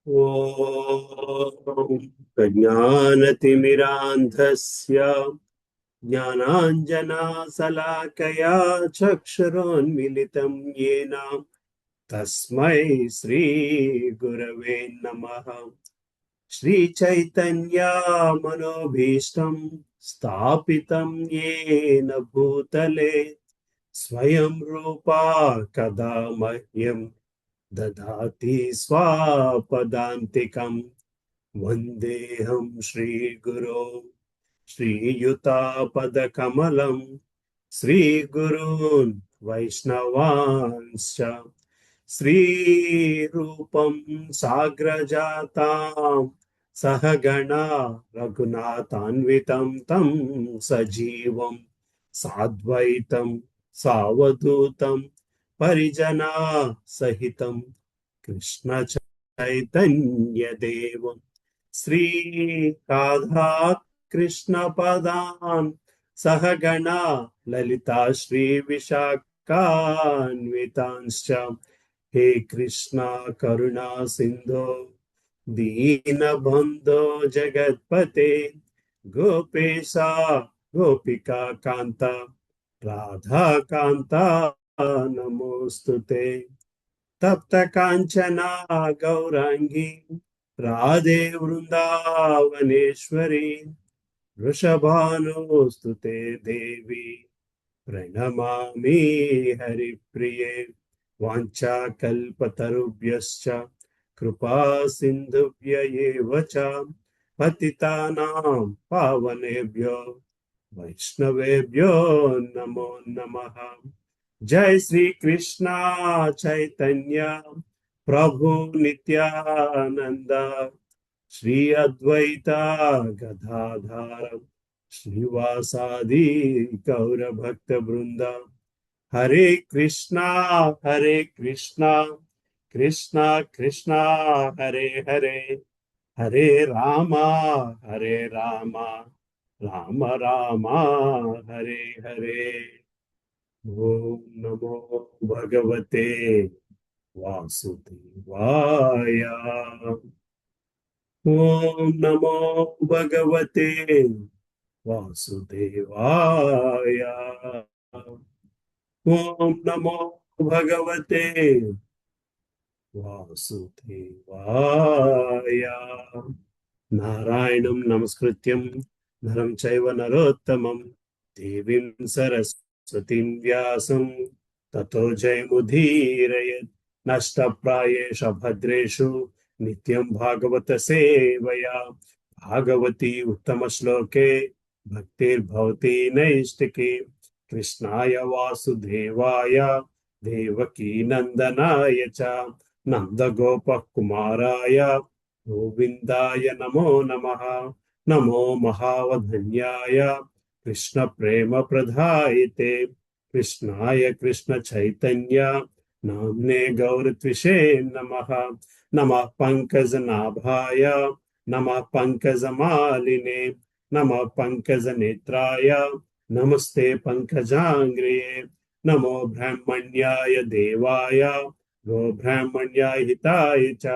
ॐ प्रज्ञानतिमिरान्धस्य ज्ञानाञ्जनाशलाकया चक्षुरोन्मिलितं येन तस्मै श्रीगुरवे नमः। श्रीचैतन्यमनोभीष्टं स्थापितं येन भूतले स्वयं रूपा कदा मह्यं ददाति स्वापदान्तिकम्। वन्देऽहं श्रीगुरो श्रीयुतापदकमलं श्रीगुरून् वैष्णवांश्च श्रीरूपं साग्रजातां सहगणा रघुनाथान्वितं तं सजीवं साद्वैतं सावधूतं परिजना सहितं कृष्ण चैतन्यदेवं श्री राधा कृष्ण पदान् सहगणा ललिता श्री विशाखान्वितांश्च। हे कृष्णा करुणा सिंधो दीनबन्धो जगत्पते गोपेशा गोपिका कान्ता राधा कान्ता नमोस्तुते। तप्त कांचना गौरांगी राधे वृंदावनेश्वरी वृषभानुस्तुते देवी प्रणमामि हरिप्रिये। वाञ्छाकल्पतरुभ्यश्च कृपा सिन्धुभ्य एव च पतितानां पावनेभ्यो वैष्णवेभ्यो नमो नमः। जय श्री कृष्णा चैतन्य प्रभु नित्यानंद श्री अद्वैता गदाधर श्रीवासादि गौर भक्त वृंद। हरे कृष्णा कृष्णा कृष्णा हरे हरे हरे रामा राम रामा हरे हरे। ओम नमो भगवते वासुदेवाय। ओम नमो भगवते वासुदेवाय। ओम नमो भगवते वासुदेवाय। नारायणं नमस्कृत्यं नरं चैव नरोत्तमं देवीं सरस्वतीं व्यासं ततो जयमुदीरयेत्। नष्टप्रायेषु भद्रेषु नित्यं भागवत सेवया भागवती उत्तमश्लोके भक्तिर्भवति नैष्टिकी। कृष्णाय वासुदेवाय देवकी नन्दनाय च नन्दगोपः कुमाराय गोविन्दाय नमो नमः। नमो महावधन्याय कृष्ण प्रेम प्रदायते कृष्णाय कृष्ण चैतन्य नाम्ने गौरत्विषे नमः। नमः पंकजनाभाय नमः पंकजमालिने नमः पंकजनेत्राय नमस्ते पंकजांग्रिये। नमो ब्राह्मण्याय देवाय गो ब्राह्मण्याय हिताय च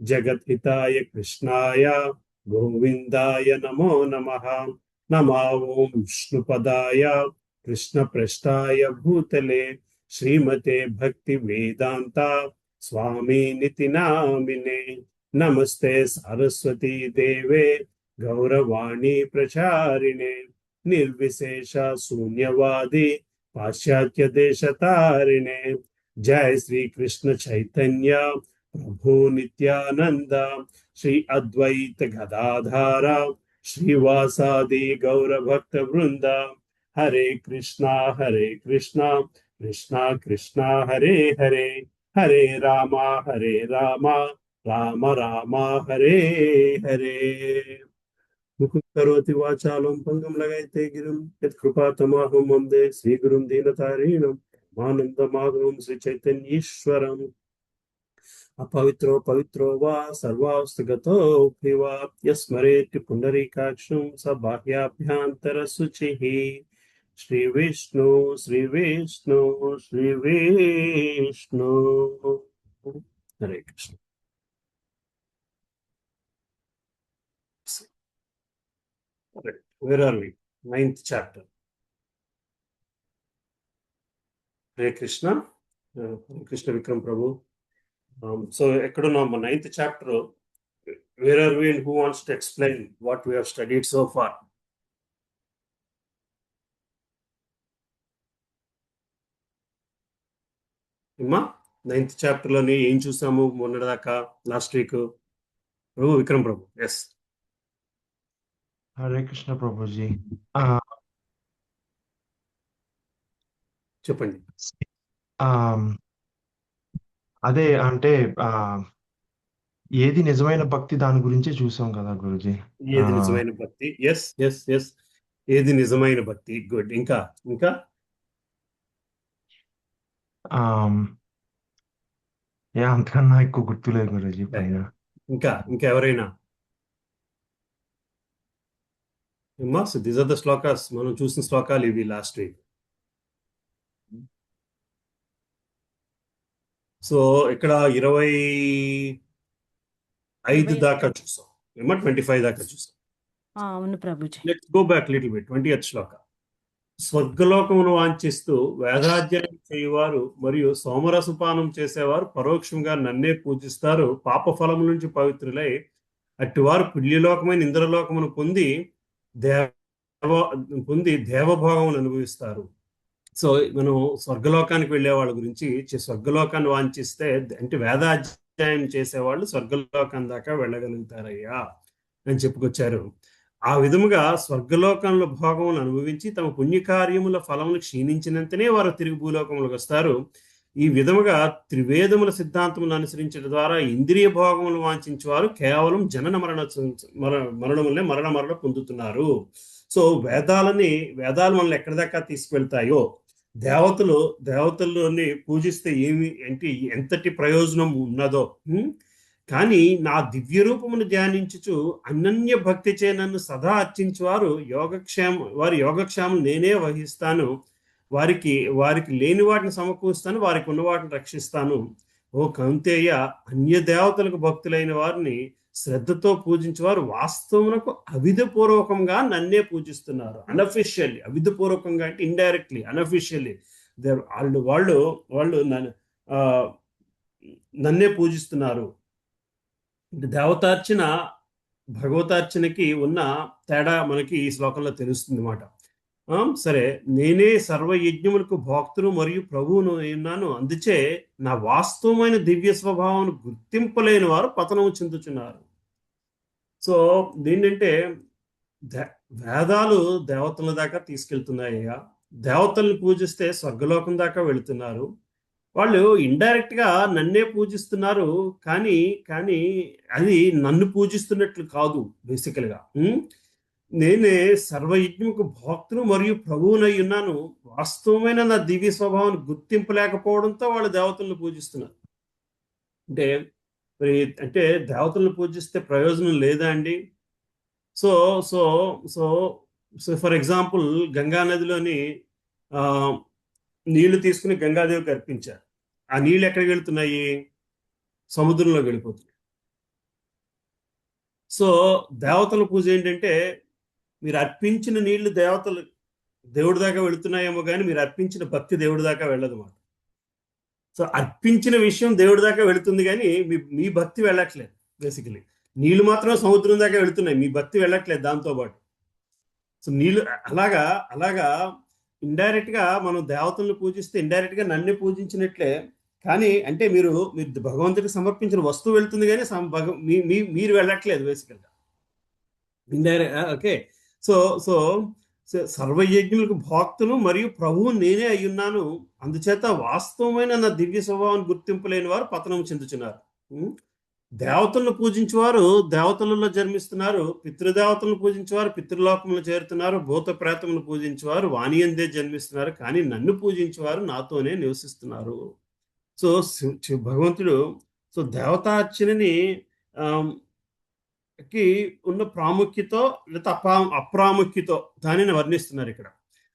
जगत हिताय कृष्णाय गोविंदाय नमो नमः। नमः ओं विष्णुपदाय कृष्ण पृष्ठाय भूतले श्रीमते भक्ति वेदांता स्वामी निति नामिने। नमस्ते सरस्वती देवे गौरवाणी प्रचारिणे निर्विशेष शून्यवादी पाश्चात्य देश तारिणे। जय श्री कृष्ण चैतन्य प्रभु नित्यानंद श्री अद्वैत गदाधारा श्रीवासादि गौर भक्त वृंद। हरे कृष्णा कृष्णा कृष्णा हरे हरे हरे रामा राम राम हरे हरे। मुकुं करोति वाचालं पङ्गुं लगायते गिरिं यत्कृपातमहं वन्दे श्रीगुरुं दीनतारिणं मानन्दमाधवं श्रीचैतन्येश्वरम्। अपवित्रो पवित्रो वा सर्वावस्थगतोऽपि वा यस्मरेत् पुण्डरीकाक्षं स बाह्याभ्यन्तरशुचिः। श्रीविष्णु श्रीविष्णु श्रीविष्णु। हरे Krishna. Correct. Where are we? 9th chapter. Hare Krishna. Hare Krishna Vikram Prabhu. So ఎక్కడున్నాం? 9th chapter. Where are we and who wants to explain what we have studied so far? అమ్మా 9th chapter లోని ఏం చూసాము మొన్నటిదాకా last week? ప్రభు విక్రమ్ ప్రభు. Yes, Hare Krishna Prabhuji. చెప్పండి. అదే అంటే ఏది నిజమైన భక్తి దాని గురించే చూసాం కదా గురుజీ. ఏది నిజమైన భక్తి? ఎస్ ఎస్ ఎస్, ఏది నిజమైన భక్తి. గుడ్. ఇంకా ఇంకా అంతకన్నా ఎక్కువ గుర్తులేదు గురుజీ పైన. ఇంకా ఎవరైనా? అమ్మా, so these are the shlokas. మనం చూసిన శ్లోకాలు ఇవి లాస్ట్ వీక్. సో ఇక్కడ 25 దాకా చూసాం. ఏమో 25 దాకా చూసాం. అవును Prabhuji. Let's go back little bit. 20th శ్లోక. స్వర్గలోకమును వాంఛిస్తూ వేదాధ్యయనం చేయువారు మరియు సోమరసపానం చేసేవారు పరోక్షంగా నన్నే పూజిస్తారు. పాప ఫలము నుంచి పవిత్రులై అట్టివారు పుణ్యలోకమైన ఇంద్రలోకమును పొంది దేవభోగమును అనుభవిస్తారు. సో మనం స్వర్గలోకానికి వెళ్ళే వాళ్ళ గురించి, స్వర్గలోకాన్ని వాంఛిస్తే అంటే వేదాధ్యాయం చేసేవాళ్ళు స్వర్గలోకం దాకా వెళ్ళగలుగుతారయ్యా అని చెప్పుకొచ్చారు. ఆ విధముగా స్వర్గలోకంలో భోగములను అనుభవించి తమ పుణ్యకార్యముల ఫలములు క్షీణించినంతనే వారు తిరిగి భూలోకములకు వస్తారు. ఈ విధముగా త్రివేదముల సిద్ధాంతములను అనుసరించడం ద్వారా ఇంద్రియ భోగములు వాంఛించేవారు కేవలం జనన మరణములనే మరణ పొందుతున్నారు. సో వేదాలు మనల్ని ఎక్కడి దాకా తీసుకువెళ్తాయో, దేవతల్లోని పూజిస్తే ఎంతటి ప్రయోజనం ఉన్నదో, కానీ నా దివ్య రూపమును ధ్యానించుచు అనన్య భక్తి చే నన్ను సదా అర్చించేవారు వారి యోగక్షేమం నేనే వహిస్తాను. వారికి లేని వాటిని సమకూరుస్తాను, వారికి ఉన్న వాటిని రక్షిస్తాను. ఓ కౌంతేయ, అన్య దేవతలకు భక్తులైన వారిని శ్రద్ధతో పూజించేవారు వాస్తవమునకు అవిధపూర్వకంగా నన్నే పూజిస్తున్నారు. అనఫిషియల్లీ, అవిధపూర్వకంగా అంటే ఇండైరెక్ట్లీ, అనఫిషియల్లీ వాళ్ళు నన్నే పూజిస్తున్నారు. దేవతార్చన భగవతార్చనకి ఉన్న తేడా మనకి ఈ శ్లోకంలో తెలుస్తుంది అన్నమాట. సరే, నేనే సర్వయజ్ఞములకు భోక్తను మరియు ప్రభువును ఉన్నాను, అందుచే నా వాస్తవమైన దివ్య స్వభావం గుర్తింపలేని వారు పతనము చెందుతున్నారు. సో దీన్నంటే వేదాలు దేవతల దాకా తీసుకెళ్తున్నాయ్యా, దేవతల్ని పూజిస్తే స్వర్గలోకం దాకా వెళుతున్నారు. వాళ్ళు ఇండైరెక్ట్ గా నన్నే పూజిస్తున్నారు, కానీ అది నన్ను పూజిస్తున్నట్లు కాదు. బేసికల్ గా నేనే సర్వయజ్ఞముకు భోక్తను మరియు ప్రభువునై ఉన్నాను, వాస్తవమైన నా దివ్య స్వభావాన్ని గుర్తింపలేకపోవడంతో వాళ్ళు దేవతలను పూజిస్తున్నారు. అంటే దేవతలను పూజిస్తే ప్రయోజనం లేదా అండి? So so so so for example, Ganga నదిలోని నీళ్లు తీసుకుని గంగాదేవికి అర్పించారు. ఆ నీళ్ళు ఎక్కడికి వెళ్తున్నాయి? సముద్రంలోకి వెళ్ళిపోతున్నాయి. సో దేవతల పూజ ఏంటంటే, మీరు అర్పించిన నీళ్లు దేవుడి దాకా వెళుతున్నాయేమో కానీ మీరు అర్పించిన భక్తి దేవుడి దాకా వెళ్ళదు మాట. సో అర్పించిన విషయం దేవుడి దాకా వెళుతుంది కానీ మీ భక్తి వెళ్ళట్లేదు. బేసికలీ నీళ్లు మాత్రం సముద్రం దాకా వెళుతున్నాయి, మీ భక్తి వెళ్ళట్లేదు దాంతోపాటు. సో నీళ్ళు అలాగా ఇండైరెక్ట్ గా మనం దేవతలను పూజిస్తే ఇండైరెక్ట్ గా నన్ను పూజించినట్లే. కానీ అంటే మీరు భగవంతుడికి సమర్పించిన వస్తువు వెళ్తుంది కానీ మీరు వెళ్ళట్లేదు బేసికల్గా, ఇండైరెక్ట్. ఓకే, సో సో సర్వయజ్ఞులకు భక్తులు మరియు ప్రభువు నేనే అయ్యున్నాను, అందుచేత వాస్తవమైన నా దివ్య స్వభావాన్ని గుర్తింపలేని వారు పతనం చెందుతున్నారు. దేవతలను పూజించేవారు దేవతలలో జన్మిస్తున్నారు, పితృదేవతలను పూజించేవారు పితృలోకంలో చేరుతున్నారు, భూత ప్రేతములను పూజించేవారు వాణియందే జన్మిస్తున్నారు, కానీ నన్ను పూజించేవారు నాతోనే నివసిస్తున్నారు. సో భగవంతుడు దేవతార్చనని కి ఉన్న ప్రాముఖ్యత లేదా అప్రాముఖ్యత దానిని వర్ణిస్తున్నారు ఇక్కడ.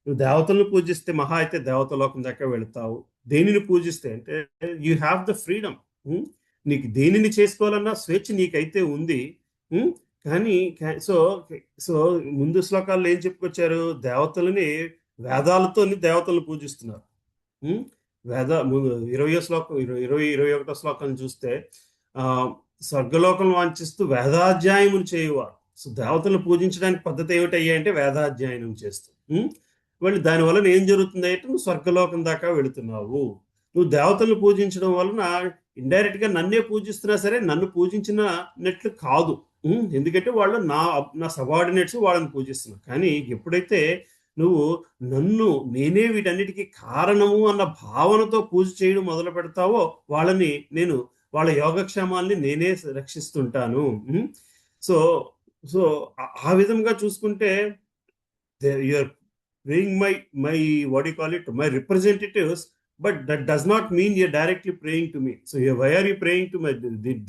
నువ్వు దేవతలను పూజిస్తే మహా అయితే దేవతలోకం దాకా వెళతావు. దేనిని పూజిస్తే అంటే యూ హ్యావ్ ద ఫ్రీడమ్. నీకు దేనిని చేసుకోవాలన్నా స్వేచ్ఛ నీకైతే ఉంది, కానీ సో సో ముందు శ్లోకాల్లో ఏం చెప్పుకొచ్చారు? దేవతలని వేదాలతో దేవతలను పూజిస్తున్నారు. ఉం? 20వ శ్లోకం 21వ శ్లోకం చూస్తే ఆ స్వర్గలోకం వాంఛిస్తూ వేదాధ్యాయములు చేయువారు. సో దేవతలను పూజించడానికి పద్ధతి ఏమిటయ్యా అంటే వేదాధ్యాయనం చేస్తూ వాళ్ళు దాని వలన ఏం జరుగుతుంది అంటే నువ్వు స్వర్గలోకం దాకా వెళుతున్నావు. నువ్వు దేవతలను పూజించడం వలన ఇండైరెక్ట్ గా నన్నే పూజిస్తున్నా సరే నన్ను పూజించినట్లు కాదు. ఎందుకంటే వాళ్ళు నా సబార్డినేట్స్ వాళ్ళని పూజిస్తున్నారు. కానీ ఎప్పుడైతే నువ్వు నన్ను నేనే వీటన్నిటికీ కారణము అన్న భావనతో పూజ చేయడం మొదలు పెడతావో నేను వాళ్ళ యోగక్షేమాల్ని నేనే రక్షిస్తుంటాను. సో సో ఆ విధంగా చూసుకుంటే you're praying my what you call it my representatives, but that does not mean you're directly praying to me. So why are you praying to my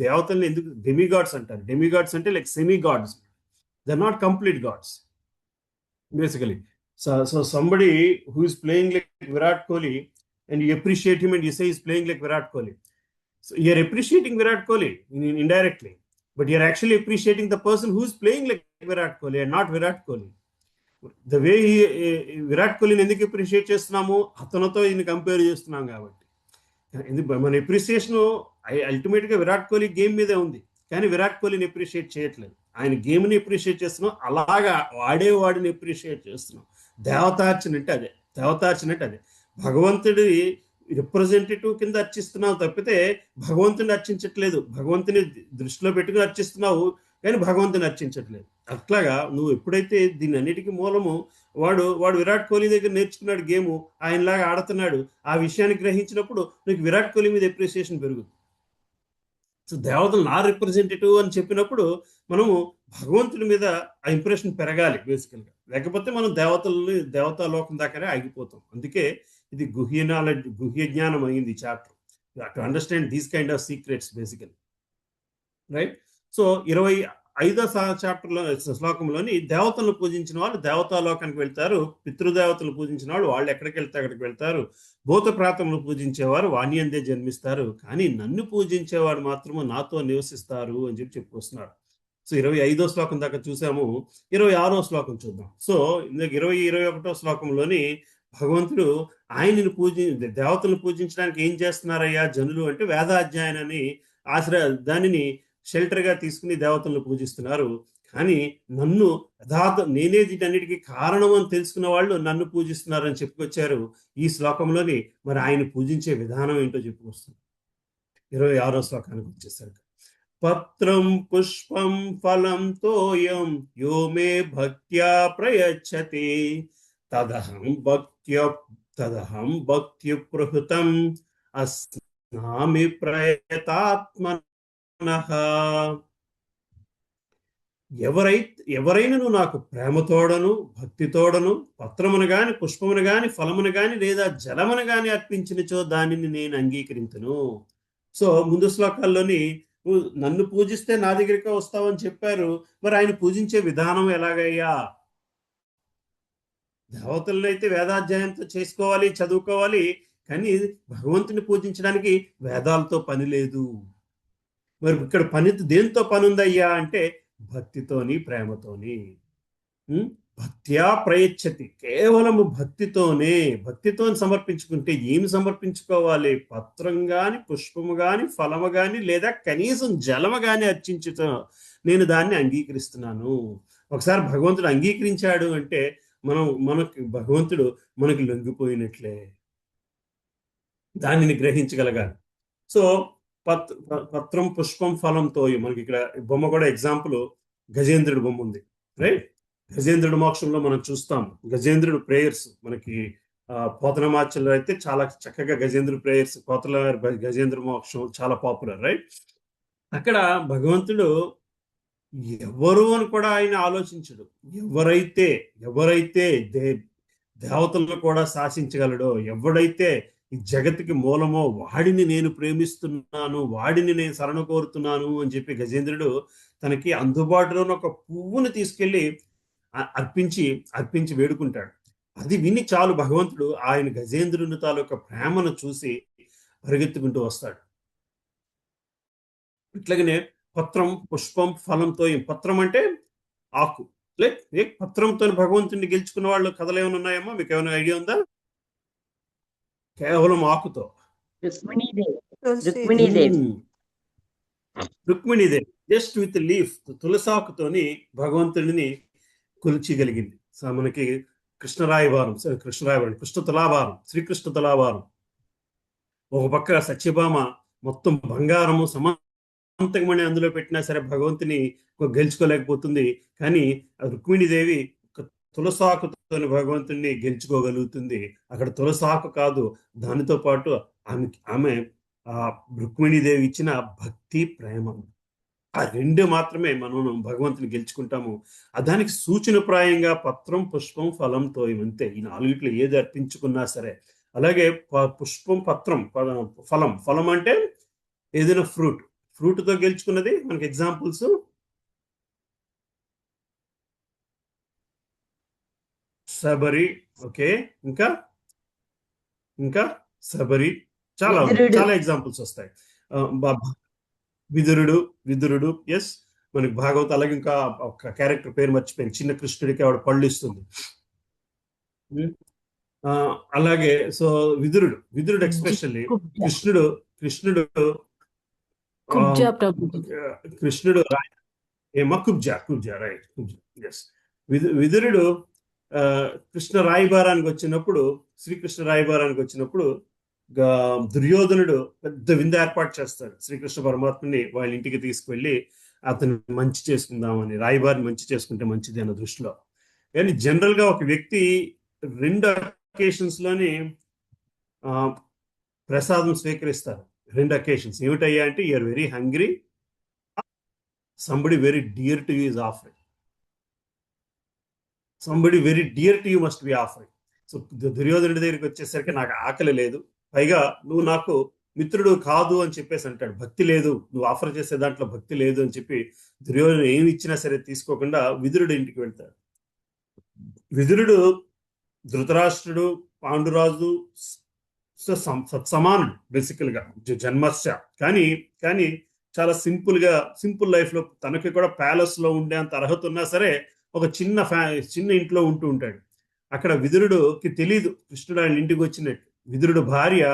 దేవతల్ని ఎందుకు డెమిగాడ్స్ అంటారు? డెమిగాడ్స్ అంటే like semi gods, they are not complete gods basically. So somebody who is playing like Virat Kohli and you appreciate him and you say he's playing like Virat Kohli. So you're appreciating Virat Kohli indirectly, but you're actually appreciating the person who's playing like Virat Kohli and not Virat Kohli. The way Virat Kohli ఎందుకు appreciate చేస్తున్నాము? అతనితో ఈయన compare చేస్తున్నాం కాబట్టి. మన appreciation ultimate గా Virat Kohli game మీదే ఉంది, కానీ విరాట్ కోహ్లీని అప్రిషియేట్ చేయట్లేదు. ఆయన గేమ్ని అప్రిషియేట్ చేస్తున్నాం, అలాగా వాడిని అప్రిషియేట్ చేస్తున్నాం. దేవతార్చన అంటే అదే. భగవంతుడి రిప్రజెంటేటివ్ కింద అర్చిస్తున్నావు తప్పితే భగవంతుని అర్చించట్లేదు. భగవంతుని దృష్టిలో పెట్టుకుని అర్చిస్తున్నావు కానీ భగవంతుని అర్చించట్లేదు. అట్లాగా నువ్వు ఎప్పుడైతే దీని అన్నిటికీ మూలము వాడు విరాట్ కోహ్లీ దగ్గర నేర్చుకున్నాడు గేము, ఆయనలాగా ఆడుతున్నాడు, ఆ విషయాన్ని గ్రహించినప్పుడు నీకు విరాట్ కోహ్లీ మీద అప్రిసియేషన్ పెరుగుతుంది. సో దేవతలు నా రిప్రజెంటేటివ్ అని చెప్పినప్పుడు మనము భగవంతుడి మీద ఆ ఇంప్రెషన్ పెరగాలి బేసికల్గా. లేకపోతే మనం దేవతాలోకం దాకానే ఆగిపోతాం. అందుకే ఇది గుహ్య జ్ఞానం అయింది ఈ chapter, to understand these kind of secrets basically, right? So 25వ చాప్టర్లో శ్లోకంలోని దేవతలను పూజించిన వాళ్ళు దేవతాలోకానికి వెళ్తారు, పితృదేవతలు పూజించిన వాళ్ళు ఎక్కడికి వెళ్తే అక్కడికి వెళ్తారు, భూత ప్రాతములు పూజించేవారు వాణి అందే జన్మిస్తారు, కానీ నన్ను పూజించేవాడు మాత్రము నాతో నివసిస్తారు అని చెప్పుకొస్తున్నాడు. సో 25వ శ్లోకం దాకా చూసాము. 26వ శ్లోకం చూద్దాం. సో 21వ శ్లోకంలోని భగవంతుడు దేవతలను పూజించడానికి ఏం చేస్తున్నారయ్యా జనులు అంటే వేదాధ్యాయనాన్ని దానిని షెల్టర్ గా తీసుకుని దేవతలను పూజిస్తున్నారు. కానీ నేనే వీటన్నిటికీ కారణం అని తెలుసుకున్న వాళ్ళు నన్ను పూజిస్తున్నారు అని చెప్పుకొచ్చారు. ఈ శ్లోకంలోని మరి ఆయన పూజించే విధానం ఏంటో చెప్పుకొస్తుంది. 26వ శ్లోకానికి వచ్చేసరికి పత్రం పుష్పం ఫలం తోయం యో మే భక్త్యా ప్రయచ్చతి తదహం భక్త్యు ప్రహృతం అస్నామి ప్రయతాత్మనః. ఎవరైనను నాకు ప్రేమతోడను భక్తితోడను పత్రమును గాని పుష్పమును గాని ఫలమును గాని లేదా జలమును గాని అర్పించినచో దానిని నేను అంగీకరించును. సో ముందు శ్లోకాల్లోని నన్ను పూజిస్తే నా దగ్గరికి వస్తావని చెప్పారు. మరి ఆయన పూజించే విధానం ఎలాగయ్యా? దేవతలను అయితే వేదాధ్యాయంతో చేసుకోవాలి, చదువుకోవాలి, కానీ భగవంతుని పూజించడానికి వేదాలతో పని లేదు. మరి ఇక్కడ దేంతో పని ఉందయ్యా అంటే భక్తితోని ప్రేమతోని. భక్త్యా ప్రయచ్చతి, కేవలము భక్తితో సమర్పించుకుంటే ఏమి సమర్పించుకోవాలి? పత్రం గాని పుష్పము గాని ఫలము గాని లేదా కనీసం జలము గాని అర్చించుతో నేను దాన్ని అంగీకరిస్తున్నాను. ఒకసారి భగవంతుడు అంగీకరించాడు అంటే భగవంతుడు మనకి లొంగిపోయినట్లే, దానిని గ్రహించగలగాలి. సో పత్రం పుష్పం ఫలంతో మనకి ఇక్కడ బొమ్మ కూడా ఎగ్జాంపుల్ గజేంద్రుడి బొమ్మ ఉంది, రైట్? గజేంద్రుడి మోక్షంలో మనం చూస్తాం గజేంద్రుడు ప్రేయర్స్. మనకి పోతనమాచల్లో అయితే చాలా చక్కగా గజేంద్రుడి ప్రేయర్స్, పోతల గజేంద్ర మోక్షం చాలా పాపులర్, రైట్? అక్కడ భగవంతుడు ఎవరు అని కూడా ఆయన ఆలోచించడు. ఎవరైతే దేవతలను కూడా శాసించగలడో, ఎవడైతే ఈ జగత్తుకి మూలమో వాడిని నేను ప్రేమిస్తున్నాను, వాడిని నేను శరణ కోరుతున్నాను అని చెప్పి గజేంద్రుడు తనకి అందుబాటులో ఒక పువ్వును తీసుకెళ్లి అర్పించి వేడుకుంటాడు. అది విని చాలు భగవంతుడు ఆయన గజేంద్రుని తాలూకా ప్రేమను చూసి పరిగెత్తుకుంటూ వస్తాడు. ఇట్లాగనే పత్రం పుష్పం ఫలంతో పత్రం అంటే ఆకు, పత్రంతో భగవంతుడిని గెలుచుకున్న వాళ్ళు కథలు ఏమైనా ఉన్నాయమ్మా? మీకు ఏమైనా ఐడియా ఉందా? కేవలం ఆకుతో. రుక్మిణీదేవి జస్ట్ విత్ లీఫ్, తులసాకుతోని భగవంతుడిని కొలిచగలిగింది. సో మనకి కృష్ణ తులాభారం, శ్రీకృష్ణ తులాభారం. ఒక పక్క సత్యభామ మొత్తం బంగారము సమంతకమణి అందులో పెట్టినా సరే భగవంతుని గెలుచుకోలేకపోతుంది. కానీ రుక్మిణీదేవి తులసాకుతో భగవంతుడిని గెలుచుకోగలుగుతుంది. అక్కడ తులసాకు కాదు, దానితో పాటు ఆమె రుక్మిణీదేవి ఇచ్చిన భక్తి, ప్రేమ, ఆ రెండు మాత్రమే మనం భగవంతుని గెలుచుకుంటాము. దానికి సూచనప్రాయంగా పత్రం, పుష్పం, ఫలంతో అంతే. ఈ నాలుగిట్లో ఏది అర్పించుకున్నా సరే. అలాగే పుష్పం, పత్రం, ఫలం అంటే ఏదైనా ఫ్రూట్తో గెలుచుకున్నది. మనకి ఎగ్జాంపుల్స్ శబరి, ఓకే, ఇంకా శబరి, చాలా ఎగ్జాంపుల్స్ వస్తాయి. విదురుడు, ఎస్, మనకి భాగవత. అలాగే ఇంకా ఒక క్యారెక్టర్ పేరు మర్చిపోయింది, చిన్న కృష్ణుడికి ఆవిడ పళ్ళు ఇస్తుంది. అలాగే సో విదురుడు ఎక్స్పెషల్లీ కృష్ణుడు కుబ్జా, రైట్, ఎస్. విదురుడు కృష్ణ రాయబారానికి వచ్చినప్పుడు, శ్రీకృష్ణ రాయబారానికి వచ్చినప్పుడు దుర్యోధనుడు పెద్ద విందు ఏర్పాటు చేస్తాడు. శ్రీకృష్ణ పరమాత్మని వాళ్ళ ఇంటికి తీసుకువెళ్ళి అతను మంచి చేసుకుందామని, రాయబారిని మంచి చేసుకుంటే మంచిది అన్న దృష్టిలో. కానీ జనరల్ గా ఒక వ్యక్తి 2 అకేషన్స్ లోని ప్రసాదం స్వీకరిస్తారు. 2 అకేషన్స్ ఏమిటయ్యా అంటే, you're very hungry, somebody very dear to you is offering. Somebody very dear to you must be offering. So దుర్యోధనుడి దగ్గరికి వచ్చేసరికి నాకు ఆకలి లేదు, పైగా నువ్వు నాకు మిత్రుడు కాదు అని చెప్పేసి అంటాడు. భక్తి లేదు, నువ్వు ఆఫర్ చేసే దాంట్లో భక్తి లేదు అని చెప్పి దుర్యోధనుడు ఏమి ఇచ్చినా సరే తీసుకోకుండా విదురుడు ఇంటికి వెళ్తాడు. విదురుడు ధృతరాష్ట్రుడు, పాండురాజు సమానుడు బేసికల్ గా జన్మస్య. కానీ చాలా సింపుల్ లైఫ్ లో, తనకి కూడా ప్యాలెస్ లో ఉండేంత అర్హత ఉన్నా సరే ఒక చిన్న ఇంట్లో ఉంటూ ఉంటాడు. అక్కడ విదురుడుకి తెలీదు కృష్ణుడు ఆయన ఇంటికి వచ్చినట్టు. విదురుడు భార్య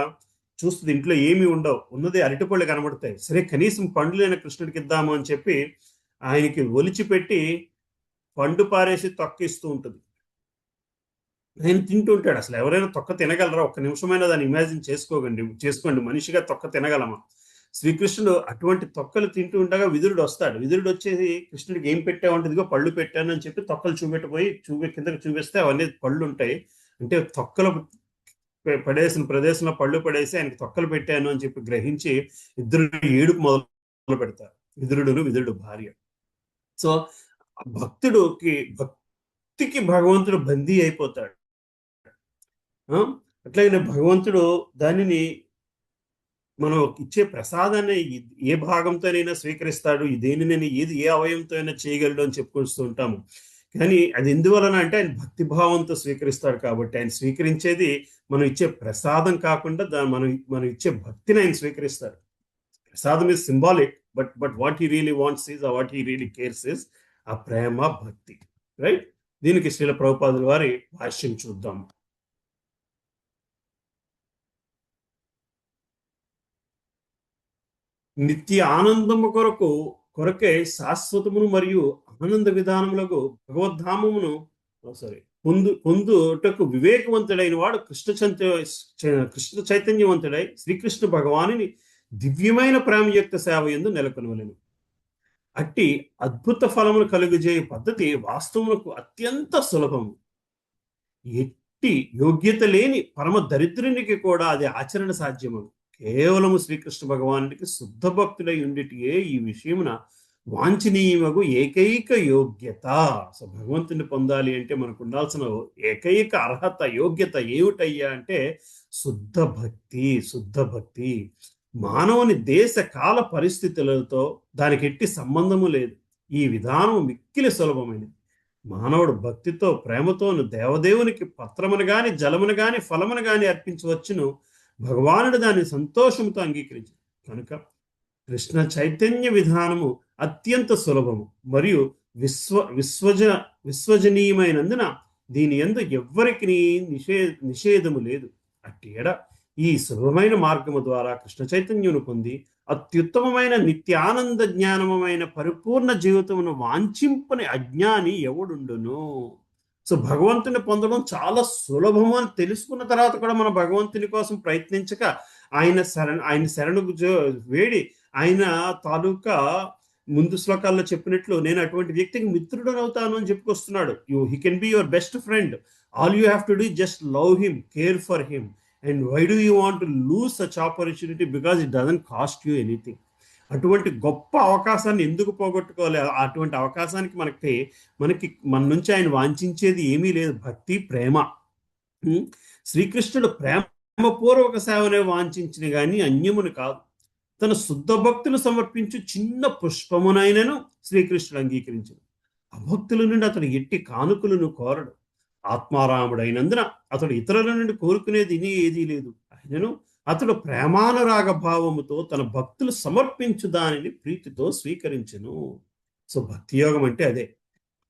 చూస్తుంది ఇంట్లో ఏమీ ఉండవు, ఉన్నది అరటిపళ్ళు కనబడతాయి. సరే కనీసం పండ్లైన కృష్ణుడికి ఇద్దాము అని చెప్పి ఆయనకి ఒలిచిపెట్టి పండు పారేసి తొక్కిస్తూ ఉంటుంది. ఆయన తింటూ ఉంటాడు. అసలు ఎవరైనా తొక్క తినగలరా? ఒక్క నిమిషమైనా దాన్ని ఇమాజిన్ చేసుకోండి, మనిషిగా తొక్క తినగలమా? శ్రీకృష్ణుడు అటువంటి తొక్కలు తింటూ ఉండగా విదురుడు వస్తాడు. విదురుడు వచ్చేసి కృష్ణుడికి ఏం పెట్టావంటే, ఇదిగో పళ్ళు పెట్టాను అని చెప్పి తొక్కలు కిందకి చూపిస్తే అవన్నీ పళ్ళు ఉంటాయి. అంటే తొక్కలు పడేసిన ప్రదేశంలో పళ్ళు పడేసి ఆయనకి తొక్కలు పెట్టాను అని చెప్పి గ్రహించి ఇద్దరు ఏడుపు మొదలు పెడతారు, విదురుడు భార్య. సో భక్తికి భగవంతుడు బందీ అయిపోతాడు. అట్లాగే భగవంతుడు దానిని మనం ఇచ్చే ప్రసాదాన్ని ఏ భాగంతోనైనా స్వీకరిస్తాడు, దేనినైనా ఏ అవయవంతో అయినా చేయగలడు అని చెప్పుకొస్తూ ఉంటాము. కానీ అది ఎందువలన అంటే ఆయన భక్తిభావంతో స్వీకరిస్తాడు కాబట్టి. ఆయన స్వీకరించేది మనం ఇచ్చే ప్రసాదం కాకుండా మనం ఇచ్చే భక్తిని ఆయన స్వీకరిస్తాడు. ప్రసాదం is symbolic, but what he really wants is, what he really cares is ఆ ప్రేమ, భక్తి, రైట్. దీనికి శ్రీల ప్రభుపాదుల వారి భాష్యం చూద్దాం. నిత్య ఆనందము కొరకే శాశ్వతమును మరియు ఆనంద విధానములకు భగవద్ధామమును పొందుటకు వివేకవంతుడైన వాడు కృష్ణ చైతన్యవంతుడై శ్రీకృష్ణ భగవానుని దివ్యమైన ప్రేమయుక్త సేవ యందు నెలకొనవలెను. అట్టి అద్భుత ఫలమును కలుగజేయ పద్ధతి వాస్తవములకు అత్యంత సులభము. ఎట్టి యోగ్యత లేని పరమ దరిద్రునికి కూడా అది ఆచరణ సాధ్యము. కేవలము శ్రీకృష్ణ భగవానుడికి శుద్ధ భక్తుడై ఉండిటియే ఈ విషయమున వాంఛనీయమగు ఏకైక యోగ్యత. సో భగవంతుని పొందాలి అంటే మనకు ఉండాల్సిన ఏకైక అర్హత, యోగ్యత ఏమిటయ్యా అంటే శుద్ధ భక్తి. మానవుని దేశ కాల పరిస్థితులతో దానికి ఎట్టి సంబంధము లేదు. ఈ విధానం మిక్కిలి సులభమైనది. మానవుడు భక్తితో, ప్రేమతోను దేవదేవునికి పత్రమును గాని, జలమును గాని, ఫలమును గాని అర్పించవచ్చును. భగవానుడు దాన్ని సంతోషంతో అంగీకరించాడు కనుక కృష్ణ చైతన్య విధానము అత్యంత సులభము మరియు విశ్వజనీయమైనందున దీని యందు ఎవ్వరికి నిషేధము లేదు. అట్టి ఎడ ఈ సులభమైన మార్గము ద్వారా కృష్ణ చైతన్యమును పొంది అత్యుత్తమమైన నిత్యానంద జ్ఞానమైన పరిపూర్ణ జీవితమును వాంఛింపని అజ్ఞాని ఎవడుండును. సో భగవంతుని పొందడం చాలా సులభము అని తెలుసుకున్న తర్వాత కూడా మన భగవంతుని కోసం ప్రయత్నించక ఆయన శరణు వేడి ఆయన తాలూకా ముందు శ్లోకాల్లో చెప్పినట్లు నేను అటువంటి వ్యక్తికి మిత్రుడు అవుతాను అని చెప్పుకొస్తున్నాడు. He can be your best friend. All you have to do just love him, care for him. And why do you want to lose such opportunity? Because it doesn't cost you anything. అటువంటి గొప్ప అవకాశాన్ని ఎందుకు పోగొట్టుకోవాలి? అటువంటి అవకాశానికి మనకి మన నుంచి ఆయన వాంఛించేది ఏమీ లేదు. భక్తి, ప్రేమ. శ్రీకృష్ణుడు ప్రేమపూర్వక సేవనే వాంఛించిన కానీ అన్యమును కాదు. తన శుద్ధ భక్తులు సమర్పించు చిన్న పుష్పమునైనను శ్రీకృష్ణుడు అంగీకరించడు. అభక్తుల నుండి అతడు ఎట్టి కానుకలను కోరడు. ఆత్మారాముడైనందున అతడు ఇతరుల నుండి కోరుకునేది ఏదీ లేదు. అయినను అతడు ప్రేమానురాగ భావముతో తన భక్తులు సమర్పించు దానిని ప్రీతితో స్వీకరించెను. సో భక్తి యోగం అంటే అదే.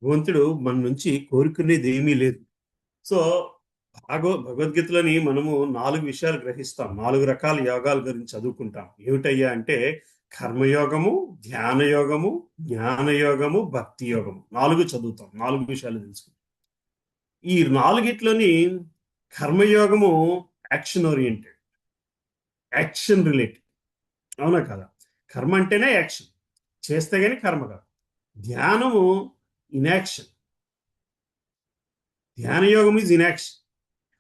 భగవంతుడు మన నుంచి కోరుకునేది ఏమీ లేదు. సో భగవద్గీతలోని మనము 4 విషయాలు గ్రహిస్తాం. 4 రకాల యోగాల గురించి చదువుకుంటాం. ఏమిటయ్యా అంటే కర్మయోగము, ధ్యానయోగము, జ్ఞానయోగము, భక్తి యోగము. 4 చదువుతాం. 4 విషయాలు తెలుసుకుంటాం. ఈ 4గిట్లోని కర్మయోగము యాక్షన్ ఓరియంటెడ్, యాక్షన్ రిలేటెడ్. అవునా కదా? కర్మ అంటేనే యాక్షన్, చేస్తే కానీ కర్మ కాదు. ధ్యానము ఇన్యాక్షన్, ధ్యానయోగం ఈజ్ ఇన్యాక్షన్.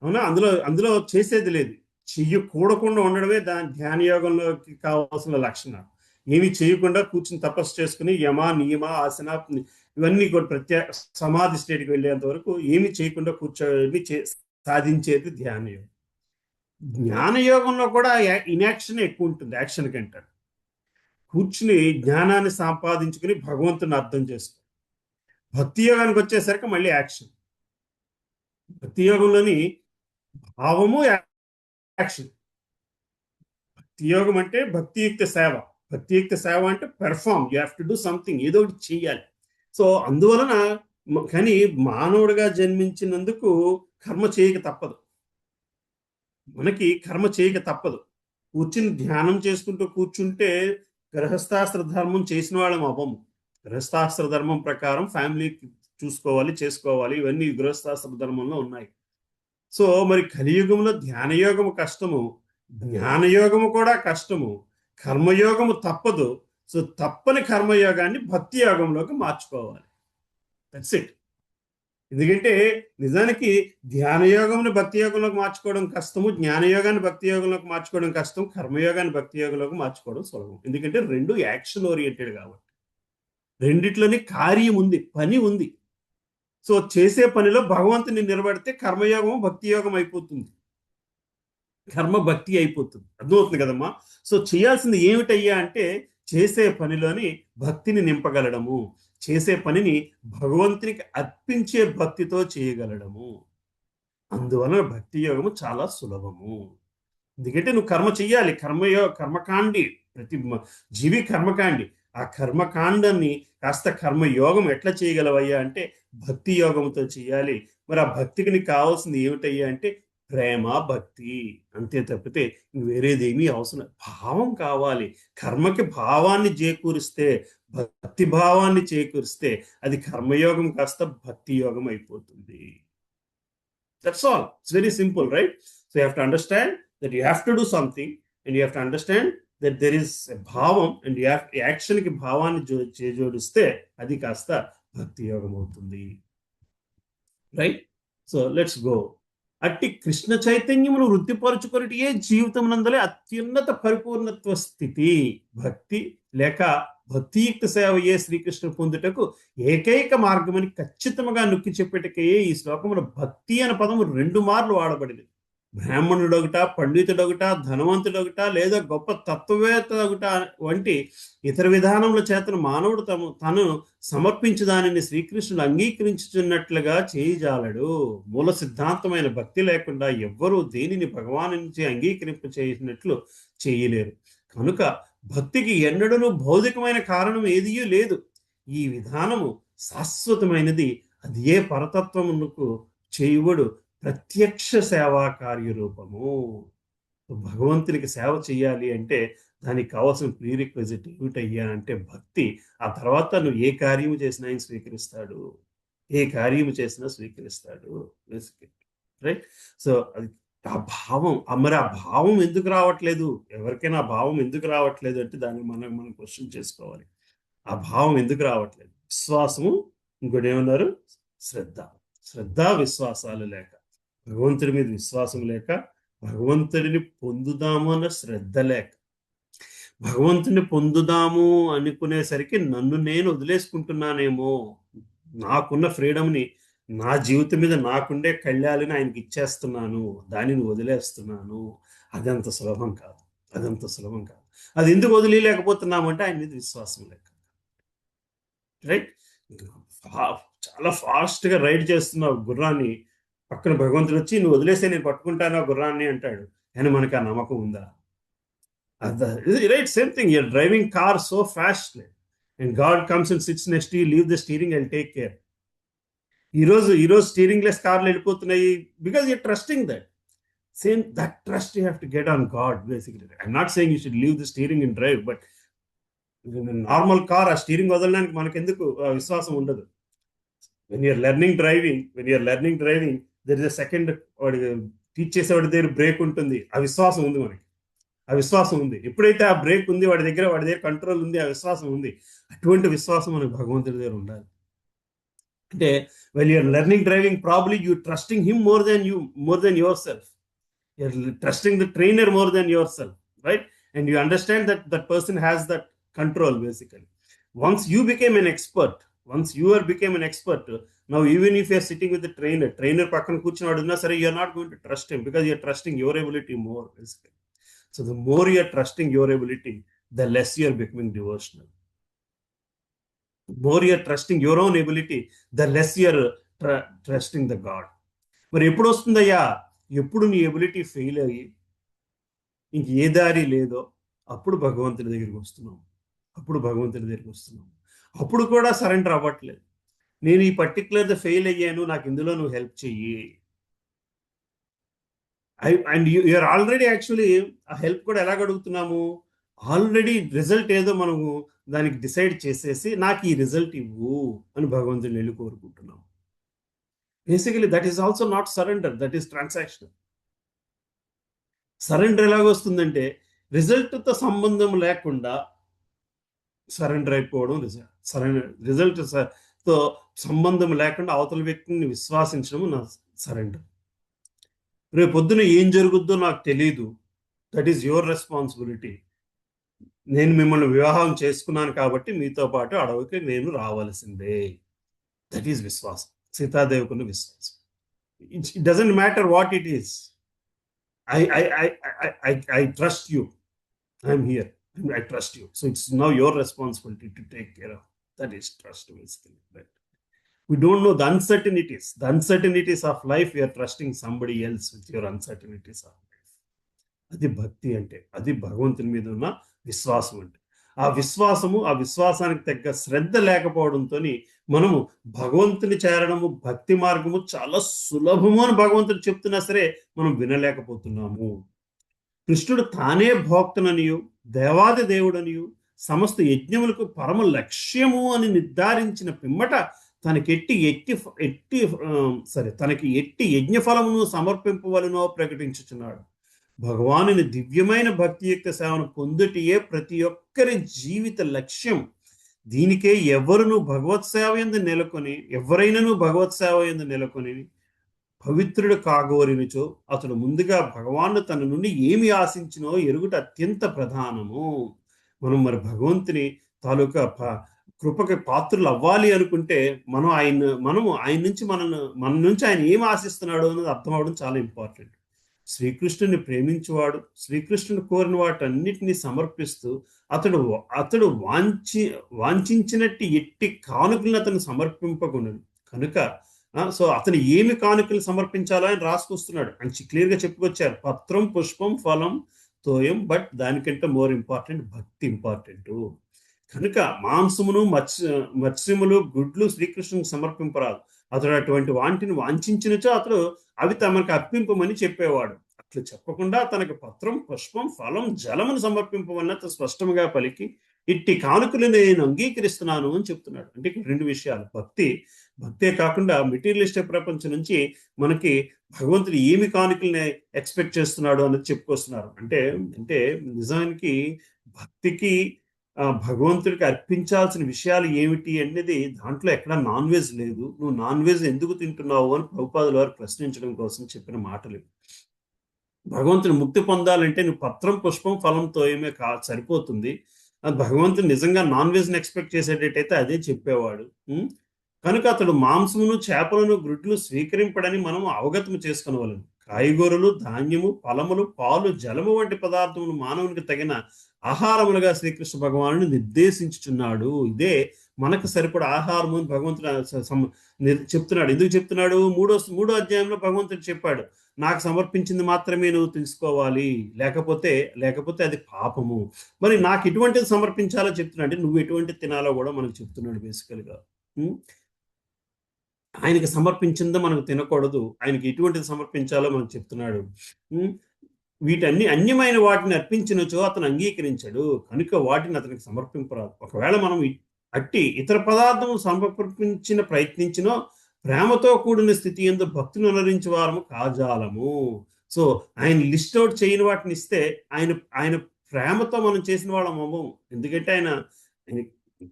అవునా? అందులో చేసేది లేదు. చెయ్యకూడకుండా ఉండడమే ధ్యాన యోగంలోకి కావాల్సిన లక్షణాలు. ఏమి చేయకుండా కూర్చుని తపస్సు చేసుకుని యమ, నియమ, ఆసన ఇవన్నీ కూడా సమాధి స్టేట్కి వెళ్ళేంత వరకు ఏమి చేయకుండా కూర్చొని సాధించేది ధ్యాన యోగం. జ్ఞానయోగంలో కూడా ఇన్యాక్షన్ ఎక్కువ ఉంటుంది యాక్షన్ కంటే. కూర్చుని జ్ఞానాన్ని సంపాదించుకుని భగవంతుని అర్థం చేసుకో. భక్తి యోగానికి వచ్చేసరికి మళ్ళీ యాక్షన్. భక్తి యోగంలోని భావము యాక్షన్. భక్తి యోగం అంటే భక్తియుక్త సేవ. భక్తియుక్త సేవ అంటే perform, you have to do something, ఏదో ఒకటి చెయ్యాలి. సో అందువలన కానీ మానవుడిగా జన్మించినందుకు కర్మ చేయక తప్పదు. మనకి కర్మ చేయక తప్పదు. కూర్చుని ధ్యానం చేసుకుంటూ కూర్చుంటే గృహస్థాస్త్ర ధర్మం చేసిన వాళ్ళం అవ్వము. గృహస్థాస్త్ర ధర్మం ప్రకారం ఫ్యామిలీ చూసుకోవాలి, చేసుకోవాలి, ఇవన్నీ గృహస్థాస్త్ర ధర్మంలో ఉన్నాయి. సో మరి కలియుగంలో ధ్యానయోగము కష్టము, జ్ఞానయోగము కూడా కష్టము, కర్మయోగము తప్పదు. సో తప్పని కర్మయోగాన్ని భక్తి యోగంలోకి మార్చుకోవాలి. That's it. ఎందుకంటే నిజానికి ధ్యానయోగంని భక్తి యోగంలోకి మార్చుకోవడం కష్టము, జ్ఞానయోగాన్ని భక్తి యోగంలోకి మార్చుకోవడం కష్టం, కర్మయోగాన్ని భక్తి యోగంలోకి మార్చుకోవడం సులభం. ఎందుకంటే 2 యాక్షన్ ఓరియంటెడ్ కాబట్టి. రెండిట్లోని కార్యం ఉంది, పని ఉంది. సో చేసే పనిలో భగవంతుని నిలబడితే కర్మయోగం భక్తి యోగం అయిపోతుంది, కర్మ భక్తి అయిపోతుంది. అర్థమవుతుంది కదమ్మా? సో చేయాల్సింది ఏమిటయ్యా అంటే చేసే పనిలోని భక్తిని నింపగలడము, చేసే పనిని భగవంతునికి అర్పించే భక్తితో చేయగలడము. అందువలన భక్తి యోగము చాలా సులభము. ఎందుకంటే నువ్వు కర్మ చెయ్యాలి. కర్మకాండి, ప్రతి జీవి కర్మకాండి. ఆ కర్మకాండాన్ని కాస్త కర్మయోగం ఎట్లా చేయగలవయ్యా అంటే భక్తి యోగంతో చేయాలి. మరి ఆ భక్తికి నీకు కావాల్సింది ఏమిటయ్యా అంటే ప్రేమ, భక్తి, అంతే తప్పితే వేరేదేమీ అవసరం. భావం కావాలి. కర్మకి భావాన్ని చేకూరిస్తే, భక్తి భావాన్ని చేకూరిస్తే అది కర్మయోగం కాస్త భక్తి యోగం అయిపోతుంది. That's all. It's very simple, right? So you have to understand that you have to do something and you have to understand that there is a భావం అండ్ యాక్షన్కి భావాన్ని జోడిస్తే అది కాస్త భక్తి యోగం అవుతుంది, రైట్? So let's go. అట్టి కృష్ణ చైతన్యమును వృద్ధిపరచుకొనిటియే జీవితం నందలే అత్యున్నత పరిపూర్ణత్వ స్థితి. భక్తి లేక భక్తియుక్త సేవయే శ్రీకృష్ణుడు పొందుటకు ఏకైక మార్గమని ఖచ్చితంగా నొక్కి చెప్పేటకే ఈ శ్లోకంలో భక్తి అనే పదము 2 మార్లు వాడబడింది. బ్రాహ్మణుడొకట, పండితుడొకట, ధనవంతుడొకట, లేదా గొప్ప తత్వవేత్త ఒకట వంటి ఇతర విధానముల చేతను మానవుడు తను సమర్పించు దానిని శ్రీకృష్ణుడు అంగీకరించుచున్నట్లుగా చేయజాలడు. మూల సిద్ధాంతమైన భక్తి లేకుండా ఎవ్వరూ దేనిని భగవాను నుంచి అంగీకరింప చేసినట్లు చేయలేరు. కనుక భక్తికి ఎన్నడూ భౌతికమైన కారణం ఏదీ లేదు. ఈ విధానము శాశ్వతమైనది. అది ఏ పరతత్వమునకు చేయువడు ప్రత్యక్ష సేవా కార్యరూపము. భగవంతునికి సేవ చేయాలి అంటే దానికి కావాల్సిన ప్రీరిక్విజిట్ ఏమిటయ్యా అంటే భక్తి. ఆ తర్వాత నువ్వు ఏ కార్యము చేసినా ఆయన స్వీకరిస్తాడు, ఏ కార్యము చేసినా స్వీకరిస్తాడు. రైట్. సో అది ఆ భావం, మరి ఆ భావం ఎందుకు రావట్లేదు? ఎవరికైనా ఆ భావం ఎందుకు రావట్లేదు అంటే దాన్ని మనం క్వశ్చన్ చేసుకోవాలి. ఆ భావం ఎందుకు రావట్లేదు? విశ్వాసము, ఇంకోటి ఏమన్నారు? శ్రద్ధ విశ్వాసాలు లేక, భగవంతుడి మీద విశ్వాసం లేక, భగవంతుడిని పొందుదాము అన్న శ్రద్ధ లేక, భగవంతుని పొందుదాము అనుకునేసరికి నన్ను నేను వదిలేసుకుంటున్నానేమో, నాకున్న ఫ్రీడమ్ని, నా జీవితం మీద నాకుండే కళ్యాణాన్ని ఆయనకి ఇచ్చేస్తున్నాను, దానిని వదిలేస్తున్నాను. అదంత సులభం కాదు. అది ఎందుకు వదిలేయలేకపోతున్నామంటే ఆయన మీద విశ్వాసం లేక. రైట్. చాలా ఫాస్ట్గా రైడ్ చేస్తున్నావు గుర్రాన్ని, పక్కన భగవంతుడు వచ్చి నువ్వు వదిలేస్తే నేను పట్టుకుంటాను ఆ గుర్రాన్ని అంటాడు. కానీ మనకి ఆ నమ్మకం ఉందా? Right. Same thing, you're driving car so fastly and God comes and sits next you, leave the steering and take care. ఈరోజు స్టీరింగ్ లెస్ కార్లు వెళ్ళిపోతున్నాయి because you're trusting that. Same that trust you have to get on God basically. I'm not saying you should leave the steering and drive, but normal car ఆ steering వదలడానికి మనకెందుకు విశ్వాసం ఉండదు? When you're learning driving, there is a second, వాడి teach చేసేవాడి దగ్గర break ఉంటుంది, ఆ విశ్వాసం ఉంది మనకి. ఆ విశ్వాసం ఉంది. ఎప్పుడైతే ఆ బ్రేక్ ఉంది వాడి దగ్గర కంట్రోల్ ఉంది, ఆ విశ్వాసం ఉంది. అటువంటి విశ్వాసం మనకు భగవంతుడి దగ్గర ఉండాలి. అంటే when you're learning driving, probably you trusting him more then your self. You're trusting the trainer more than yourself, right? And you understand that that person has that control basically. Once you became an expert, now even if you're sitting with the trainer pakkan kuchunaduna sare, you're not going to trust him because you're trusting your ability more basically. So the more you're trusting your ability, the less you're becoming devotional. The more you're trusting your own ability, the less you're trusting the God. మరి ఎప్పుడు వస్తుందయ్యా? ఎప్పుడు నీ ability fail అయ్యి ఇంక ఏ దారి లేదో అప్పుడు భగవంతుడి దగ్గరికి వస్తున్నాం. అప్పుడు కూడా సరెండర్ అవ్వట్లేదు. నేను ఈ పర్టికులర్ ఫెయిల్ అయ్యాను, నాకు ఇందులో నువ్వు హెల్ప్ చెయ్యి. అండ్ యూఆర్ ఆల్రెడీ యాక్చువల్లీ ఆ హెల్ప్ కూడా ఎలా అడుగుతున్నాము? ఆల్రెడీ రిజల్ట్ ఏదో మనము దానికి డిసైడ్ చేసేసి నాకు ఈ రిజల్ట్ ఇవ్వు అని భగవంతుడిని వెళ్ళి కోరుకుంటున్నాం. Basically that is also not surrender, that is transaction. Surrender ఎలాగొస్తుందంటే రిజల్ట్తో సంబంధం లేకుండా సరెండర్ అయిపోవడం. రిజల్ట్తో సంబంధం లేకుండా అవతల వ్యక్తిని విశ్వాసించడం నా సరెండర్. రేపు పొద్దున ఏం జరుగుద్దో నాకు తెలీదు, దట్ ఈస్ యువర్ రెస్పాన్సిబిలిటీ. నేను మిమ్మల్ని వివాహం చేసుకున్నాను కాబట్టి మీతో పాటు అడవికి నేను రావాల్సిందే. దట్ ఈస్ విశ్వాసం. సీతాదేవికున్న విశ్వాసం. It doesn't matter what it is. I trust you. I'm here. I trust you. So it's now your responsibility to take care of. That is trust basically. But we don't know the uncertainties of life. We are trusting somebody else with your uncertainties of life. అది భక్తి అంటే, అది భగవంతుని మీద ఉన్న విశ్వాసం అంటే. ఆ విశ్వాసానికి తగ్గ శ్రద్ధ లేకపోవడంతో మనము భగవంతుని చేరడము, భక్తి మార్గము చాలా సులభము అని భగవంతుడు చెప్తున్నా సరే మనం వినలేకపోతున్నాము. కృష్ణుడు తానే భోక్తననియు, దేవాది దేవుడనియు, సమస్త యజ్ఞములకు పరమ లక్ష్యము అని నిర్ధారించిన పిమ్మట తనకి ఎట్టి యజ్ఞఫలమును సమర్పింపవలనో ప్రకటించుచున్నాడు. భగవానుని దివ్యమైన భక్తియుక్త సేవను పొందుటియే ప్రతి ఒక్కరి జీవిత లక్ష్యం. దీనికే ఎవరైనను భగవత్ సేవ యందు నెలకొని పవిత్రుడు కాగోరినుచో అతడు ముందుగా భగవాను తన నుండి ఏమి ఆశించినో ఎరుగుట అత్యంత ప్రధానము. మనం మరి భగవంతుని తాలూకా కృపకి పాత్రులు అవ్వాలి అనుకుంటే మనము ఆయన నుంచి మన నుంచి ఆయన ఏమి ఆశిస్తున్నాడు అన్నది అర్థం అవడం చాలా ఇంపార్టెంట్. శ్రీకృష్ణుని ప్రేమించేవాడు, శ్రీకృష్ణుని కోరిన వాటన్నిటినీ సమర్పిస్తూ అతడు వాంఛించినట్టు ఎట్టి కానుకలను అతను సమర్పింపకున్నాడు కనుక సో అతను ఏమి కానుకలు సమర్పించాలో ఆయన రాసుకొస్తున్నాడు. ఆయన క్లియర్గా చెప్పుకొచ్చారు. పత్రం, పుష్పం, ఫలం తోయం, బట్ దానికంటే మోర్ ఇంపార్టెంట్ భక్తి ఇంపార్టెంట్. కనుక మాంసమును మత్స్యములు గుడ్లు శ్రీకృష్ణునికి సమర్పింపరాదు. అతడు అటువంటి వాంటిని వాంఛించినచో అతడు అవి తమకు అర్పింపమని చెప్పేవాడు. అట్లు చెప్పకుండా తనకు పత్రం, పుష్పం, ఫలం, జలమును సమర్పింపమని అతను స్పష్టంగా పలికి ఇట్టి కానుకలు నేను అంగీకరిస్తున్నాను అని చెప్తున్నాడు. అంటే ఇక్కడ రెండు విషయాలు, భక్తే కాకుండా మెటీరియలిస్టిక్ ప్రపంచం నుంచి మనకి భగవంతుడు ఏమి కానుకల్ని ఎక్స్పెక్ట్ చేస్తున్నాడు అన్నది చెప్పుకొస్తున్నారు. అంటే అంటే నిజానికి భక్తికి భగవంతుడికి అర్పించాల్సిన విషయాలు ఏమిటి అనేది దాంట్లో ఎక్కడ నాన్ వెజ్ లేదు. నువ్వు నాన్ వెజ్ ఎందుకు తింటున్నావు అని ప్రభుపాదుల వారు ప్రశ్నించడం కోసం చెప్పిన మాటలు. భగవంతుని ముక్తి పొందాలంటే నువ్వు పత్రం, పుష్పం, ఫలంతో ఏమే సరిపోతుంది. అది భగవంతుడు నిజంగా నాన్ వెజ్ని ఎక్స్పెక్ట్ చేసేటట్టయితే అదే చెప్పేవాడు. కనుక అతడు మాంసమును, చేపలను, గ్రుడ్లు స్వీకరింపడని మనం అవగతం చేసుకునవలను. కాయగూరలు, ధాన్యము, ఫలములు, పాలు, జలము వంటి పదార్థములు మానవునికి తగిన ఆహారములుగా శ్రీకృష్ణ భగవానుడు నిర్దేశించుచున్నాడు. ఇదే మనకు సరిపడ ఆహారము అని భగవంతుడు చెప్తున్నాడు. ఎందుకు చెప్తున్నాడు? మూడో అధ్యాయంలో భగవంతుడు చెప్పాడు, నాకు సమర్పించింది మాత్రమే నువ్వు తీసుకోవాలి, లేకపోతే అది పాపము. మరి నాకు ఎటువంటిది సమర్పించాలో చెప్తున్నాడు. అంటే నువ్వు ఎటువంటి తినాలో కూడా మనకు చెప్తున్నాడు బేసికల్గా. ఆయనకి సమర్పించిందో మనకు తినకూడదు, ఆయనకి ఎటువంటిది సమర్పించాలో మనకు చెప్తున్నాడు. వీటన్ని అన్యమైన వాటిని అర్పించినచో అతను అంగీకరించాడు, కనుక వాటిని అతనికి సమర్పింపరాదు. ఒకవేళ మనం అట్టి ఇతర పదార్థము సమర్పించిన ప్రయత్నించినో ప్రేమతో కూడిన స్థితి ఎందు భక్తులు అనుసరించి వారము కాజాలము. సో ఆయన లిస్ట్ అవుట్ చేయని వాటిని ఇస్తే ఆయన ప్రేమతో మనం చేసిన వాళ్ళం అవ్వము. ఎందుకంటే ఆయన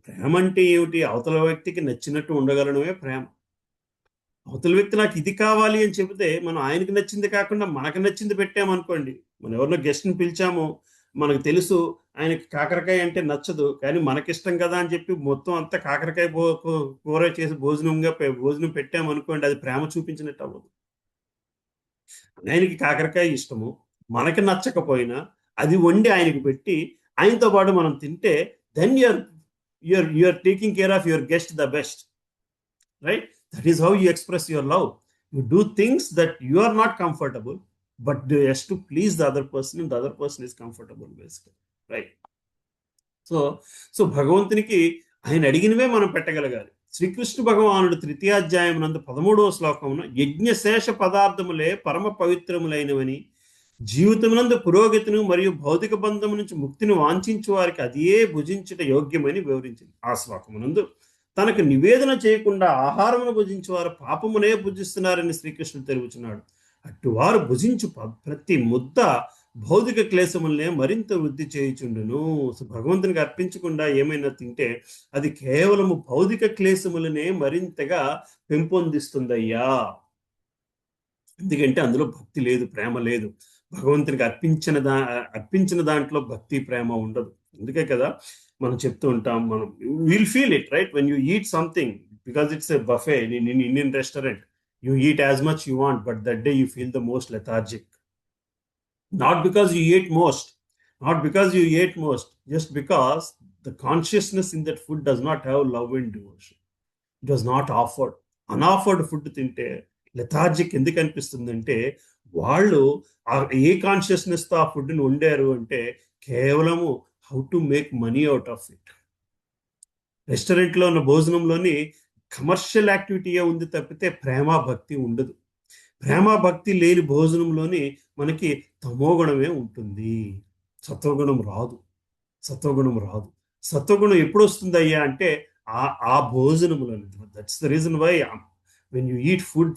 ప్రేమ అంటే ఏమిటి? అవతల వ్యక్తికి నచ్చినట్టు ఉండగలడమే ప్రేమ. అవతల వ్యక్తి నాకు ఇది కావాలి అని చెబితే మనం ఆయనకి నచ్చింది కాకుండా మనకు నచ్చింది పెట్టామనుకోండి. మనం ఎవరినో గెస్ట్ని పిలిచాము, మనకు తెలుసు ఆయనకి కాకరకాయ అంటే నచ్చదు, కానీ మనకిష్టం కదా అని చెప్పి మొత్తం అంతా కాకరకాయ కూర చేసి భోజనం పెట్టామనుకోండి, అది ప్రేమ చూపించినట్టు అవ్వదు. ఆయనకి కాకరకాయ ఇష్టము, మనకి నచ్చకపోయినా అది వండి ఆయనకి పెట్టి ఆయనతో పాటు మనం తింటే then you're taking care of your guest the best, right? That is how you express your love. You do things that you are not comfortable, but just to please the other person, and the other person is comfortable, basically, right? So భగవంతునికి ఆయన అడిగినవే మనం పెట్టగలగాలి. శ్రీకృష్ణ భగవానుడు 3వ అధ్యాయం నందు 13వ శ్లోకమున యజ్ఞశేష పదార్థములే పరమ పవిత్రములైనవని, జీవితమునందు పురోగతిని మరియు భౌతిక బంధము నుంచి ముక్తిని వాంఛించు వారికి అదే భుజించుట యోగ్యమని వివరించింది. ఆ శ్లోకమునందు తనకు నివేదన చేయకుండా ఆహారమును భుజించేవారు పాపమునే భుజిస్తున్నారని శ్రీకృష్ణుడు తెలుపుచున్నాడు. అటువారు భుజించు ప్రతి ముద్ద భౌతిక క్లేశములనే మరింత వృద్ధి చేయుచుండును. భగవంతునికి అర్పించకుండా ఏమైనా తింటే అది కేవలము భౌతిక క్లేశములనే మరింతగా పెంపొందిస్తుందయ్యా. ఎందుకంటే అందులో భక్తి లేదు, ప్రేమ లేదు. భగవంతునికి అర్పించిన దాంట్లో భక్తి, ప్రేమ ఉండదు. అందుకే కదా మనం చెప్తూ ఉంటాం, మనం will feel it, right? When you eat something, because it's a buffet in Indian restaurant, you eat as much you want, but that day you feel the most lethargic. Not because you ate most, just because the consciousness in that food does not have love and devotion. It was not offered. Unoffered food తింటే lethargic ఎందుకు అనిపిస్తుందంటే, వాళ్ళు ఏ కాన్షియస్నెస్తో ఆ ఫుడ్ని వండారు అంటే కేవలము how to make money out of it. రెస్టారెంట్లో ఉన్న భోజనంలోని కమర్షియల్ యాక్టివిటీయే ఉంది తప్పితే ప్రేమ భక్తి ఉండదు. ప్రేమ భక్తి లేని భోజనంలోని మనకి తమోగుణమే ఉంటుంది, సత్వగుణం రాదు. సత్వగుణం ఎప్పుడు వస్తుంది అయ్యా అంటే ఆ భోజనములోని. That's the reason why when you eat food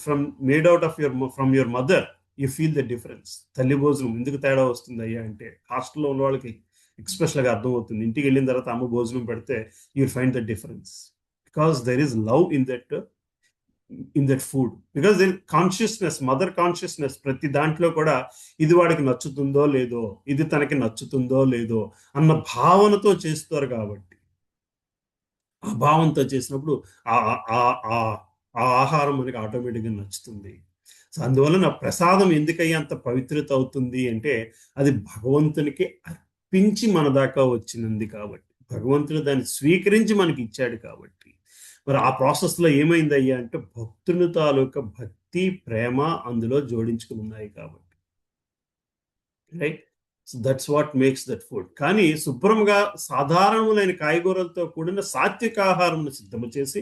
made out of from your mother, you feel the difference. తల్లి భోజనం ఎందుకు తేడా వస్తుంది అయ్యా అంటే హాస్టల్లో ఉన్న వాళ్ళకి ఎక్స్పెషల్గా అర్థమవుతుంది. ఇంటికి వెళ్ళిన తర్వాత అమ్మ భోజనం పెడితే you find the difference, because there is love in that food. Because there consciousness, mother consciousness ప్రతి దాంట్లో కూడా ఇది వాడికి నచ్చుతుందో లేదో, ఇది తనకి నచ్చుతుందో లేదో అన్న భావనతో చేస్తారు. కాబట్టి ఆ భావంతో చేసినప్పుడు ఆ ఆహారం మనకి ఆటోమేటిక్గా నచ్చుతుంది. సో అందువల్ల నా ప్రసాదం ఎందుకయ్యా అంత పవిత్రత అవుతుంది అంటే అది భగవంతునికి అర్పించి మన దాకా వచ్చినది కాబట్టి, భగవంతుడు దాన్ని స్వీకరించి మనకి ఇచ్చాడు కాబట్టి. మరి ఆ ప్రాసెస్లో ఏమైంది అయ్యా అంటే భక్తుని తాలూకా భక్తి, ప్రేమ అందులో జోడించుకుని ఉన్నాయి కాబట్టి, right? So that's what makes that food. కానీ శుభ్రంగా సాధారణములైన కాయగూరలతో కూడిన సాత్విక ఆహారమును సిద్ధము చేసి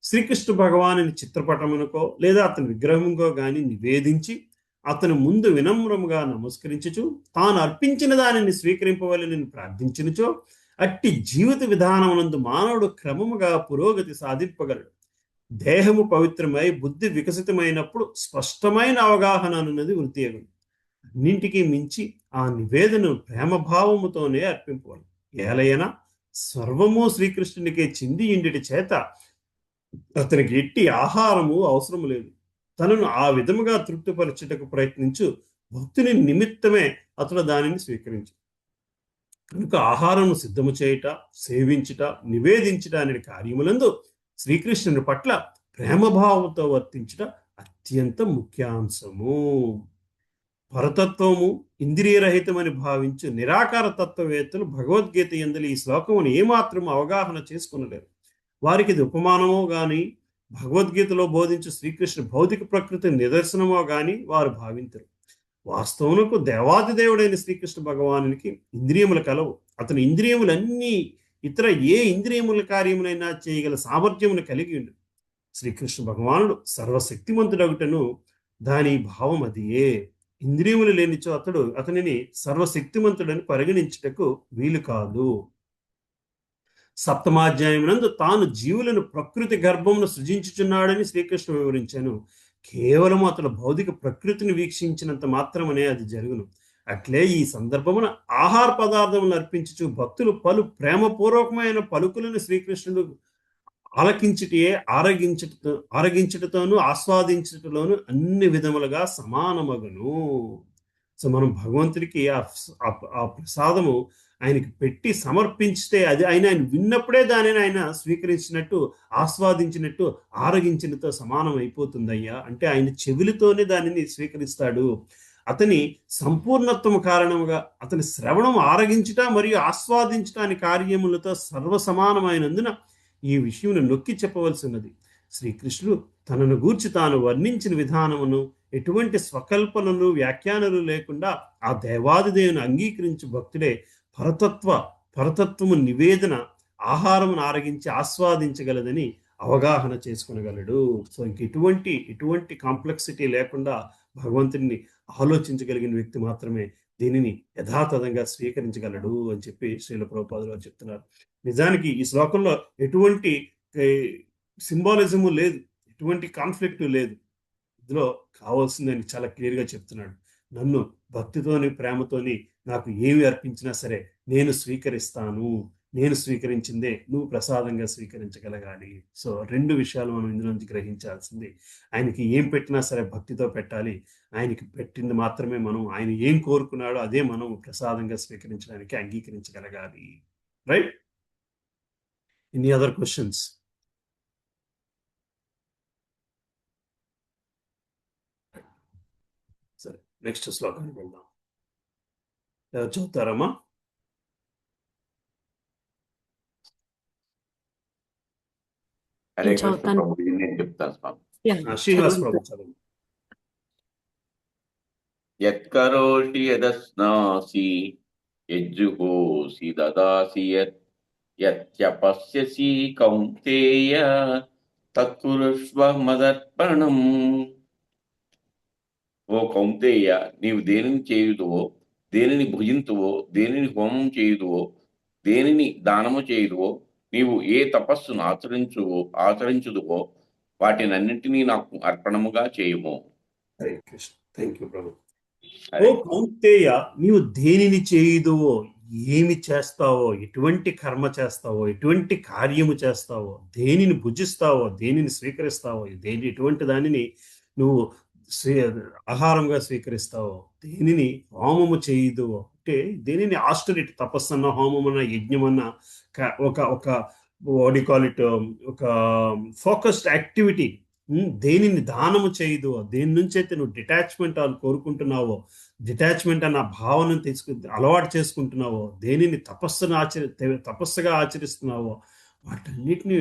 శ్రీకృష్ణ భగవానుని చిత్రపటమునకో లేదా అతని విగ్రహముకో గాని నివేదించి అతని ముందు వినమ్రముగా నమస్కరించుచు తాను అర్పించిన దానిని స్వీకరింపవలెనని ప్రార్థించినచో అట్టి జీవిత విధానమునందు మానవుడు క్రమముగా పురోగతి సాధింపగలడు. దేహము పవిత్రమై బుద్ధి వికసితమైనప్పుడు స్పష్టమైన అవగాహన అన్నది వృద్ధి అగును. అన్నింటికీ మించి ఆ నివేదనను ప్రేమభావముతోనే అర్పింపవాలి. ఏలైనా సర్వము శ్రీకృష్ణునికే చింది ఇండిటి చేత అతనికి ఎట్టి ఆహారము అవసరం లేదు. తనను ఆ విధముగా తృప్తిపరచుటకు ప్రయత్నించు భక్తుని నిమిత్తమే అతడు దానిని స్వీకరించు. కనుక ఆహారం సిద్ధము చేయుట, సేవించుట, నివేదించుట అనే కార్యములందు శ్రీకృష్ణుని పట్ల ప్రేమభావంతో వర్తించుట అత్యంత ముఖ్యాంశము. పరతత్వము ఇంద్రియరహితమని భావించు నిరాకార తత్వవేత్తలు భగవద్గీత యందలి ఈ శ్లోకమును ఏమాత్రం అవగాహన చేసుకునలేరు. వారికి ఇది ఉపమానమో గాని భగవద్గీతలో బోధించు శ్రీకృష్ణ భౌతిక ప్రకృతి నిదర్శనమో గాని వారు భావించరు. వాస్తవమునకు దేవాదిదేవుడైన శ్రీకృష్ణ భగవానునికి ఇంద్రియములు కలవు. అతని ఇంద్రియములన్నీ ఇతర ఏ ఇంద్రియముల కార్యములైనా చేయగల సామర్థ్యమును కలిగి ఉండు. శ్రీకృష్ణ భగవానుడు సర్వశక్తిమంతుడగుటను దాని భావం అదియే. ఇంద్రియములు లేనిచో అతనిని సర్వశక్తిమంతుడని పరిగణించుటకు వీలు కాదు. సప్తమాధ్యాయమునందు తాను జీవులను ప్రకృతి గర్భమును సృజించుచున్నాడని శ్రీకృష్ణుడు వివరించాను. కేవలం అతడు భౌతిక ప్రకృతిని వీక్షించినంత మాత్రమనే అది జరుగును. అట్లే ఈ సందర్భమున ఆహార పదార్థములను అర్పించుచు భక్తులు పలు ప్రేమపూర్వకమైన పలుకులను శ్రీకృష్ణుడు ఆలకించుటే ఆరగించుటతోనూ ఆస్వాదించుటలోను అన్ని విధములుగా సమానమగును. సో మనం భగవంతుడికి ఆ ప్రసాదము ఆయనకి పెట్టి సమర్పించితే అది ఆయన విన్నప్పుడే దానిని ఆయన స్వీకరించినట్టు, ఆస్వాదించినట్టు, ఆరగించినతో సమానం అయిపోతుందయ్యా. అంటే ఆయన చెవులతోనే దానిని స్వీకరిస్తాడు. అతని సంపూర్ణత్వం కారణముగా అతని శ్రవణం ఆరగించుట మరియు ఆస్వాదించటాని కార్యములతో సర్వసమానమైనందున ఈ విషయం నొక్కి చెప్పవలసినది. శ్రీకృష్ణుడు తనను గూర్చి తాను వర్ణించిన విధానమును ఎటువంటి స్వకల్పనలు వ్యాఖ్యానాలు లేకుండా ఆ దేవాదిదేవుని అంగీకరించి భక్తుడే పరతత్వము నివేదన ఆహారమును ఆరగించి ఆస్వాదించగలదని అవగాహన చేసుకునగలడు. సో ఎటువంటి కాంప్లెక్సిటీ లేకుండా భగవంతుడిని ఆలోచించగలిగిన వ్యక్తి మాత్రమే దీనిని యథాతథంగా స్వీకరించగలడు అని చెప్పి శ్రీల ప్రభుపాదులు వారు చెప్తున్నారు. నిజానికి ఈ శ్లోకంలో ఎటువంటి సింబాలిజము లేదు, ఎటువంటి కాన్ఫ్లిక్ట్ లేదు. ఇందులో కావాల్సిందని చాలా క్లియర్గా చెప్తున్నాడు. నన్ను భక్తితోని ప్రేమతోని నాకు ఏమి అర్పించినా సరే నేను స్వీకరిస్తాను. నేను స్వీకరించిందే నువ్వు ప్రసాదంగా స్వీకరించగలగాలి. సో 2 విషయాలు మనం ఇందులో నుంచి గ్రహించాల్సింది. ఆయనకి ఏం పెట్టినా సరే భక్తితో పెట్టాలి. ఆయనకి పెట్టింది మాత్రమే మనం, ఆయన ఏం కోరుకున్నాడో అదే మనం ప్రసాదంగా స్వీకరించడానికి అంగీకరించగలగాలి. రైట్? Any other questions? సరే, నెక్స్ట్ శ్లోకానికి వెళ్దాం. చదువుతారమ్మా? హరే కృష్ణ ప్రభు, నేను చెప్తాను స్వామి. శ్రీనివాస్ ప్రభు చదువు. యత్కరోషి యదస్నాసి యజ్జుహోసి దదాసి యత్యపస్యసి కౌంతేయ తత్కురుష్వ మదర్పణం. ఓ కౌంతేయ, నీవు దేనిని చేయుదువో, దేనిని భుజింతువో, దేనిని హోమం చేయుదువో, దేనిని దానము చేయుదువో, నీవు ఏ తపస్సును ఆచరించుదువో వాటినన్నింటినీ నాకు అర్పణముగా చేయుము. హరే కృష్ణ. థ్యాంక్ యూ ప్రభు. ఓ కౌంతేయ, నీవు దేనిని చేయుదువో, ఏమి చేస్తావో, ఎటువంటి కర్మ చేస్తావో, ఎటువంటి కార్యము చేస్తావో, దేనిని భుజిస్తావో, దేనిని స్వీకరిస్తావో, ఎటువంటి దానిని నువ్వు ఆహారంగా స్వీకరిస్తావో, దేనిని హోమము చేయుదువో, అంటే దేనిని ఆస్టరిటీ, తపస్సన్న, హోమమన్న, యజ్ఞమన్న, ఒక ఒక ఫోకస్డ్ యాక్టివిటీ, దేనిని దానము చేయదు, దేని నుంచి అయితే నువ్వు డిటాచ్మెంట్ కోరుకుంటున్నావో, డిటాచ్మెంట్ అన్న భావనను అలవాటు చేసుకుంటున్నావో, దేనిని తపస్సుగా ఆచరిస్తున్నావో వాటన్నిటిని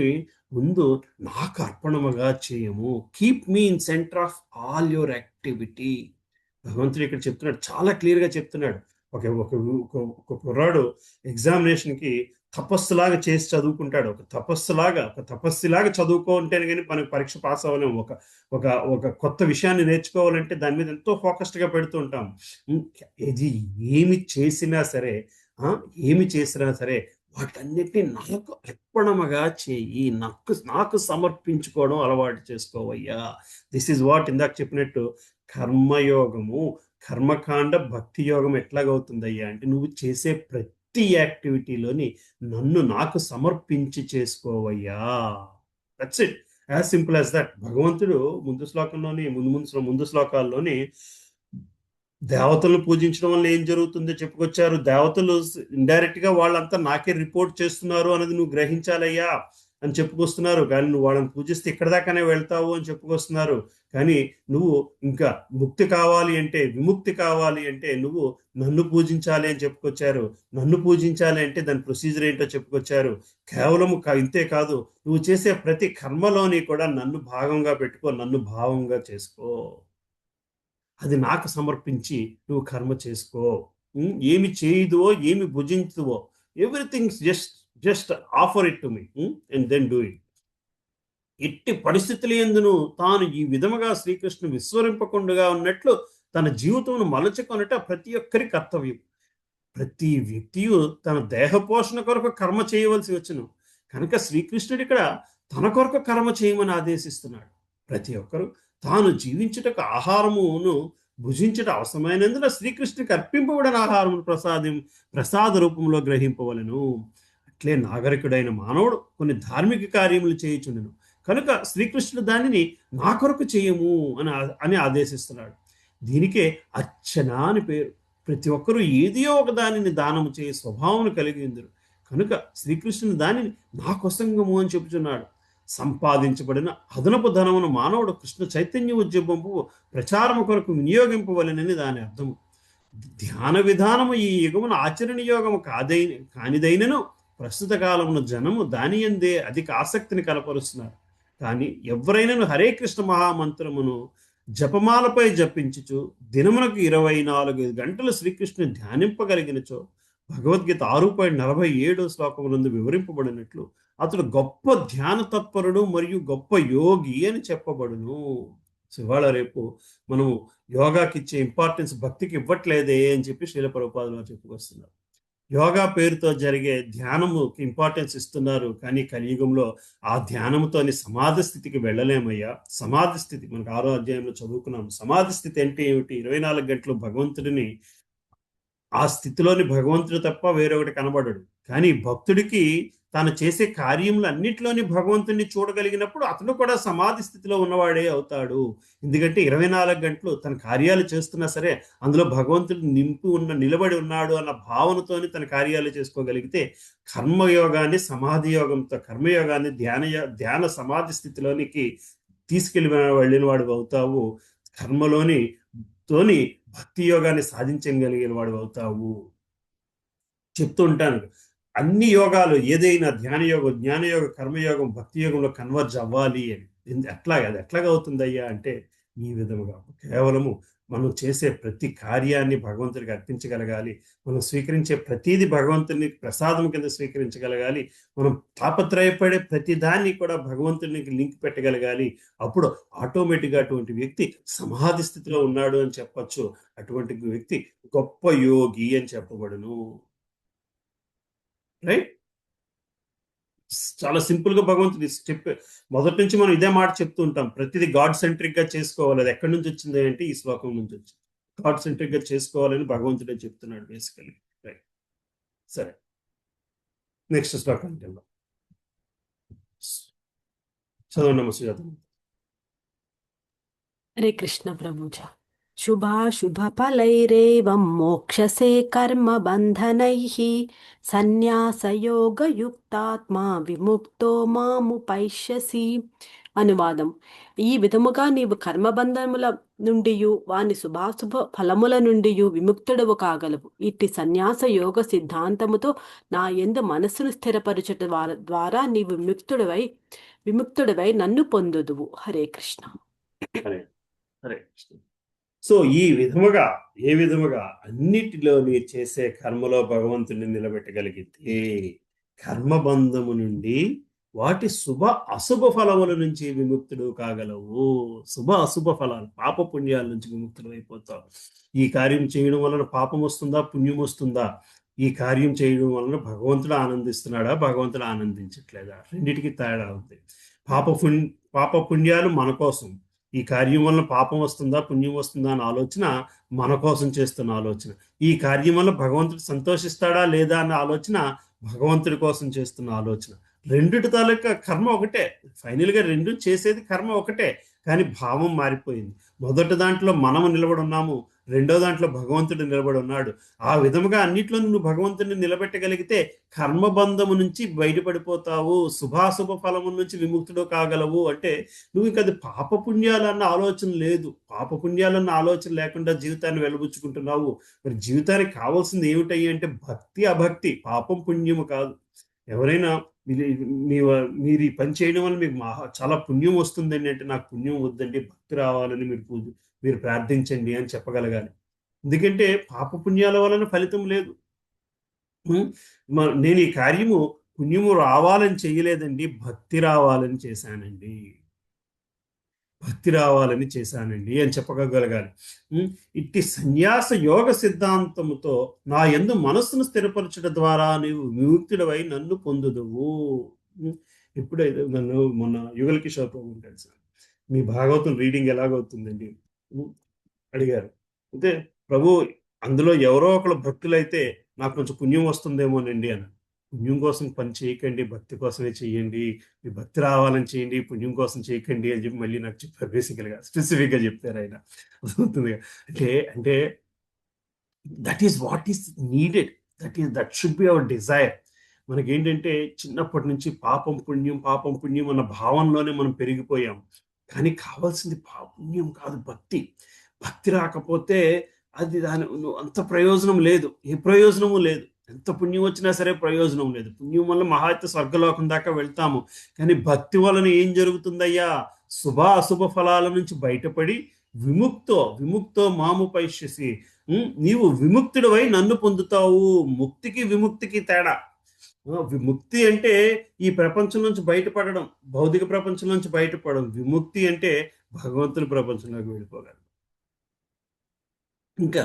ముందు నాకు అర్పణముగా చేయము. Keep me in centre of all your activity. భగవంతుడు ఇక్కడ చెప్తున్నాడు, చాలా క్లియర్గా చెప్తున్నాడు. ఒక ఒక ఒక ఒక కుర్రాడు ఎగ్జామినేషన్కి తపస్సులాగా చేసి చదువుకుంటాడు. ఒక తపస్సులాగా చదువుకుంటేనే కానీ మనకు పరీక్ష పాస్ అవ్వలేము. ఒక ఒక ఒక కొత్త విషయాన్ని నేర్చుకోవాలంటే దాని మీద ఎంతో ఫోకస్డ్గా పెడుతూ ఉంటాం. ఇది ఏమి చేసినా సరే ఏమి చేసినా సరే వాటన్నిటిని నాకు అర్పణముగా చేయి, నాకు సమర్పించుకోవడం అలవాటు చేసుకోవయ్యా. దిస్ ఈజ్ వాట్ ఇందాక చెప్పినట్టు కర్మయోగము, కర్మకాండ భక్తి యోగం ఎట్లాగవుతుందయ్యా అంటే నువ్వు చేసే ప్రతి యాక్టివిటీలోని నాకు సమర్పించి చేసుకోవయ్యా. That's it, as simple as that. భగవంతుడు ముందు శ్లోకాల్లోని దేవతలను పూజించడం వల్ల ఏం జరుగుతుందో చెప్పుకొచ్చారు. దేవతలు ఇండైరెక్ట్ గా వాళ్ళంతా నాకే రిపోర్ట్ చేస్తున్నారు అనేది నువ్వు గ్రహించాలయ్యా అని చెప్పుకొస్తున్నారు. కానీ నువ్వు వాళ్ళని పూజిస్తే ఇక్కడ దాకానే వెళ్తావు అని చెప్పుకొస్తున్నారు. కానీ నువ్వు ఇంకా ముక్తి కావాలి అంటే, విముక్తి కావాలి అంటే నువ్వు నన్ను పూజించాలి అని చెప్పుకొచ్చారు. నన్ను పూజించాలి అంటే దాని ప్రొసీజర్ ఏంటో చెప్పుకొచ్చారు. కేవలం ఇంతే కాదు, నువ్వు చేసే ప్రతి కర్మలోని కూడా నన్ను భాగంగా పెట్టుకో, నన్ను భావంగా చేసుకో, అది నాకు సమర్పించి నువ్వు కర్మ చేసుకో. ఏమి చేయుదువో ఏమి భుజించుదువో everything just offer it to me and then do it. ఎట్టి పరిస్థితులు ఎందును తాను ఈ విధముగా శ్రీకృష్ణుని విస్మరింపకుండా ఉన్నట్లు తన జీవితమును మలచుకొనుట ప్రతి ఒక్కరి కర్తవ్యం. ప్రతి వ్యక్తియు తన దేహ పోషణ కొరకు కర్మ చేయవలసి వచ్చును కనుక శ్రీకృష్ణుడు ఇక్కడ తన కొరకు కర్మ చేయమని ఆదేశిస్తున్నాడు. ప్రతి ఒక్కరు తాను జీవించుటకు ఆహారమును భుజించుట అవసరమైనందున శ్రీకృష్ణుడికి అర్పింపబడిన ఆహారమును ప్రసాద రూపంలో గ్రహింపవలను. అట్లే నాగరికుడైన మానవుడు కొన్ని ధార్మిక కార్యములు చేయుచుండెను కనుక శ్రీకృష్ణుడు దానిని నా కొరకు చేయము అని ఆదేశిస్తున్నాడు. దీనికే అర్చన అని పేరు. ప్రతి ఒక్కరూ ఏదో ఒక దానిని దానము చేయ స్వభావం కలిగి ఉందరు కనుక శ్రీకృష్ణుడు దానిని నా కోసంగము అని చెబుతున్నాడు. సంపాదించబడిన అదనపు ధనమును మానవుడు కృష్ణ చైతన్య ఉద్యమము ప్రచారము కొరకు వినియోగింపవలెనని దాని అర్థము. ధ్యాన విధానము ఈ యుగమున ఆచరణీయోగము కానిదైనను ప్రస్తుత కాలమున జనము దాని యందే అధిక ఆసక్తిని కనపరుస్తున్నారు. కానీ ఎవరైనా హరే కృష్ణ మహామంత్రమును జపమాలపై జపించుచు దినమునకు 24 గంటలు శ్రీకృష్ణుని ధ్యానింపగలిగినచో భగవద్గీత 6.47 శ్లోకములందు వివరింపబడినట్లు అతడు గొప్ప ధ్యాన తత్పరుడు మరియు గొప్ప యోగి అని చెప్పబడును. ఇవాళ రేపు మనము యోగాకి ఇచ్చే ఇంపార్టెన్స్ భక్తికి ఇవ్వట్లేదే అని చెప్పి శ్రీల ప్రభుపాదులు చెప్పుకొస్తున్నారు. యోగా పేరుతో జరిగే ధ్యానముకి ఇంపార్టెన్స్ ఇస్తున్నారు. కానీ కలియుగంలో ఆ ధ్యానంతోని సమాధి స్థితికి వెళ్ళలేమయ్యా. సమాధి స్థితి మనకు 6వ అధ్యాయంలో చదువుకున్నాం. సమాధి స్థితి అంటే ఏమిటి? 24 గంటలు భగవంతుడిని, ఆ స్థితిలోని భగవంతుడు తప్ప వేరొకటి కనబడడు. కానీ భక్తుడికి తాను చేసే కార్యములు అన్నింటిలోని భగవంతుడిని చూడగలిగినప్పుడు అతను కూడా సమాధి స్థితిలో ఉన్నవాడే అవుతాడు. ఎందుకంటే 24 గంటలు తన కార్యాలు చేస్తున్నా సరే అందులో భగవంతుడు నిలబడి ఉన్నాడు అన్న భావనతోని తన కార్యాలు చేసుకోగలిగితే కర్మయోగాన్ని సమాధి యోగంతో కర్మయోగాన్ని ధ్యాన సమాధి స్థితిలోనికి వెళ్ళిన వాడు అవుతావు. కర్మతోని భక్తి యోగాన్ని సాధించగలిగిన వాడు అవుతావు. చెప్తూ ఉంటాను, అన్ని యోగాలు ఏదైనా ధ్యానయోగం, జ్ఞానయోగం, కర్మయోగం, భక్తి యోగంలో కన్వర్జ్ అవ్వాలి అని. అది ఎట్లాగా అవుతుందయ్యా అంటే ఈ విధముగా కేవలము మనం చేసే ప్రతి కార్యాన్ని భగవంతుడికి అర్పించగలగాలి. మనం స్వీకరించే ప్రతిదీ భగవంతుని ప్రసాదం కింద స్వీకరించగలగాలి. మనం తాపత్రయపడే ప్రతి దాన్ని కూడా భగవంతునికి లింక్ పెట్టగలగాలి. అప్పుడు ఆటోమేటిక్గా అటువంటి వ్యక్తి సమాధి స్థితిలో ఉన్నాడు అని చెప్పచ్చు. అటువంటి వ్యక్తి గొప్ప యోగి అని చెప్పబడును. రైట్? చాలా సింపుల్ గా భగవంతుడు చెప్పే మొదటి నుంచి మనం ఇదే మాట చెప్తూ ఉంటాం. ప్రతిదీ గాడ్ సెంట్రిక్ గా చేసుకోవాలి. అది ఎక్కడి నుంచి వచ్చింది అంటే ఈ శ్లోకం నుంచి వచ్చింది. గాడ్ సెంట్రిక్ గా చేసుకోవాలని భగవంతుడే చెప్తున్నాడు బేసికలీ. రైట్, సరే నెక్స్ట్ శ్లోకానికి వెళ్దాం. చదవండి సుజాత. హరే కృష్ణ ప్రభుజా. శుభాశుభఫలైరేవం మోక్షసే కర్మ బంధనైః సన్యాసయోగయుక్తాత్మా విముక్తో మాముపైష్యసి. అనువాదం: ఈ విధముగా నీవు కర్మబంధముల నుండి వాని శుభాశుభ ఫలముల నుండి విముక్తుడవు కాగలవు. ఇట్టి సన్యాస యోగ సిద్ధాంతముతో నా యందు మనస్సును స్థిరపరచుట ద్వారా నీవు విముక్తుడివై నన్ను పొందుదువు. హరే కృష్ణ. హరే కృష్ణ. సో ఈ విధముగా ఏ విధముగా అన్నిటిలో నీ చేసే కర్మలో భగవంతుడిని నిలబెట్టగలిగితే కర్మబంధము నుండి వాటి శుభ అశుభ ఫలముల నుంచి విముక్తుడు కాగలవు. శుభ అశుభ ఫలాలు, పాప పుణ్యాల నుంచి విముక్తుడు అయిపోతావు. ఈ కార్యం చేయడం వలన పాపం వస్తుందా, పుణ్యం వస్తుందా? ఈ కార్యం చేయడం వలన భగవంతుడు ఆనందిస్తున్నాడా, భగవంతుడు ఆనందించట్లేదా? రెండిటికి తేడా ఉంది. పాప పుణ్యాలు మన కోసం. ఈ కార్యం వలన పాపం వస్తుందా, పుణ్యం వస్తుందా అన్న ఆలోచన మన కోసం చేస్తున్న ఆలోచన. ఈ కార్యం వల్ల భగవంతుడు సంతోషిస్తాడా లేదా అన్న ఆలోచన భగవంతుడి కోసం చేస్తున్న ఆలోచన. రెండిటి తాలూకా కర్మ ఒకటే. ఫైనల్గా రెండు చేసేది కర్మ ఒకటే, కానీ భావం మారిపోయింది. మొదటి దాంట్లో మనము నిలబడి ఉన్నాము, రెండో దాంట్లో భగవంతుడు నిలబడి ఉన్నాడు. ఆ విధముగా అన్నిట్లో నువ్వు భగవంతుడిని నిలబెట్టగలిగితే కర్మబంధము నుంచి బయటపడిపోతావు, శుభాశుభ ఫలము నుంచి విముక్తుడు కాగలవు. అంటే నువ్వు ఇంక అది పాపపుణ్యాలన్న ఆలోచన లేదు. పాపపుణ్యాలన్న ఆలోచన లేకుండా జీవితాన్ని వెలుబుచ్చుకుంటున్నావు. మరి జీవితానికి కావాల్సింది ఏమిటయ్యి అంటే భక్తి, అభక్తి, పాపం పుణ్యము కాదు. ఎవరైనా మీరు ఈ పని చేయడం వల్ల మీకు చాలా పుణ్యం వస్తుందండి అంటే, నాకు పుణ్యం వద్దండి, భక్తి రావాలని మీరు ప్రార్థించండి అని చెప్పగలగాలి. ఎందుకంటే పాప పుణ్యాల వలన ఫలితం లేదు. నేను ఈ కార్యము పుణ్యము రావాలని చేయలేదండి, భక్తి రావాలని చేశానండి, భక్తి రావాలని చేశానండి అని చెప్పగలగాలి. ఇట్టి సన్యాస యోగ సిద్ధాంతముతో నా యందు మనస్సును స్థిరపరచడం ద్వారా నీవు విముక్తుడవై నన్ను పొందుదువు. ఎప్పుడైతే నన్ను మొన్న యుగల్ కిషోర్ ప్రభు ఉంటాడు సార్, మీ భాగవతం రీడింగ్ ఎలాగవుతుందండి అడిగారు. అయితే ప్రభు అందులో ఎవరో ఒకళ్ళు భక్తులైతే నాకు కొంచెం పుణ్యం వస్తుందేమోనండి అని. పుణ్యం కోసం పని చేయకండి, భక్తి కోసమే చేయండి, మీ భక్తి రావాలని చేయండి, పుణ్యం కోసం చేయకండి అని చెప్పి మళ్ళీ నాకు చెప్పారు. బేసికల్గా స్పెసిఫిక్గా చెప్తారు ఆయన. అవుతుంది అంటే that is what is needed, that should be our Dzire. మనకేంటంటే చిన్నప్పటి నుంచి పాపం పుణ్యం అన్న భావనలోనే మనం పెరిగిపోయాం. కానీ కావాల్సింది పుణ్యం కాదు, భక్తి. భక్తి రాకపోతే అది అంత ప్రయోజనం లేదు, ఏ ప్రయోజనము లేదు. ఎంత పుణ్యం వచ్చినా సరే ప్రయోజనం లేదు. పుణ్యం వల్ల మహా అయితే స్వర్గలోకం దాకా వెళ్తాము, కానీ భక్తి వలన ఏం జరుగుతుందయ్యా? శుభ అశుభ ఫలాల నుంచి బయటపడి విముక్తో మాము పైష్యసి, నీవు విముక్తుడివై నన్ను పొందుతావు. ముక్తికి విముక్తికి తేడా. విముక్తి అంటే ఈ ప్రపంచం నుంచి బయటపడడం, భౌతిక ప్రపంచం నుంచి బయటపడడం. విముక్తి అంటే భగవంతుని ప్రపంచంలోకి వెళ్ళిపోగలరు. ఇంకా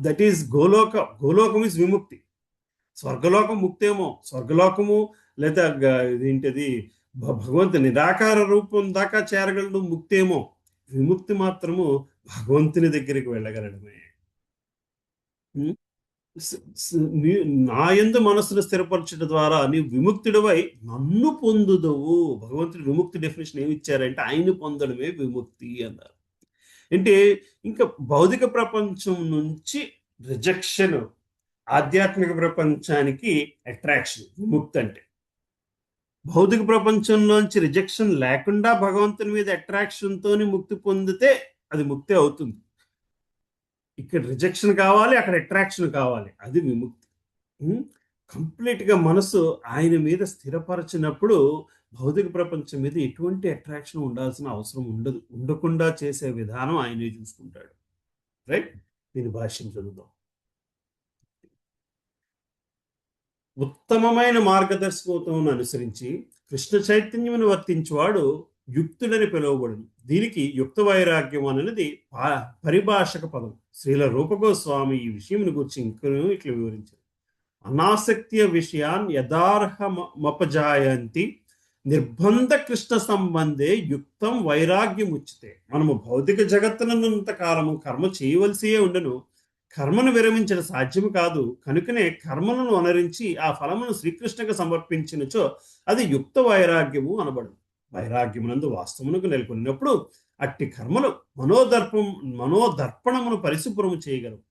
దట్ ఈస్ గోలోకం ఈజ్ విముక్తి. స్వర్గలోకం ముక్తేమో, స్వర్గలోకము లేదా ఏంటది భగవంతు నిరాకార రూపం దాకా చేరగలడు ముక్తేమో. విముక్తి మాత్రము భగవంతుని దగ్గరికి వెళ్ళగలడమే. నా యందు మనస్సును స్థిరపరచడం ద్వారా నీవు విముక్తుడివై నన్ను పొందుదవు. భగవంతుడు విముక్తి డెఫినేషన్ ఏమి ఇచ్చారంటే ఆయన్ని పొందడమే విముక్తి అన్నారు. అంటే ఇంకా భౌతిక ప్రపంచం నుంచి రిజెక్షన్, ఆధ్యాత్మిక ప్రపంచానికి అట్రాక్షన్ విముక్తి. అంటే భౌతిక ప్రపంచంలోంచి రిజెక్షన్ లేకుండా భగవంతుని మీద అట్రాక్షన్తో ముక్తి పొందితే అది ముక్తి అవుతుంది. ఇక్కడ రిజెక్షన్ కావాలి, అక్కడ అట్రాక్షన్ కావాలి, అది విముక్తి. కంప్లీట్గా మనసు ఆయన మీద స్థిరపరచినప్పుడు భౌతిక ప్రపంచం మీద ఎటువంటి అట్రాక్షన్ ఉండాల్సిన అవసరం ఉండదు. ఉండకుండా చేసే విధానం ఆయనే చూసుకుంటాడు. రైట్? దీని భాష్యం చదువుదాం. ఉత్తమమైన మార్గదర్శకత్వమును అనుసరించి కృష్ణ చైతన్యమును వర్తించువాడు యుక్తుడని పిలువబడును. దీనికి యుక్త వైరాగ్యం అనేది పరిభాషక పదం. శ్రీల రూపగోస్వామి ఈ విషయమును గురించి ఇంకనూ ఇట్లా వివరించారు. అనాసక్తియ విషయాన్ యథార్హమపజాయంతి నిర్బంధ కృష్ణ సంబంధే యుక్తం వైరాగ్యం ఉచితే. మనము భౌతిక జగత్తునంత కాలము కర్మ చేయవలసే ఉండను, కర్మను విరమించడం సాధ్యము కాదు. కనుకనే కర్మలను అనరించి ఆ ఫలమును శ్రీకృష్ణకు సమర్పించినచో అది యుక్త వైరాగ్యము అనబడు. వైరాగ్యమునందు వాస్తవమునకు నెలకొన్నప్పుడు అట్టి కర్మలు మనోదర్పణమును పరిశుభ్రము చేయగలవు.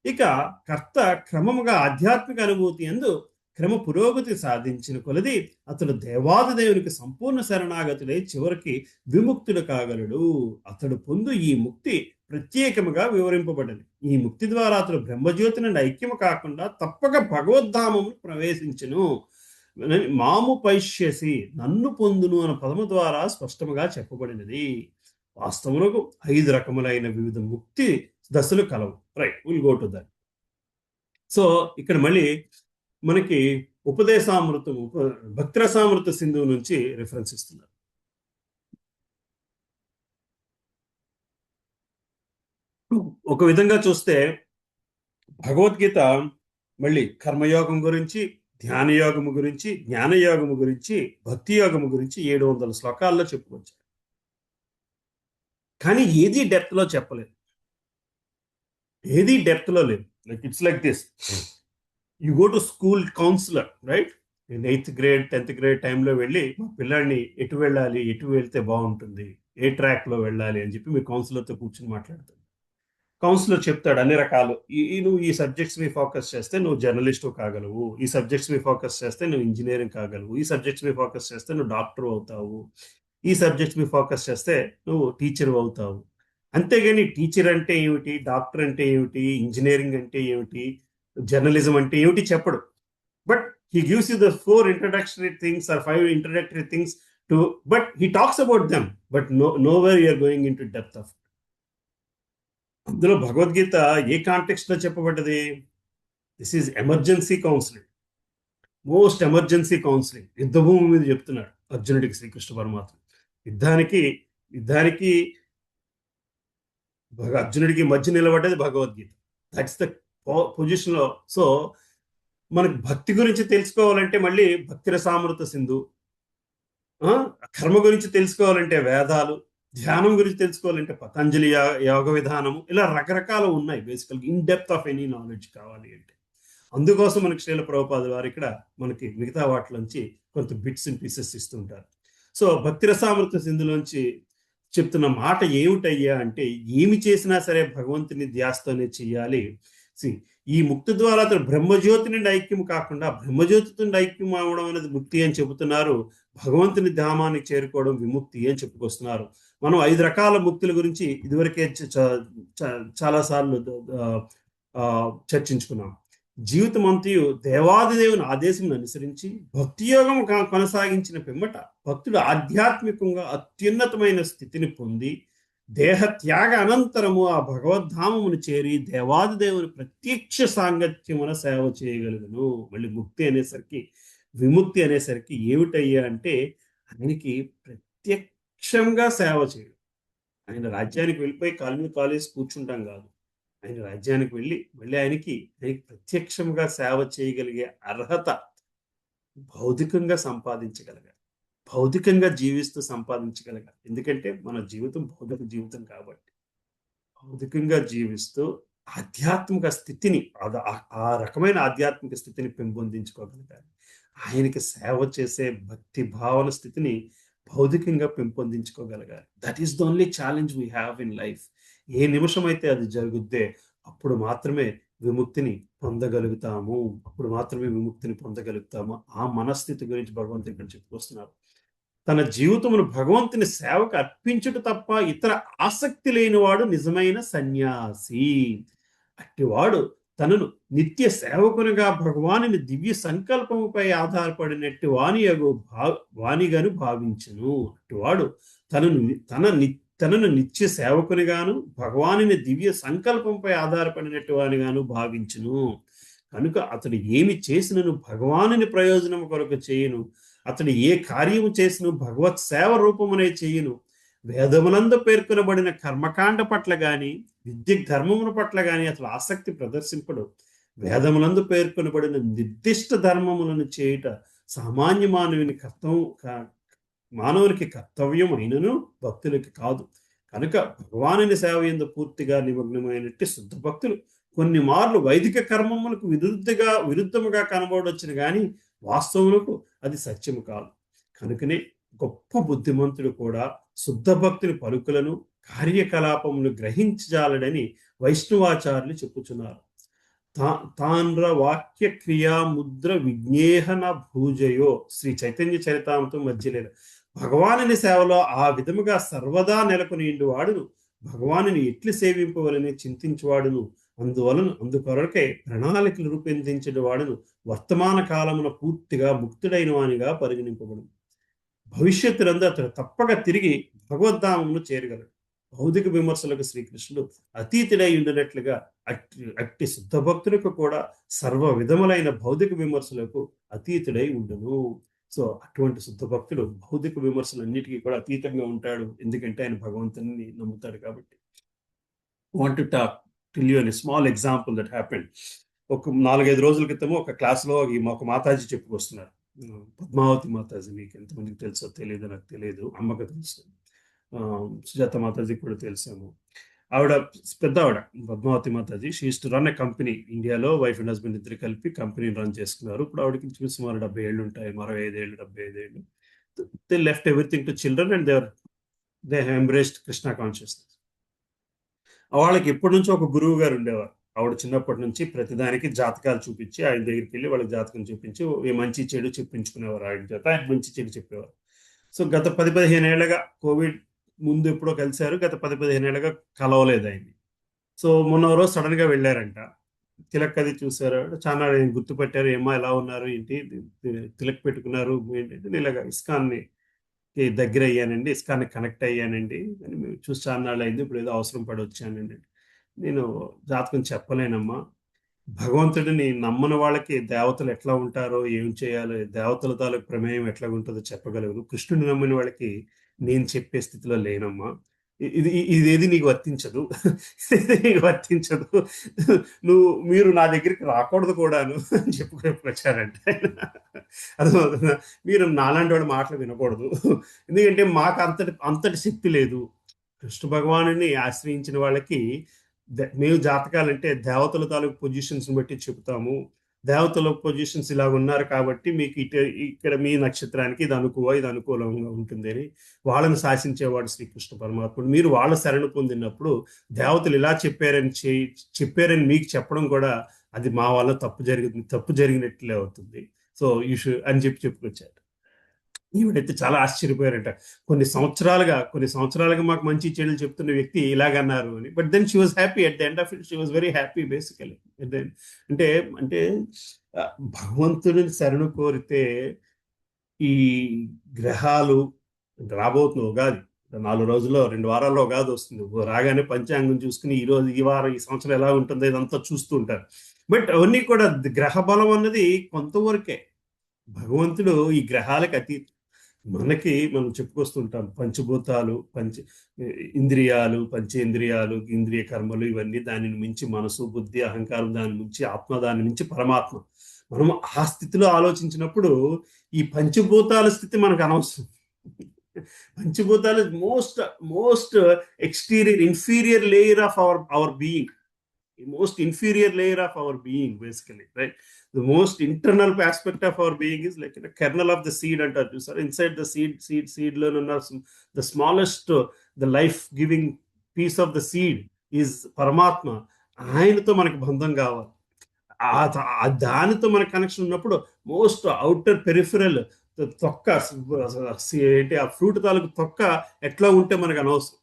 ఇక కర్త క్రమముగా ఆధ్యాత్మిక అనుభూతి యందు క్రమ పురోగతి సాధించిన కొలది అతడు దేవాదిదేవునికి సంపూర్ణ శరణాగతుడై చివరికి విముక్తుడు కాగలడు. అతడు పొందు ఈ ముక్తి ప్రత్యేకముగా వివరింపబడింది. ఈ ముక్తి ద్వారా అతడు బ్రహ్మజ్యోతి నుండి ఐక్యము కాకుండా తప్పక భగవద్ధామము ప్రవేశించును. మాము పైష్యసి, నన్ను పొందును అన్న పదము ద్వారా స్పష్టముగా చెప్పబడినది. వాస్తవంలో 5 రకములైన వివిధ ముక్తి దశలు కలవు. Right, will go to that. So ఇక్కడ మళ్ళీ మనకి ఉపదేశామృతం, భక్తిరసామృత సింధువు నుంచి రిఫరెన్స్ ఇస్తున్నారు. ఒక విధంగా చూస్తే భగవద్గీత మళ్ళీ కర్మయోగం గురించి, ధ్యాన యోగము గురించి, జ్ఞానయోగము గురించి, భక్తి యోగము గురించి 700 శ్లోకాల్లో చెప్పుకొచ్చారు. కానీ ఏది డెప్త్ లో చెప్పలేదు, ఏది డెప్త్ లో లేదు. Like it's like this, you go to school councillor, right? నేను 8th గ్రేడ్ 10th గ్రేడ్ టైంలో వెళ్ళి మా పిల్లాడిని ఎటు వెళ్ళాలి, ఎటు వెళ్తే బాగుంటుంది, ఏ ట్రాక్ లో వెళ్ళాలి అని చెప్పి మీ కౌన్సిలర్తో కూర్చొని మాట్లాడతాడు. కౌన్సిలర్ చెప్తాడు అన్ని రకాలు, నువ్వు ఈ సబ్జెక్ట్స్ మీద ఫోకస్ చేస్తే నువ్వు జర్నలిస్ట్ కాగలవు, ఈ సబ్జెక్ట్స్ మీద ఫోకస్ చేస్తే నువ్వు ఇంజనీరింగ్ కాగలవు, ఈ సబ్జెక్ట్స్ మీద ఫోకస్ చేస్తే నువ్వు డాక్టర్ అవుతావు, ఈ సబ్జెక్ట్స్ మీద ఫోకస్ చేస్తే నువ్వు టీచర్ అవుతావు. అంతేగాని టీచర్ అంటే ఏమిటి, డాక్టర్ అంటే ఏమిటి, ఇంజనీరింగ్ అంటే ఏమిటి, జర్నలిజం అంటే ఏమిటి చెప్పడు. But he gives you the 4 introductory things or 5 introductory things but he talks about them, but nowhere you are going into depth of it. అందులో భగవద్గీత ఏ కాంటెక్స్ట్ లో చెప్పబడ్డది? This is emergency counselling, most emergency counselling. యుద్ధభూమి మీద చెప్తున్నాడు అర్జునుడికి శ్రీకృష్ణ పరమాత్మ. యుద్ధానికి అర్జునుడికి మధ్య నిలబడ్డది భగవద్గీత. దట్స్ ద పొజిషన్ లో. సో మనకు భక్తి గురించి తెలుసుకోవాలంటే మళ్ళీ భక్తిరసామృత సింధు, కర్మ గురించి తెలుసుకోవాలంటే వేదాలు, ధ్యానం గురించి తెలుసుకోవాలంటే పతంజలి యోగ విధానము, ఇలా రకరకాలు ఉన్నాయి. బేసికల్గా in depth of any knowledge కావాలి అంటే అందుకోసం మనకి శ్రీల ప్రభుపాదుల వారు ఇక్కడ మనకి మిగతా వాటిలోంచి కొంత బిట్స్ అండ్ పీసెస్ ఇస్తుంటారు. సో భక్తిరసామృత సింధులోంచి చెప్తున్న మాట ఏమిటయ్యా అంటే, ఏమి చేసినా సరే భగవంతుని ధ్యాసతోనే చెయ్యాలి. ఈ ముక్తి ద్వారా అతను బ్రహ్మజ్యోతి నుండి ఐక్యం కాకుండా బ్రహ్మజ్యోతి నుండి ఐక్యం అవడం అనేది ముక్తి అని చెబుతున్నారు. భగవంతుని ధామానికి చేరుకోవడం విముక్తి అని చెప్పుకొస్తున్నారు. మనం 5 రకాల ముక్తుల గురించి ఇదివరకే చాలాసార్లు చర్చించుకున్నాం. జీవితం అంతయు దేవాదిదేవుని ఆదేశం అనుసరించి భక్తి యోగం కొనసాగించిన పిమ్మట భక్తుడు ఆధ్యాత్మికంగా అత్యున్నతమైన స్థితిని పొంది దేహ త్యాగ అనంతరము ఆ భగవద్ధామమును చేరి దేవాదిదేవుని ప్రత్యక్ష సాంగత్యమున సేవ చేయగలుగును. మళ్ళీ ముక్తి అనేసరికి, విముక్తి అనేసరికి ఏమిటయ్యా అంటే ఆయనకి ప్రత్యక్షంగా సేవ చేయడం. ఆయన రాజ్యానికి వెళ్ళిపోయి కాలేజ్ కూర్చుంటాం కాదు. ఆయన రాజ్యానికి మళ్ళీ ఆయనకి ప్రత్యక్షంగా సేవ చేయగలిగే అర్హత భౌతికంగా సంపాదించగలగాలి, భౌతికంగా జీవిస్తూ సంపాదించగలగాలి. ఎందుకంటే మన జీవితం భౌతిక జీవితం కాబట్టి భౌతికంగా జీవిస్తూ ఆధ్యాత్మిక స్థితిని, ఆ రకమైన ఆధ్యాత్మిక స్థితిని పెంపొందించుకోగలగాలి. ఆయనకి సేవ చేసే భక్తి భావన స్థితిని భౌతికంగా పెంపొందించుకోగలగాలి. That is the only challenge we have in life. ఏ నిమిషం అయితే అది జరుగుద్దే అప్పుడు మాత్రమే విముక్తిని పొందగలుగుతాము, ఆ మనస్థితి గురించి భగవంతుడు ఇక్కడ చెప్పుకొస్తున్నారు. తన జీవితమును భగవంతుని సేవకు అర్పించుట తప్ప ఇతర ఆసక్తి లేనివాడు నిజమైన సన్యాసి. అట్టివాడు తనను నిత్య సేవకునిగా భగవానుని దివ్య సంకల్పముపై ఆధారపడినట్టు వాణిగాను భావించును. అట్టివాడు తనను నిత్య సేవకునిగాను భగవానుని దివ్య సంకల్పంపై ఆధారపడినట్టు వానిగాను భావించును. కనుక అతడు ఏమి చేసినను భగవానుని ప్రయోజనము కొరకు చేయును. అతడు ఏ కార్యము చేసిను భగవత్ సేవ రూపమునే చేయును. వేదములందు పేర్కొనబడిన కర్మకాండ పట్ల గాని విద్య ధర్మముల పట్ల గాని అతడు ఆసక్తి ప్రదర్శింపడు. వేదములందు పేర్కొనబడిన నిర్దిష్ట ధర్మములను చేయుట సామాన్య మానవునికి కర్తవ్యం అయినను భక్తులకి కాదు. కనుక భగవానుని సేవ యందు పూర్తిగా నిమగ్నమైనట్టు శుద్ధ భక్తులు కొన్ని మార్లు వైదిక కర్మములకు విరుద్ధముగా కనబడవచ్చును కానీ వాస్తవములకు అది సత్యము కాదు. కనుకనే గొప్ప బుద్ధిమంతుడు కూడా శుద్ధ భక్తుని పలుకులను కార్యకలాపములు గ్రహించజాలడని వైష్ణవాచార్యులు చెప్పుచున్నారు. తాండ్ర వాక్య క్రియా ముద్ర విజ్ఞేహన భూజయో శ్రీ చైతన్య చరితామృతం మధ్యలేదు. భగవానుని సేవలో ఆ విధముగా సర్వదా నెలకొనిండు వాడును భగవానుని ఎట్లు సేవింపవలని చింతించువాడును. అందుకొరకై ప్రణాళికలు రూపొందించిన వాడును వర్తమాన కాలమున పూర్తిగా ముక్తుడైన వానిగా పరిగణింపబడు. భవిష్యత్తులందు అతడు తప్పక తిరిగి భగవద్ధామమును చేరగలడు. భౌతిక విమర్శలకు శ్రీకృష్ణుడు అతీతుడై ఉండినట్లుగా అట్టి శుద్ధ భక్తులకు కూడా సర్వ విధములైన భౌతిక విమర్శలకు అతీతుడై ఉండును. సో అటువంటి శుద్ధ భక్తుడు భౌతిక విమర్శలన్నిటికీ కూడా అతీతంగా ఉంటాడు, ఎందుకంటే ఆయన భగవంతుని నమ్ముతాడు కాబట్టి. Want to tell you a small example that happened. ఒక 4-5 రోజుల క్రితము ఒక క్లాస్లో ఒక మాతాజీ చెప్పుకొస్తున్నారు. పద్మావతి మాతాజీ, మీకు ఎంతమందికి తెలుసో తెలియదు, నాకు తెలియదు, అమ్మకు తెలుసు. సుజాత మాతాజీ కూడా తెలుసాము. ఆవిడ పెద్ద ఆవిడ Padmavati Mataji. She use to run a company ఇండియాలో. వైఫ్ అండ్ హస్బెండ్ ఇద్దరు కలిపి కంపెనీని రన్ చేసుకున్నారు. ఇప్పుడు ఆవిడకి సుమారు 70 ఏళ్ళు ఉంటాయి, 65 ఏళ్ళు, 75 ఏళ్ళు. They left everything to children and they embraced Krishna consciousness. వాళ్ళకి ఎప్పటి నుంచో ఒక గురువు గారు ఉండేవారు. ఆవిడ చిన్నప్పటి నుంచి ప్రతిదానికి జాతకాలు చూపించి ఆయన దగ్గరికి వెళ్ళి వాళ్ళకి జాతకం చూపించి మంచి చెడు చెప్పించుకునేవారు ఆయన చేత. ఆయన మంచి చెడు చెప్పేవారు. సో గత 10-15 ఏళ్ళగా, కోవిడ్ ముందు ఎప్పుడో కలిశారు, గత 10-15 ఏళ్ళగా కలవలేదు ఆయన్ని. సో మొన్న రోజు సడన్ గా వెళ్ళారంట. తిలక్ అది చూసారు, చాలా గుర్తుపట్టారు. ఏమో ఎలా ఉన్నారు, ఏంటి తిలక్ పెట్టుకున్నారు ఏంటంటే, ఇలాగా ఇస్కాన్ని దగ్గర అయ్యానండి, ఇస్కాన్ని కనెక్ట్ అయ్యానండి అని చూసి చాలా నాళ్ళు అయింది, ఇప్పుడు ఏదో అవసరం పడి వచ్చానండి. నేను జాతకం చెప్పలేనమ్మా, భగవంతుడిని నమ్మని వాళ్ళకి దేవతలు ఎట్లా ఉంటారో, ఏం చేయాలో, దేవతల తాలూకు ప్రమేయం ఎట్లా ఉంటుందో చెప్పగలరు. కృష్ణుని నమ్మని వాళ్ళకి నేను చెప్పే స్థితిలో లేనమ్మా. ఇదేది నీకు వర్తించదు, నీకు వర్తించదు, మీరు నా దగ్గరికి రాకూడదు కూడాను అని చెప్పుకొచ్చారంటే. అర్థమవుతుందా? మీరు నాలాంటి వాడి మాటలు వినకూడదు, ఎందుకంటే మాకు అంతటి శక్తి లేదు. కృష్ణ భగవానుని ఆశ్రయించిన వాళ్ళకి మేము జాతకాలంటే దేవతల తాలూకు పొజిషన్స్ బట్టి చెబుతాము. దేవతల పొజిషన్స్ ఇలా ఉన్నారు కాబట్టి మీకు ఇక్కడ మీ నక్షత్రానికి ఇది అనుకూలంగా ఉంటుంది అని వాళ్ళని శాసించేవాడు శ్రీకృష్ణ పరమాత్ముడు. మీరు వాళ్ళ శరణు పొందినప్పుడు దేవతలు ఇలా చెప్పారని మీకు చెప్పడం కూడా అది మా వల్ల తప్పు జరిగినట్లే అవుతుంది. సో అని చెప్పుకొచ్చారు. ఈవిడైతే చాలా ఆశ్చర్యపోయారంట. కొన్ని సంవత్సరాలుగా మాకు మంచి చెడులు చెప్తున్న వ్యక్తి ఇలాగన్నారు అని. But then she was happy at the end of it. She was very happy basically. అంటే భగవంతుడిని శరణు కోరితే ఈ గ్రహాలు రాబోతున్న ఉగాది 4 రోజుల్లో 2 వారాల్లో ఉగాది వస్తుంది. రాగానే పంచాంగం చూసుకుని ఈ వారం ఈ సంవత్సరం ఎలా ఉంటుందో ఇదంతా చూస్తూ ఉంటారు. బట్ అవన్నీ కూడా గ్రహ బలం అన్నది కొంతవరకే. భగవంతుడు ఈ గ్రహాలకు మనం చెప్పుకొస్తుంటాం, పంచభూతాలు, ఇంద్రియాలు, పంచేంద్రియాలు, ఇంద్రియ కర్మలు, ఇవన్నీ దానిని మించి మనసు, బుద్ధి, అహంకారం, దాని మించి ఆత్మ, దాని మించి పరమాత్మ. మనం ఆ స్థితిలో ఆలోచించినప్పుడు ఈ పంచభూతాల స్థితి మనకు అనవసరం. పంచభూతాలు most exterior, inferior layer of our being. Most inferior layer of our being, basically, right? The most internal aspect of our being is like a kernel of the seed antaru sir. Inside the seed lo unna the smallest, the life giving piece of the seed is Paramatma. ఆయనతో మనకు బంధం కావాలి. దానితో మన connection ఉన్నప్పుడు most outer peripheral తొక్క ఏంటి, ఆ ఫ్రూట్ తాలూకు తొక్క ఎట్లా ఉంటే మనకు అనవసరం.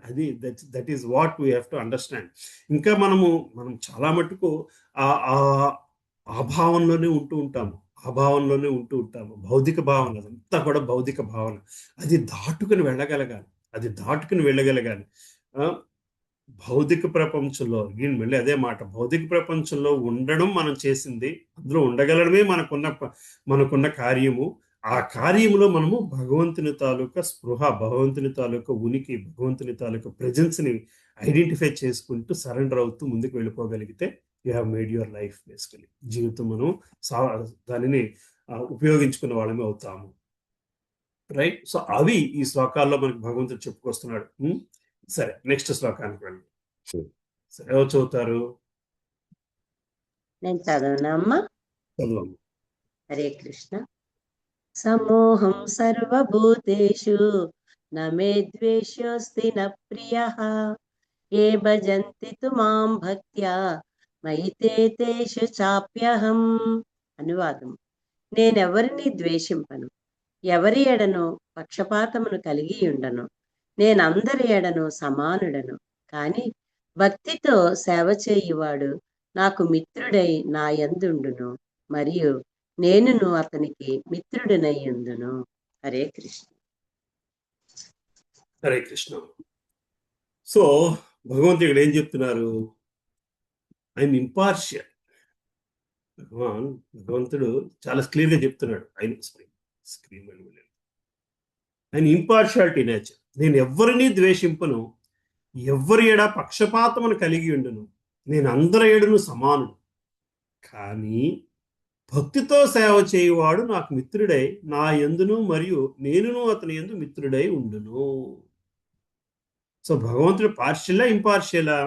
అది that is what we have to understand. ఇంకా మనం చాలా మటుకు ఆ భావంలోనే ఉంటూ ఉంటాము. భౌతిక భావన, అదంతా కూడా భౌతిక భావన. అది దాటుకుని వెళ్ళగలగాలి. భౌతిక ప్రపంచంలో మళ్ళీ అదే మాట, భౌతిక ప్రపంచంలో ఉండడం మనం చేసింది, అందులో ఉండగలడమే మనకున్న కార్యము. ఆ కార్యంలో మనము భగవంతుని తాలూకా స్పృహ, భగవంతుని తాలూకా ఉనికి, భగవంతుని తాలూకా ప్రెజెన్స్ని ఐడెంటిఫై చేసుకుంటూ సరెండర్ అవుతూ ముందుకు వెళ్ళిపోగలిగితే you have made your life. Basically జీవితం మనం దానిని ఉపయోగించుకున్న వాళ్ళమే అవుతాము, రైట్? సో అవి ఈ శ్లోకాల్లో మనకు భగవంతుడు చెప్పుకొస్తున్నాడు. సరే, నెక్స్ట్ శ్లోకానికి వెళ్ళి. సరే, ఎవరు చదువుతారు? నేను చదవనమ్మా. చదవమ్మా. హరే కృష్ణ. సమోహం సర్వభూతేషు న మే ద్వేషోస్తి న ప్రియః ఏ భజంతి తు మాం భక్త్యా మయితే తేషు చాప్యహం. అనువాదం. నేనెవరిని ద్వేషింపను, ఎవరి ఎడను పక్షపాతమును కలిగి ఉండను. నేనందరి ఎడను సమానుడను. కాని భక్తితో సేవ చేయువాడు నాకు మిత్రుడై నా యందుండును, మరియు నేనును అతనికి మిత్రుడినయ్యుందును. హరే కృష్ణ. హరే కృష్ణ. సో భగవంతుడు ఇక్కడ ఏం చెప్తున్నారు? I'm impartial. భగవంతుడు చాలా క్లియర్ గా చెప్తున్నాడు. ఆయన ఇంపార్షియాలిటీ నేచర్. నేను ఎవరిని ద్వేషింపను, ఎవరి ఎడ పక్షపాతమును కలిగి ఉండును, నేను అందరి ఎడను సమానుడు. కానీ భక్తితో సేవ చేయువాడు నాకు మిత్రుడై నా యందును మరియు నేనును అతని యందు మిత్రుడై ఉండును. సో భగవంతుడు పార్షియలా ఇంపార్షియలా?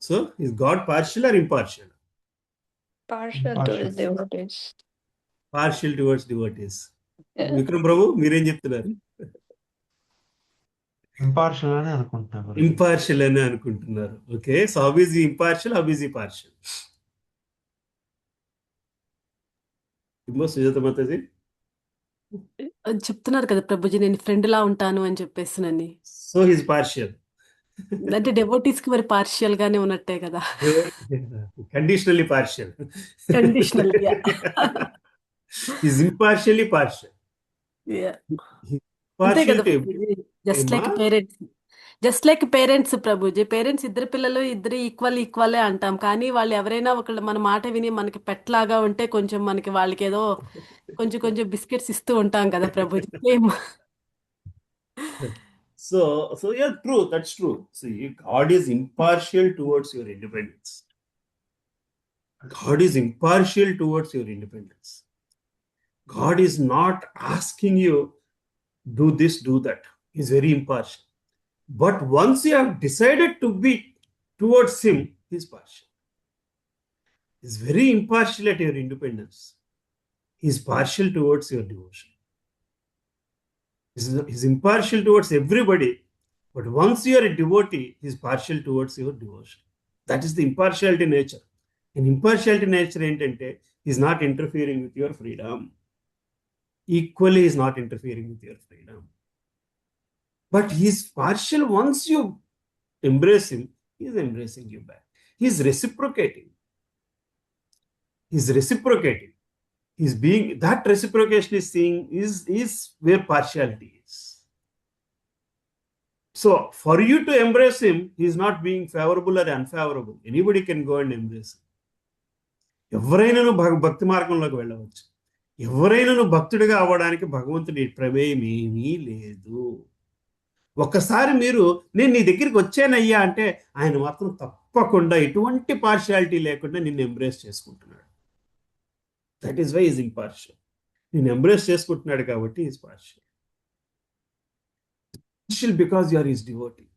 So is God partial or impartial? Partial towards devotees. Partial towards devotees. Vikram Prabhu మీరేం చెప్తున్నారు? ఇంపార్షియల్ అని అనుకుంటున్నాను గురూజీ. ఇంపార్షియల్ అని అనుకుంటున్నారు. Okay, so how is impartial, how is partial? Sujatha Mataji చెప్తున్నారు కదా ప్రభుజీ, నేను ఫ్రెండ్ లా ఉంటాను అని చెప్పేసినని. So his partial. అంటే డెవోటీస్ కి మరి పార్షియల్ గానే ఉన్నట్టే కదా. Conditionally partial. Conditional is impartially partial. అంతే కదా partial Prabhuji. Just like parents Prabhuji. Parents ఇద్దరు పిల్లలు ఇద్దరు ఈక్వలే అంటాం, కానీ వాళ్ళు ఎవరైనా ఒకళ్ళు మన మాట విని మనకి పెట్లాగా ఉంటే కొంచెం మనకి వాళ్ళకి ఏదో కొంచెం బిస్కెట్స్ ఇస్తూ ఉంటాం కదా Prabhuji. Same. So yeah, true. That's true. See, God is impartial towards your independence. God is impartial towards your independence. God is not asking you, do this, do that. He's very impartial. But once you have decided to be towards Him, He's partial. He's very impartial at your independence. He's partial towards your devotion. He's impartial towards everybody, but once you are a devotee, he's partial towards your devotion. That is the impartiality nature. And impartiality nature entante, he's not interfering with your freedom. Equally, he's not interfering with your freedom. But he's partial once you embrace him, he's embracing you back. He's reciprocating. He's reciprocating. He's being, that reciprocation is seeing is where partiality is. So for you to embrace him, he's not being favorable or unfavorable. Anybody can go and embrace him. ఎవరైనా భక్తి మార్గంలోకి వెళ్ళవచ్చు. ఎవరైనా భక్తుడిగా అవ్వడానికి భగవంతుడి ప్రమేయం ఏమీ లేదు. ఒక్కసారి మీరు నేను నీ దగ్గరికి వచ్చానయ్యా అంటే ఆయన మాత్రం తప్పకుండా ఎటువంటి పార్షియాలిటీ లేకుండా నిన్ను ఎంబ్రేస్ చేసుకుంటున్నాడు. That is why is impartial. నేను ఎంబ్రేస్ చేసుకుంటున్నాడు కాబట్టి is partial. Partial because you are his devotee.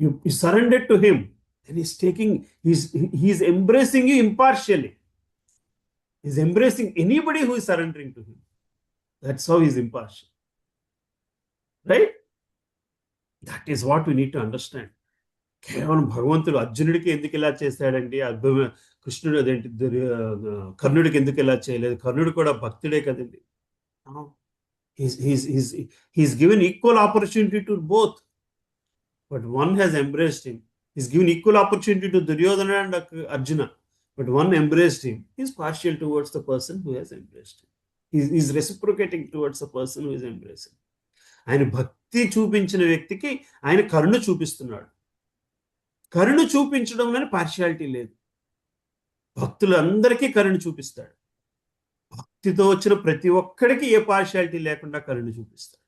You surrendered to him, then he's embracing you impartially. He's embracing anybody who is surrendering to him. That's how he's impartial. Right? That is what we need to understand. కేవలం భగవంతుడు అర్జునుడికి ఎందుకు ఇలా చేశాడండి? అద్భుతమైన కృష్ణుడు అదేంటి కర్ణుడికి ఎందుకు ఇలా చేయలేదు? కర్ణుడు కూడా భక్తుడే కదండి. He's given equal opportunity to both, but one has embraced him. He's given equal opportunity to Duryodhana and Arjuna, but one embraced him. He's partial towards the person who has embraced him. He's reciprocating towards the person who is embracing. ఆయన భక్తి చూపించిన వ్యక్తికి ఆయన కరుణ చూపిస్తున్నాడు. కరుణ చూపించడంలోనే partiality లేదు. భక్తులందరికీ కరుణ చూపిస్తాడు. భక్తితో వచ్చిన ప్రతి ఒక్కడికి ఏ పార్షియాలిటీ లేకుండా కరుణ చూపిస్తాడు.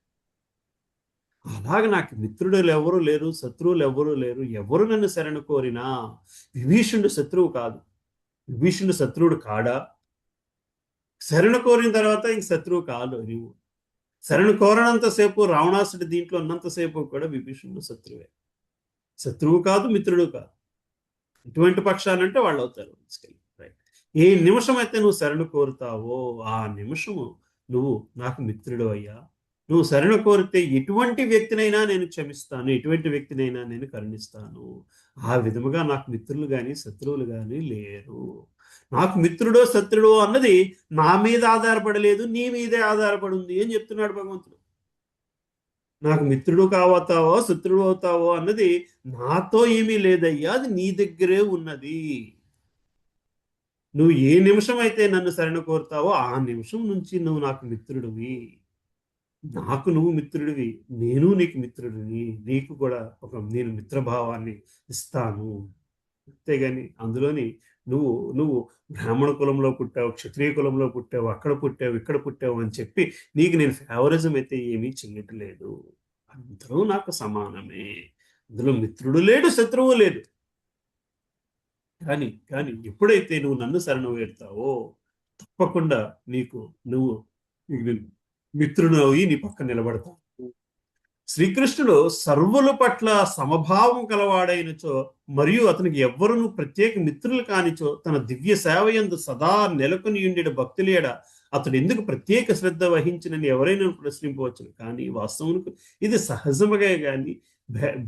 అలాగే నాకు మిత్రులు ఎవరు లేరు, శత్రువులు ఎవరు లేరు. ఎవరు నన్ను శరణు కోరినా, విభీషణుడు శత్రువు కాదు. విభీషణుడు శత్రువుడు కాడా? శరణు కోరిన తర్వాత ఇంక శత్రువు కాదు. నీవు శరణు కోరనంతసేపు, రావణాసుడి దీంట్లో ఉన్నంతసేపు కూడా విభీషణుడు శత్రువే. శత్రువు కాదు, మిత్రుడు కాదు. ఇటువంటి పక్షాలంటే వాళ్ళు అవుతారు. రైట్. ఏ నిమిషం అయితే నువ్వు శరణు కోరుతావో ఆ నిమిషము నువ్వు నాకు మిత్రుడు అయ్యా. నువ్వు శరణు కోరితే ఎటువంటి వ్యక్తినైనా నేను క్షమిస్తాను, ఎటువంటి వ్యక్తినైనా నేను కరుణిస్తాను. ఆ విధముగా నాకు మిత్రులు కానీ శత్రువులు కానీ లేరు. నాకు మిత్రుడో శత్రుడో అన్నది నా మీద ఆధారపడలేదు, నీ మీదే ఆధారపడి ఉంది అని చెప్తున్నాడు భగవంతుడు. నాకు మిత్రుడు కావతావో శత్రుడు అవుతావో అన్నది నాతో ఏమీ లేదయ్యా, అది నీ దగ్గరే ఉన్నది. నువ్వు ఏ నిమిషం అయితే నన్ను శరణు కోరుతావో ఆ నిమిషం నుంచి నువ్వు నాకు మిత్రుడివి. నాకు నువ్వు మిత్రుడివి, నేను నీకు మిత్రుడిని, నీకు కూడా నేను మిత్రభావాన్ని ఇస్తాను. అంతేగాని అందులోని నువ్వు నువ్వు బ్రాహ్మణ కులంలో పుట్టావు, క్షత్రియ కులంలో పుట్టావు, అక్కడ పుట్టావు, ఇక్కడ పుట్టావు అని చెప్పి నీకు నేను ఫేవరిజం అయితే ఏమీ చెయ్యట్లేదు. అందరూ నాకు సమానమే. అందులో మిత్రుడు లేడు, శత్రువు లేడు. కానీ కానీ ఎప్పుడైతే నువ్వు నన్ను శరణు వేడతావో తప్పకుండా నువ్వు నేను మిత్రుడు అవి నీ పక్కన నిలబడతావు. శ్రీకృష్ణుడు సర్వుల పట్ల సమభావం కలవాడైనచో మరియు అతనికి ఎవ్వరును ప్రత్యేక మిత్రులు కానిచో తన దివ్య సేవయందు సదా నెలకొని ఉండే భక్తులేడ అతడు ఎందుకు ప్రత్యేక శ్రద్ధ వహించినని ఎవరైనా ప్రశ్నింపవచ్చును. కానీ వాస్తవానికి ఇది సహజముగా కానీ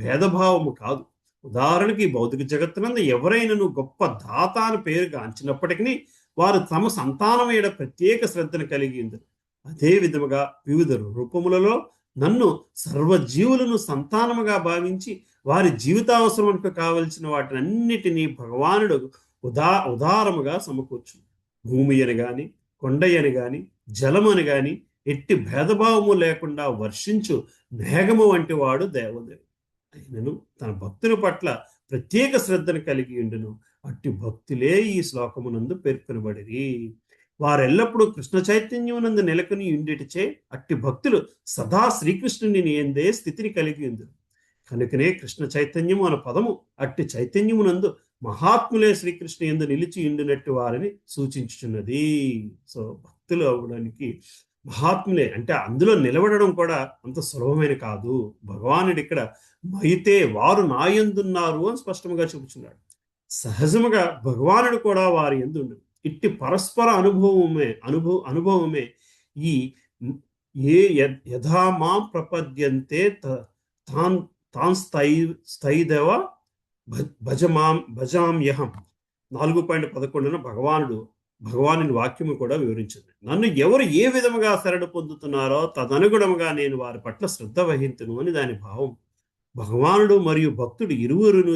భేదభావము కాదు. ఉదాహరణకి భౌతిక జగత్తునందు ఎవరైనాను గొప్ప దాత అని పేరుగా అంచినప్పటికీ వారు తమ సంతానం ఏడ ప్రత్యేక శ్రద్ధను కలిగి ఉందరు. అదే విధముగా వివిధ రూపములలో నన్ను సర్వజీవులను సంతానముగా భావించి వారి జీవితావసరములకు కావలసిన వాటినన్నిటినీ భగవానుడు ఉదారముగా సమకూర్చు. భూమి అని గాని, కొండ అని గాని, జలము అని గాని ఎట్టి భేదభావము లేకుండా వర్షించు మేఘము వంటి వాడు దేవదేవుడు. అయినను తన భక్తుల పట్ల ప్రత్యేక శ్రద్ధను కలిగి ఉండును. అట్టి భక్తులే ఈ శ్లోకమునందు పేర్కొనబడిరి. వారెల్లప్పుడూ కృష్ణ చైతన్యమునందు నెలకొని ఉండిటిచే అట్టి భక్తులు సదా శ్రీకృష్ణుని ఎందే స్థితిని కలిగి ఉందరు. కనుకనే కృష్ణ చైతన్యము అన్న పదము అట్టి చైతన్యమునందు మహాత్ములే శ్రీకృష్ణ ఎందు నిలిచి ఉండినట్టు వారిని సూచించుచున్నది. సో భక్తులు అవ్వడానికి మహాత్ములే అంటే అందులో నిలబడడం కూడా అంత సులభమైన కాదు. భగవానుడు ఇక్కడ మైతే వారు నా యందున్నారు అని స్పష్టంగా చెబుతున్నాడు. సహజముగా భగవానుడు కూడా వారి యందు ఉండు. ఇట్టి పరస్పర అనుభవమే ఈ ఏ యథామాం ప్రపద్యంతే తాన్ స్థైదేవ భజామ్యహం 4.11 భగవానుని వాక్యము కూడా వివరించింది. నన్ను ఎవరు ఏ విధముగా శరణు పొందుతున్నారో తదనుగుణముగా నేను వారి పట్ల శ్రద్ధ వహింతును అని దాని భావం. భగవానుడు మరియు భక్తుడు ఇరువురును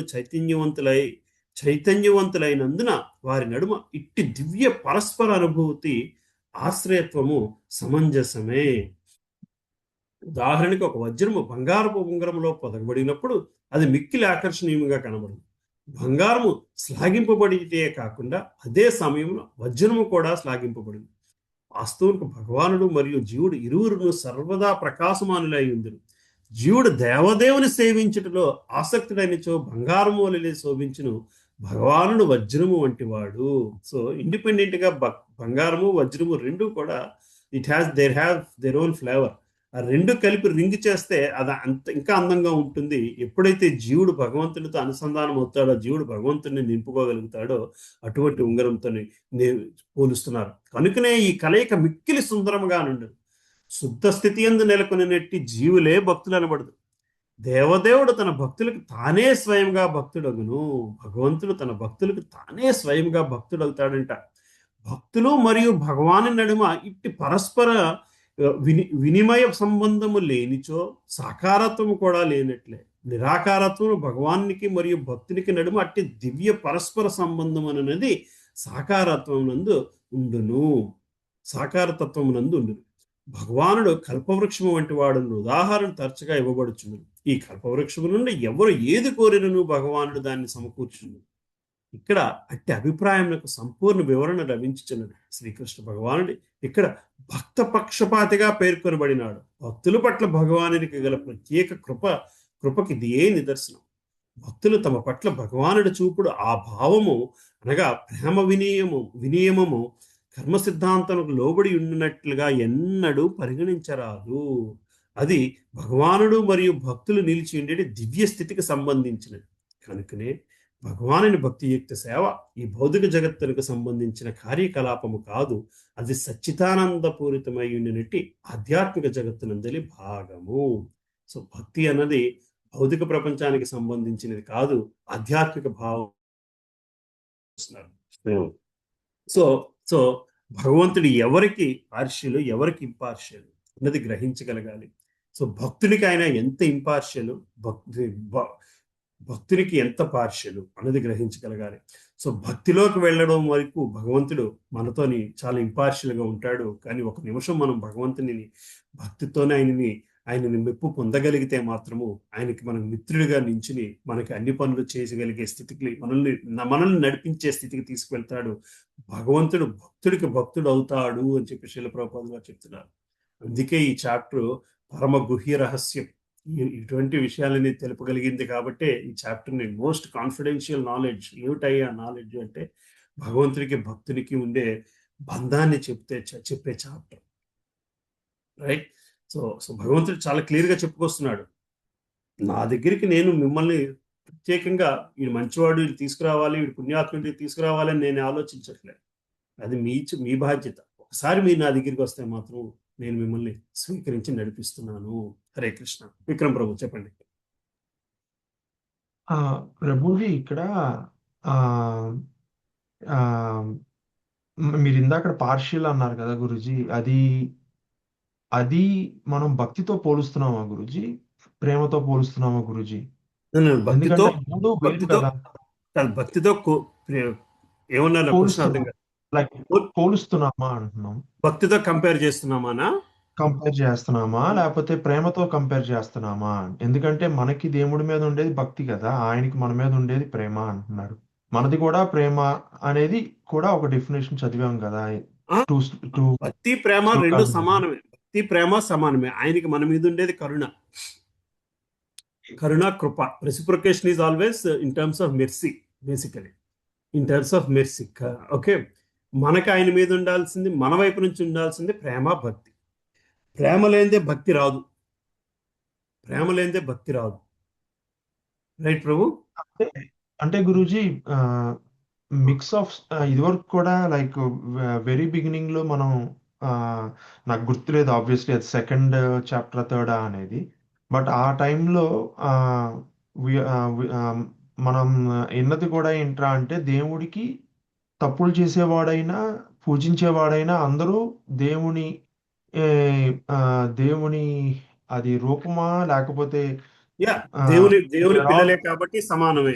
చైతన్యవంతులైనందున వారి నడుమ ఇట్టి దివ్య పరస్పర అనుభూతి ఆశ్రయత్వము సమంజసమే. ఉదాహరణకి ఒక వజ్రము బంగారపు ఉంగరంలో పొదగబడినప్పుడు అది మిక్కిలి ఆకర్షణీయంగా కనబడింది. బంగారము శ్లాఘింపబడితే కాకుండా అదే సమయంలో వజ్రము కూడా శ్లాఘింపబడింది. వాస్తవానికి భగవానుడు మరియు జీవుడు ఇరువురును సర్వదా ప్రకాశమానులై ఉందిరు. జీవుడు దేవదేవుని సేవించుటలో ఆసక్తుడైనచో బంగారము వలె శోభించును. భగవానుడు వజ్రము వంటి వాడు. సో ఇండిపెండెంట్ గా బంగారము వజ్రము రెండు కూడా there have their own flavour. ఆ రెండు కలిపి రింగ్ చేస్తే అది ఇంకా అందంగా ఉంటుంది. ఎప్పుడైతే జీవుడు భగవంతునితో అనుసంధానం అవుతాడో, జీవుడు భగవంతుని నింపుకోగలుగుతాడో అటువంటి ఉంగరంతో పోలుస్తున్నారు. కనుకనే ఈ కలయిక మిక్కిలి సుందరముగా నుండి శుద్ధ స్థితి యందు నెలకొనినట్టి జీవులే భక్తులు అనబడదు. దేవదేవుడు తన భక్తులకు తానే స్వయంగా భక్తుడగును. భగవంతుడు తన భక్తులకు తానే స్వయంగా భక్తుడవుతాడంట. భక్తులు మరియు భగవాను నడుమ ఇట్టి పరస్పర వినిమయ సంబంధము లేనిచో సాకారత్వము కూడా లేనట్లే. నిరాకారత్వము భగవానికి మరియు భక్తునికి నడుమ అట్టి దివ్య పరస్పర సంబంధం అనేది సాకారత్వం నందు ఉండును. భగవానుడు కల్పవృక్షము వంటి వాడు ఉదాహరణ తరచుగా ఇవ్వబడుచును. ఈ కల్పవృక్షము నుండి ఎవరు ఏది కోరినను భగవానుడు దాన్ని సమకూర్చును. ఇక్కడ అట్టి అభిప్రాయములకు సంపూర్ణ వివరణ లభించుచున్నది. శ్రీకృష్ణ భగవానుడు ఇక్కడ భక్త పక్షపాతిగా పేర్కొనబడినాడు. భక్తుల పట్ల భగవానునికి గల ప్రత్యేక కృపకి ఇదే నిదర్శనం. భక్తులు తమ పట్ల భగవానుడు చూపుడు ఆ భావము అనగా ప్రేమ వినియమము కర్మ సిద్ధాంతానికి లోబడి ఉన్నట్లుగా ఎన్నడూ పరిగణించరాదు. అది భగవానుడు మరియు భక్తులు నిలిచి ఉండే దివ్య స్థితికి సంబంధించినది. కనుకనే భగవానుని భక్తియుక్త సేవ ఈ భౌతిక జగత్తులకు సంబంధించిన కార్యకలాపము కాదు. అది సచ్చిదానందపూరితమై ఉండినట్టి ఆధ్యాత్మిక జగత్తునందలి భాగము. సో భక్తి అన్నది భౌతిక ప్రపంచానికి సంబంధించినది కాదు, ఆధ్యాత్మిక భావం. సో సో భగవంతుడు ఎవరికి పార్షియలు, ఎవరికి ఇంపార్షియలు అన్నది గ్రహించగలగాలి. సో భక్తునికి ఆయన ఎంత ఇంపార్షియలు, భక్తునికి ఎంత పార్షలు అనేది గ్రహించగలగాలి. సో భక్తిలోకి వెళ్ళడం వరకు భగవంతుడు మనతోని చాలా ఇంపార్షియల్గా ఉంటాడు. కానీ ఒక నిమిషం మనం భగవంతుని భక్తితోనే ఆయనని మెప్పు పొందగలిగితే మాత్రము ఆయనకి మనం మిత్రుడిగా నించుని మనకి అన్ని పనులు చేయగలిగే స్థితికి మనల్ని నడిపించే స్థితికి తీసుకువెళ్తాడు. భగవంతుడు భక్తుడికి భక్తుడు అవుతాడు అని చెప్పి శ్రీల ప్రభుపాదులు గారు చెప్తున్నారు. అందుకే ఈ చాప్టర్ పరమ గుహ్య రహస్యం ఇటువంటి విషయాలని తెలుపగలిగింది. కాబట్టి ఈ చాప్టర్ని మోస్ట్ కాన్ఫిడెన్షియల్ నాలెడ్జ్. ఏమిటయ్యా నాలెడ్జ్ అంటే భగవంతుడికి భక్తునికి ఉండే బంధాన్ని చెప్పే చాప్టర్, రైట్? సో భగవంతుడు చాలా క్లియర్గా చెప్పుకొస్తున్నాడు, నా దగ్గరికి నేను మిమ్మల్ని ప్రత్యేకంగా వీడు మంచివాడు, వీడు తీసుకురావాలి, వీడు పుణ్యాత్ముడికి తీసుకురావాలని నేను ఆలోచించట్లేదు. అది మీ బాధ్యత. ఒకసారి మీరు నా దగ్గరికి వస్తే మాత్రం నేను మిమ్మల్ని స్వీకరించి నడిపిస్తున్నాను. హరే కృష్ణ. విక్రమ్ ప్రభు చెప్పండి. ప్రభుజీ ఇక్కడ ఆ, ఆ, మీరు ఇందాక పార్షియల్ అన్నారు కదా గురుజీ, అది మనం భక్తితో పోలుస్తున్నామా గురుజీ, ప్రేమతో పోలుస్తున్నామా గురుజీ? భక్తితో ఎందుకంటే మూడు వేరు కదా. భక్తితో ఏమన్నా పోలుస్తున్నాం, లైక్ పోలుస్తున్నామా అంటున్నాం. భక్తితో కంపేర్ చేస్తున్నామానా? కంపేర్ చేస్తున్నామా లేకపోతే ప్రేమతో కంపేర్ చేస్తున్నామా? ఎందుకంటే మనకి దేవుడి మీద ఉండేది భక్తి కదా, ఆయనకి మన మీద ఉండేది ప్రేమ అంటున్నారు. మనది కూడా ప్రేమ అనేది కూడా ఒక డెఫినేషన్ చదివాం కదా. భక్తి ప్రేమ రెండు సమానమే. భక్తి ప్రేమ సమానమే. ఆయనకి మన మీద ఉండేది కరుణ, కృప. Reciprocation is always in terms of mercy, basically in terms of mercy. Okay, మనకి ఆయన మీద ఉండాల్సింది, మన వైపు నుంచి ఉండాల్సింది ప్రేమ, భక్తి. ప్రేమ లేనిదే భక్తి రాదు, ప్రేమ లేనిదే భక్తి రాదు. రైట్ ప్రభు? అంటే గురూజీ మిక్స్ ఆఫ్ ఇదివరకు కూడా లైక్ వెరీ బిగినింగ్ లో మనం నాకు గుర్తులేదు ఆబ్వియస్లీ అది సెకండ్ చాప్టర్ థర్డ్ అనేది, బట్ ఆ టైంలో మనం ఎన్నది కూడా ఏంట్రా అంటే దేవుడికి తప్పులు చేసేవాడైనా పూజించేవాడైనా అందరూ దేవుని దేవుని అది రూపమా లేకపోతే దేవుని పిల్లలే కాబట్టి సమానమే.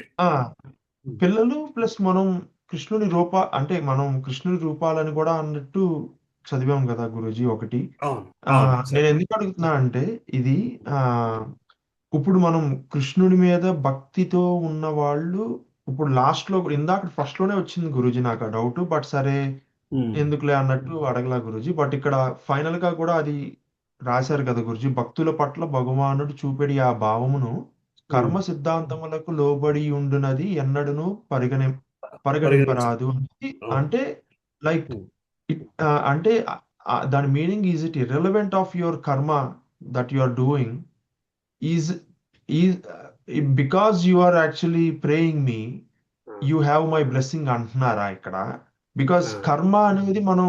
పిల్లలు ప్లస్ మనం కృష్ణుని అంటే మనం కృష్ణుని రూపాలని కూడా అన్నట్టు చదివాం కదా గురూజీ ఒకటి. నేను ఎందుకు అడుగుతున్నా అంటే ఇది ఇప్పుడు మనం కృష్ణుడి మీద భక్తితో ఉన్న వాళ్ళు ఇప్పుడు లాస్ట్ లో ఇందాక ఫస్ట్ లోనే వచ్చింది గురూజీ నాకు ఆ డౌట్, బట్ సరే ఎందుకులే అన్నట్టు అడగలా గురూజీ. బట్ ఇక్కడ ఫైనల్ గా కూడా అది రాశారు కదా గురూజీ, భక్తుల పట్ల భగవానుడు చూపెడి ఆ భావమును కర్మ సిద్ధాంతములకు లోబడి ఉండునది ఎన్నడను పరిగణింపరాదు. అంటే లైక్ అంటే దాని meaning is it irrelevant of your karma that you are doing is because you are actually praying me you have my blessing అంటున్నారా ఇక్కడ? బికాస్ కర్మ అనేది మనం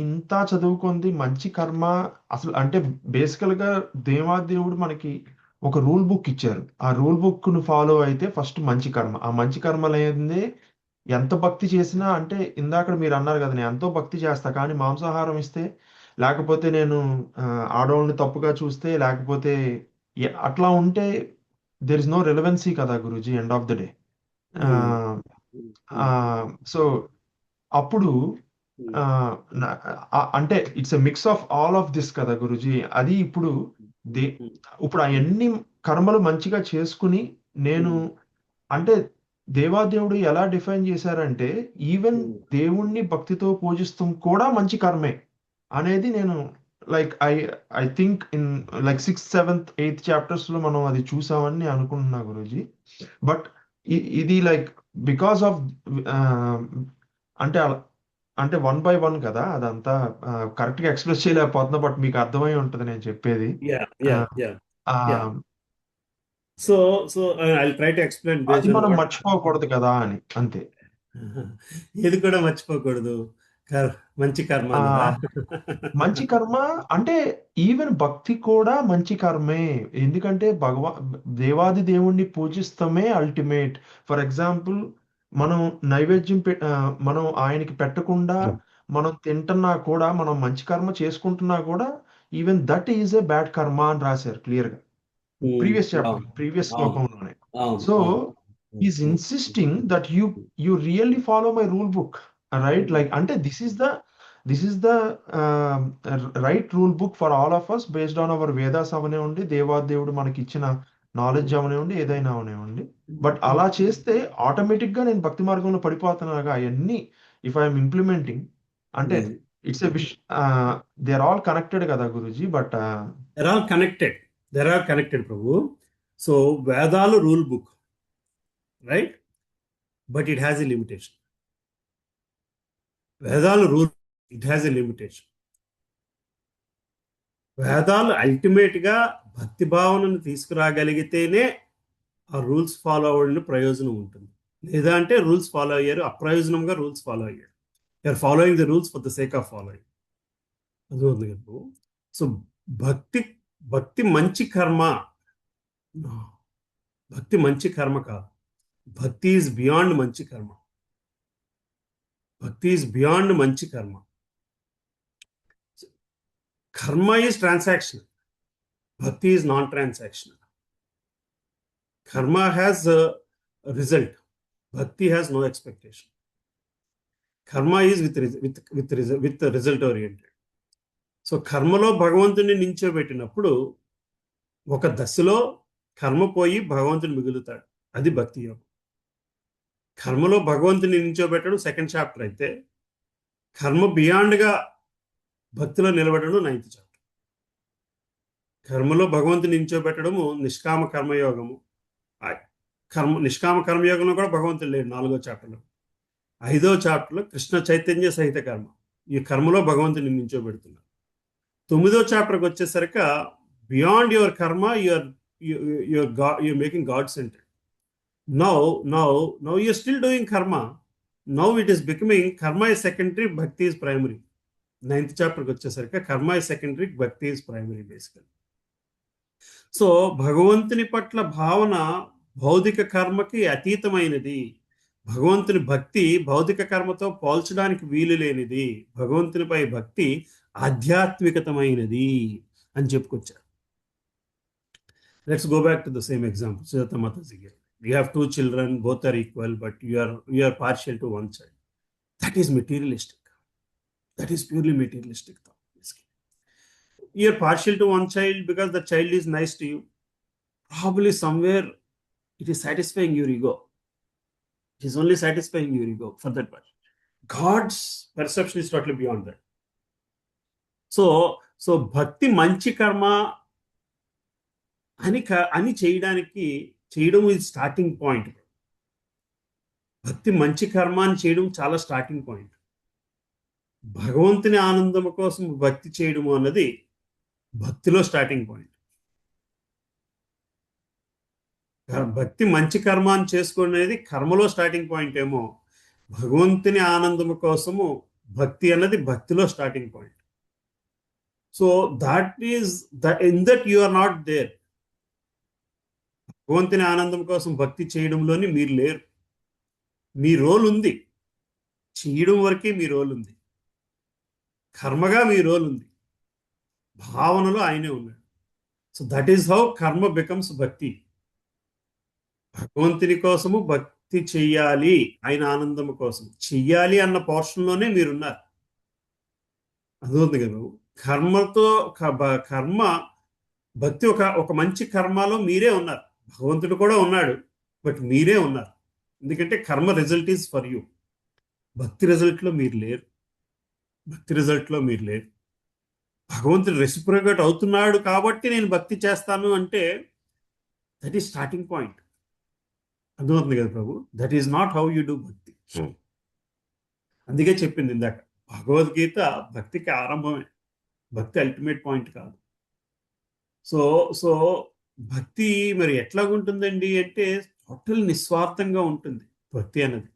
ఇంత చదువుకుంది మంచి కర్మ అసలు అంటే బేసికల్ గా దేవాదేవుడు మనకి ఒక రూల్ బుక్ ఇచ్చారు. ఆ రూల్ బుక్ ను ఫాలో అయితే ఫస్ట్ మంచి కర్మ. ఆ మంచి కర్మ లేదే ఎంత భక్తి చేసినా, అంటే ఇందాక మీరు అన్నారు కదా నేను ఎంతో భక్తి చేస్తా కానీ మాంసాహారం ఇస్తే, లేకపోతే నేను ఆడవాళ్ళని తప్పుగా చూస్తే, లేకపోతే అట్లా ఉంటే దెర్ ఇస్ నో రెలవెన్సీ కదా Guruji end of the day. So అప్పుడు అంటే it's a mix of all of this కదా గురూజీ. అది ఇప్పుడు అవన్నీ కర్మలు మంచిగా చేసుకుని నేను అంటే దేవాదేవుడు ఎలా డిఫైన్ చేశారంటే ఈవెన్ దేవుణ్ణి భక్తితో పూజిస్తాం కూడా మంచి కర్మే అనేది నేను like I think in like 6th, 7th, 8th chapters లో మనం అది చూసామని అనుకుంటున్నా గురూజీ. బట్ ఇది లైక్ బికాస్ ఆఫ్ అంటే 1 by 1 కదా, అదంతా కరెక్ట్ గా ఎక్స్ప్రెస్ చేయలేకపోతున్నా, బట్ మీకు అర్థమై ఉంటది నేను చెప్పేది. So I try to explain. అది మనం మర్చిపోకూడదు కదా అని, అంతే. ఏది కూడా మర్చిపోకూడదు, మంచి కర్మ. మంచి కర్మ అంటే ఈవెన్ భక్తి కూడా మంచి కర్మే. ఎందుకంటే దేవాది దేవుణ్ణి పూజిస్తామే అల్టిమేట్. ఫర్ ఎగ్జాంపుల్ మనం నైవేద్యం మనం ఆయనకి పెట్టకుండా మనం తింటున్నా కూడా, మనం మంచి కర్మ చేసుకుంటున్నా కూడా even that is a bad కర్మ అని రాశారు క్లియర్ గా previous శ్లోకంలోనే. So he's insisting that you really follow my rule book, right? Like, ante this is the right rule book for all of us based on our Vedas అవనివ్వండి, దేవుడు మనకి ఇచ్చిన knowledge అవనివ్వండి, ఏదైనా అవనివ్వండి. బట్ అలా చేస్తే ఆటోమేటిక్ గా నేను భక్తి మార్గంలో పడిపోతున్నాగా. అవన్నీ ఇఫ్ ఐఎమ్ ఇంప్లిమెంటింగ్ అంటే it's a wish, they are all connected కదా Guruji. But They're all connected, Prabhu. So వేదాలు rule book, right? But it has a limitation. వేదాలు rule, it has a limitation. వేదాలు అల్టిమేట్ గా భక్తి భావనను తీసుకురాగలిగితేనే ఆ రూల్స్ ఫాలో అవ్వడం ప్రయోజనం ఉంటుంది. లేదా అంటే రూల్స్ ఫాలో అయ్యారు, అప్రయోజనంగా రూల్స్ ఫాలో అయ్యారు. You're following the rules for the sake of following. అది ఉంది కదా. సో భక్తి మంచి కర్మ. భక్తి మంచి కర్మ కాదు. భక్తి ఈజ్ బియాండ్ మంచి కర్మ. భక్తి ఈజ్ బియాండ్ మంచి కర్మ. కర్మ ఈజ్ ట్రాన్సాక్షనల్, భక్తి ఈజ్ నాన్ ట్రాన్సాక్షనల్. కర్మ హ్యాస్ రిజల్ట్, భక్తి హ్యాస్ నో ఎక్స్పెక్టేషన్. కర్మ is with result oriented. So కర్మలో భగవంతుని నించోబెట్టినప్పుడు ఒక దశలో కర్మ పోయి భగవంతుని మిగులుతాడు. అది భక్తి యోగం. కర్మలో భగవంతుని నించోబెట్టడం సెకండ్ చాప్టర్ అయితే, కర్మ బియాండ్గా భక్తిలో నిలబడడం 9th చాప్టర్. కర్మలో భగవంతుని నించోబెట్టడము నిష్కామ కర్మయోగము. నిష్కామ కర్మయోగంలో కూడా భగవంతుడు లేడు 4వ చాప్టర్లో. 5వ చాప్టర్లో కృష్ణ చైతన్య సహిత కర్మ. ఈ కర్మలో భగవంతుని నించోబెడుతున్నారు. 9వ చాప్టర్కి వచ్చేసరికి బియాండ్ యువర్ కర్మ you're making God centered. Now you're still doing karma. Now it is becoming karma is secondary, bhakti is primary. 9th చాప్టర్కి వచ్చేసరికి కర్మ is secondary, bhakti is primary basically. So భగవంతుని పట్ల భావన భౌతిక కర్మకి అతీతమైనది. భగవంతుని భక్తి భౌతిక కర్మతో పోల్చడానికి వీలు లేనిది. భగవంతునిపై భక్తి ఆధ్యాత్మికతమైనది అని చెప్పుకొచ్చారు. Let's go back to the same example. Sujata Mataji gave. You have 2 children, both are equal, but you are partial to one child. That is materialistic. That is purely materialistic thought. You are partial to one child because the child is nice to you. Probably somewhere it is satisfying your ego. It is only satisfying your ego for that part. God's perception is totally beyond that. So bhakti manchi karma అని చేయడం ఇది starting point. భక్తి మంచి కర్మ అని చేయడం చాలా starting point. భగవంతుని ఆనందం కోసం భక్తి చేయడము అన్నది భక్తిలో స్టార్టింగ్ పాయింట్. భక్తి మంచి కర్మ అని చేసుకునేది కర్మలో స్టార్టింగ్ పాయింట్ ఏమో. భగవంతుని ఆనందం కోసము భక్తి అన్నది భక్తిలో starting point. So that is in that you are not there. భగవంతుని ఆనందం కోసం భక్తి చేయడంలోని మీరు లేరు. మీ రోల్ ఉంది, చేయడం వరకే మీ రోల్ ఉంది. కర్మగా మీ రోల్ ఉంది, భావనలో ఆయనే ఉన్నాడు. సో దట్ ఈస్ హౌ కర్మ బికమ్స్ భక్తి. భగవంతుని కోసము భక్తి చెయ్యాలి, ఆయన ఆనందం కోసం చెయ్యాలి అన్న పోర్షన్లోనే మీరున్నారు. అర్థమవుతుంది కదా. కర్మ భక్తి ఒక మంచి కర్మలో మీరే ఉన్నారు. భగవంతుడు కూడా ఉన్నాడు, బట్ మీరే ఉన్నారు. ఎందుకంటే కర్మ రిజల్ట్ ఈజ్ ఫర్ యూ. భక్తి రిజల్ట్లో మీరు లేరు. భగవంతుడు రెసిప్రొకేట్ అవుతున్నాడు కాబట్టి నేను భక్తి చేస్తాను అంటే దట్ ఈస్ స్టార్టింగ్ పాయింట్. అర్థమవుతుంది కదా Prabhu. That is not how you do bhakti. అందుకే చెప్పింది ఇందాక, భగవద్గీత భక్తికి ఆరంభమే, భక్తి అల్టిమేట్ పాయింట్ కాదు. సో భక్తి మరి ఎట్లాగుంటుందండి అంటే టోటల్ నిస్వార్థంగా ఉంటుంది భక్తి అన్నది.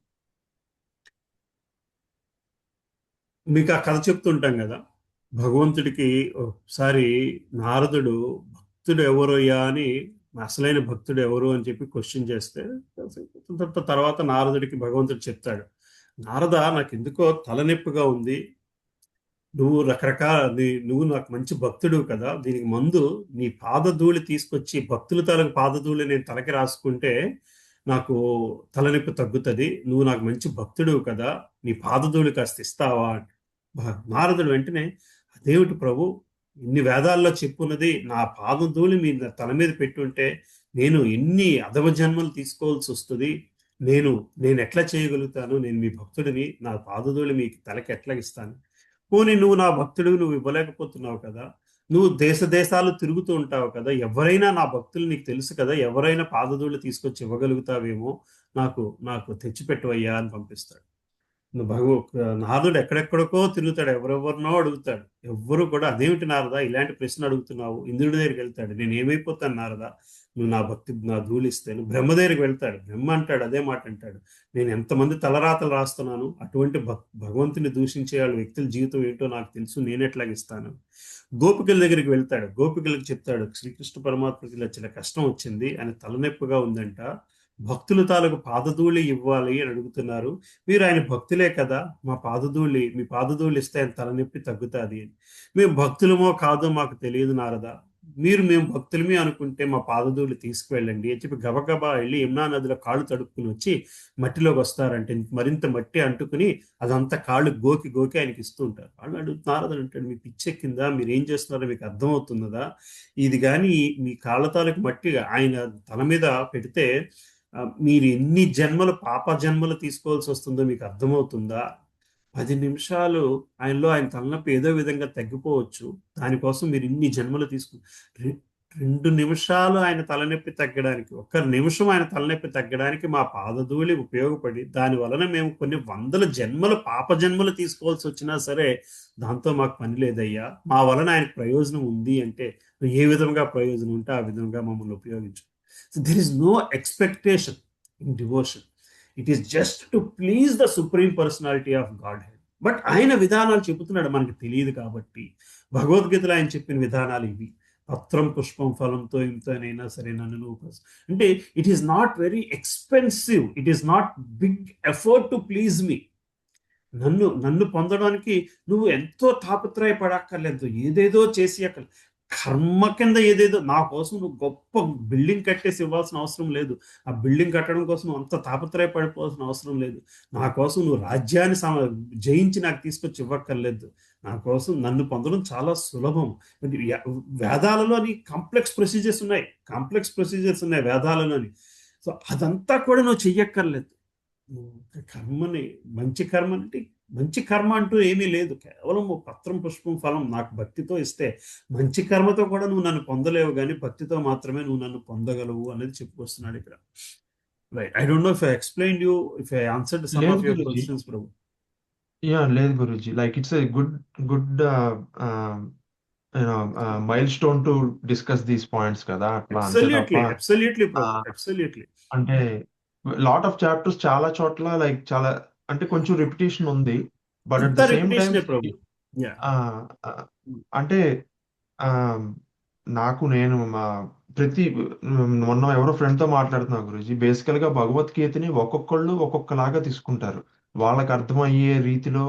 మీకు ఆ కథ చెప్తుంటాం కదా. భగవంతుడికి ఒకసారి నారదుడు భక్తుడు ఎవరయ్యా అని, అసలైన భక్తుడు ఎవరు అని చెప్పి క్వశ్చన్ చేస్తే, తర్వాత నారదుడికి భగవంతుడు చెప్తాడు, నారద నాకు ఎందుకో తలనొప్పిగా ఉంది, నువ్వు నువ్వు నాకు మంచి భక్తుడు కదా, దీనికి మందు నీ పాదధూళి తీసుకొచ్చి భక్తుల తాలూకు పాదధూళి నేను తలకి రాసుకుంటే నాకు తలనొప్పి తగ్గుతుంది, నువ్వు నాకు మంచి భక్తుడు కదా, నీ పాదధూళి కాస్త ఇస్తావా? నారదుడు వెంటనే, అదేమిటి ప్రభు, ఇన్ని వేదాల్లో చెప్పున్నది నా పాదధూళి మీ తల మీద పెట్టుంటే నేను ఎన్ని అధమ జన్మలు తీసుకోవాల్సి వస్తుంది, నేను ఎట్లా చేయగలుగుతాను, నేను మీ భక్తుడిని, నా పాదధూళి మీకు తలకి ఎట్లా ఇస్తాను? పోనీ నువ్వు నా భక్తుడు, నువ్వు ఇవ్వలేకపోతున్నావు కదా, నువ్వు దేశాలు తిరుగుతూ ఉంటావు కదా, ఎవరైనా నా భక్తులు నీకు తెలుసు కదా, ఎవరైనా పాదధూళి తీసుకొచ్చి ఇవ్వగలుగుతావేమో, నాకు తెచ్చిపెట్టువయ్యా అని పంపిస్తాడు. నారదుడు ఎక్కడెక్కడికో తిరుగుతాడు, ఎవరెవరినో అడుగుతాడు, ఎవ్వరు కూడా అదేమిటి నారదా ఇలాంటి ప్రశ్న అడుగుతున్నావు? ఇంద్రుడి దగ్గరికి వెళ్తాడు, నేను ఏమైపోతాను నారదా, నువ్వు నా ధూళి ఇస్తాను. బ్రహ్మ దగ్గరికి వెళ్తాడు, బ్రహ్మ అంటాడు, అదే మాట అంటాడు, నేను ఎంతమంది తలరాతలు రాస్తున్నాను, అటువంటి భగవంతుని దూషించే వాళ్ళ వ్యక్తుల జీవితం ఏంటో నాకు తెలుసు, నేను ఎట్లాగిస్తాను. గోపికల దగ్గరికి వెళ్తాడు, గోపికలకు చెప్తాడు, శ్రీకృష్ణ పరమాత్మకి ఇలా చిన్న కష్టం వచ్చింది, ఆయన తలనొప్పిగా ఉందంట, భక్తుల తాలూకు పాదధూళి ఇవ్వాలి అని అడుగుతున్నారు, మీరు ఆయన భక్తులే కదా, మీ పాదధూళి ఇస్తే ఆయన తలనొప్పి తగ్గుతుంది అని. మేము భక్తులమో కాదో మాకు తెలియదు నారదా, మేము భక్తులమే అనుకుంటే మా పాదధూళి తీసుకువెళ్ళండి అని చెప్పి గబగబా వెళ్ళి యమునా నదిలో కాళ్ళు తడుపుకుని వచ్చి మట్టిలోకి వస్తారంటే మరింత మట్టి అంటుకుని అదంతా కాళ్ళు గోకి ఆయనకి ఇస్తూ ఉంటారు. వాళ్ళు అడుగుతున్నారు అంటాడు, మీ పిచ్చెక్కిందా, మీరు ఏం చేస్తున్నారో మీకు అర్థమవుతున్నదా, ఇది కానీ మీ కాళ్ళ తాలూకు మట్టి ఆయన తల మీద పెడితే మీరు ఎన్ని పాప జన్మలు తీసుకోవాల్సి వస్తుందో మీకు అర్థమవుతుందా? 10 నిమిషాలు ఆయన తలనొప్పి ఏదో విధంగా తగ్గిపోవచ్చు, దానికోసం మీరు ఇన్ని జన్మలు 2 నిమిషాలు ఆయన తలనొప్పి తగ్గడానికి, 1 నిమిషం ఆయన తలనొప్పి తగ్గడానికి మా పాదధూళి ఉపయోగపడి దాని వలన మేము కొన్ని 100 పాప జన్మలు తీసుకోవాల్సి వచ్చినా సరే దాంతో మాకు పని లేదయ్యా, మా వలన ఆయనకు ప్రయోజనం ఉంది అంటే ఏ విధంగా ప్రయోజనం ఉంటే ఆ విధంగా మమ్మల్ని ఉపయోగించు. So there is no expectation in devotion. It is just to please the supreme personality of Godhead. But ఆయన విధానాలు చెబుతున్నాడు, మనకి తెలియదు కాబట్టి. భగవద్గీతలో ఆయన చెప్పిన విధానాలు ఇవి, పత్రం పుష్పం ఫలంతో ఇంతోనైనా సరే నన్ను అంటే it is not very expensive, it is not big effort to please me. నన్ను పొందడానికి నువ్వు ఎంతో తాపత్రయపడక్కర్లేదు, ఏదేదో చేసి కర్మ కింద ఏదేదో నా కోసం నువ్వు గొప్ప బిల్డింగ్ కట్టేసి ఇవ్వాల్సిన అవసరం లేదు, ఆ బిల్డింగ్ కట్టడం కోసం నువ్వు అంత తాపత్రయపడిపోవాల్సిన అవసరం లేదు, నా కోసం నువ్వు రాజ్యాన్ని జయించి నాకు తీసుకొచ్చి ఇవ్వక్కర్లేదు, నా కోసం నన్ను పొందడం చాలా సులభం. వేదాలలోని కాంప్లెక్స్ ప్రొసీజర్స్ ఉన్నాయి వేదాలలోని. సో అదంతా కూడా నువ్వు చెయ్యక్కర్లేదు. కర్మని మంచి కర్మ అంటూ ఏమీ లేదు, కేవలం పత్రం పుష్పం ఫలం నాకు భక్తితో ఇస్తే, మంచి కర్మతో కూడా నువ్వు నన్ను పొందలేవు కానీ భక్తితో మాత్రమే నువ్వు నన్ను పొందగలవు అనేది చెప్పుకొస్తున్నాడు ఇక్కడ. Right, I don't know if I explained you, if I answered some of your questions Prabhu. లేదు Guruji, like it's a good milestone to discuss these points కదా, అట్లా అంటే లాట్ ఆఫ్ చాప్టర్స్ చాలా చోట్ల లైక్ చాలా అంటే కొంచెం రిపిటేషన్ ఉంది, but at the same time అంటే నేను మొన్న ఎవరో ఫ్రెండ్ తో మాట్లాడుతున్నా గురూజీ, బేసికల్ గా భగవద్గీతని ఒక్కొక్కళ్ళు ఒక్కొక్కలాగా తీసుకుంటారు, వాళ్ళకి అర్థమయ్యే రీతిలో.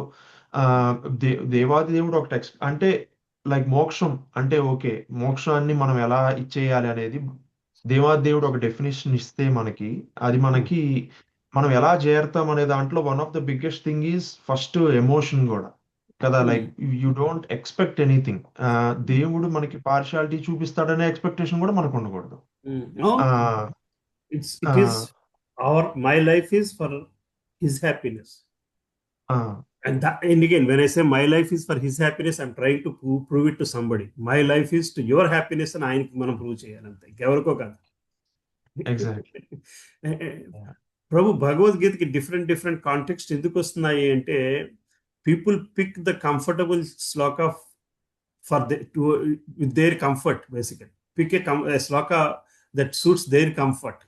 దేవాది దేవుడు ఒక టెక్స్ట్ అంటే లైక్ మోక్షం అంటే ఓకే, మోక్షాన్ని మనం ఎలా ఇచ్చేయాలి అనేది దేవాది దేవుడు ఒక డెఫినేషన్ ఇస్తే మనకి మనం ఎలా చేరుతాం అనే దాంట్లో one of the biggest thing is first emotion కూడా కదా, like you don't expect anything. దేవుడు మనకి పార్షియాలిటీ చూపిస్తాడనే ఎక్స్పెక్టేషన్ కూడా మనకు ఉండకూడదు. My life is for his happiness. And again, when I say my life is for his happiness, I'm trying to prove it to somebody. My life is to your happiness and ఆయనకి మనం prove చేయాలంతే, ఎవరికో కాదు. ప్రభు భగవద్గీతకి different context ఎందుకు వస్తున్నాయి అంటే, people pick the comfortable shloka with their comfort, basically pick a sloka that suits their comfort.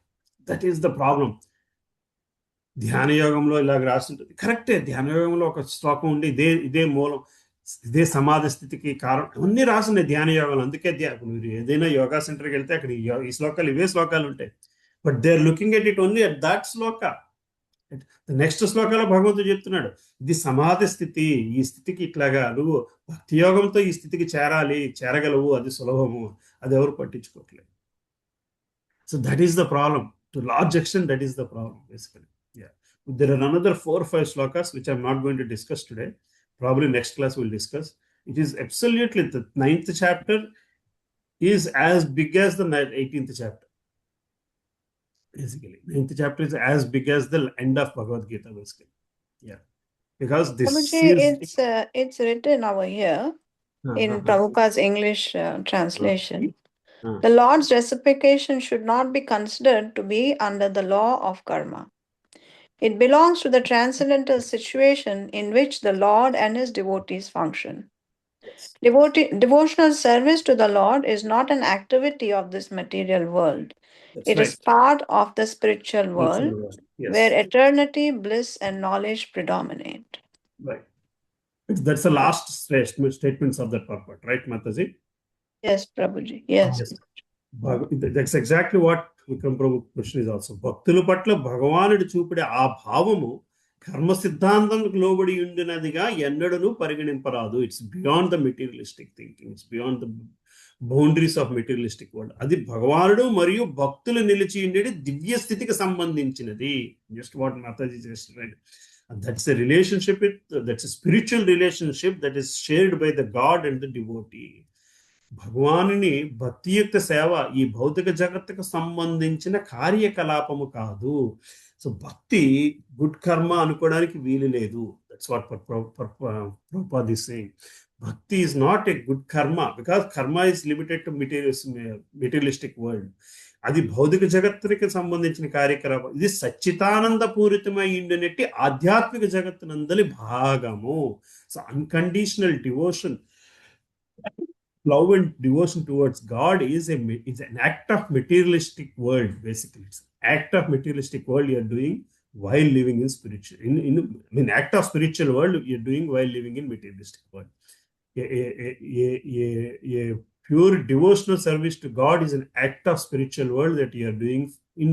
That is the problem. ధ్యాన యోగంలో ఇలాగ రాస్తుంటుంది, కరెక్టే, ధ్యాన యోగంలో ఒక శ్లోకం ఉండి ఇదే మూలం, ఇదే సమాధి స్థితికి కారణం, అన్నీ రాస్తున్నాయి ధ్యాన యోగాలు. అందుకే మీరు ఏదైనా యోగా సెంటర్కి వెళ్తే అక్కడ ఈ శ్లోకాలు ఇవే శ్లోకాలు ఉంటాయి, but they are looking at it only at that shloka. Next శ్లోకాలో భగవంతుడు చెప్తున్నాడు, ఇది సమాధి స్థితి, ఈ స్థితికి ఇట్లాగా నువ్వు భక్తి యోగంతో ఈ స్థితికి చేరగలవు, అది సులభము, అది ఎవరు పట్టించుకోవట్లేదు. So that is the problem, to large extent that is the problem basically. There are another 4 or 5 slokas which I'm not going to discuss today. Probably next class we'll discuss. It is absolutely, the 9th chapter is as big as the 18th chapter. Basically, 9th chapter is as big as the end of Bhagavad Gita, basically. Yeah, because this is It's written over here in Prabhupada's English translation. The Lord's reciprocation should not be considered to be under the law of karma. It belongs to the transcendental situation in which the Lord and his devotees function. Devotional service to the Lord is not an activity of this material world. It is part of the spiritual world, yes, where eternity, bliss, and knowledge predominate. Right. That's the last statements of that purport, right, Mataji? Yes, Prabhuji. Yes. That's exactly what Vikram Prabhu question is also. భక్తుల పట్ల భగవానుడు చూపడే ఆ భావము కర్మ సిద్ధాంతానికి లోబడి ఉండినదిగా ఎన్నడూ పరిగణింపరాదు. It's beyond the materialistic thinking, it's beyond the boundaries of materialistic world. అది భగవానుడు మరియు భక్తులు నిలిచి ఉండేది దివ్య స్థితికి సంబంధించినది. Just what Mataji just right. That's a relationship, that's a spiritual relationship that is shared by the God and the devotee. భగవానుని భక్తి యొక్క సేవ ఈ భౌతిక జగత్తుకు సంబంధించిన కార్యకలాపము కాదు. సో భక్తి గుడ్ కర్మ అనుకోవడానికి వీలు లేదు. That's what Prabhupada is saying. Bhakti is not a good karma because karma is limited to materialistic world. అది భౌతిక జగత్తుకి సంబంధించిన కార్యకలాపం. ఇది సచ్చితానంద పూరితమై ఉండినట్టి ఆధ్యాత్మిక జగత్తునందలి భాగము. So unconditional devotion, love and devotion towards God is an act of materialistic world. Basically, it's an act of materialistic world you are doing while living in spiritual. Act of spiritual world you are doing while living in materialistic world. A pure devotional service to God is an act of spiritual world that you are doing in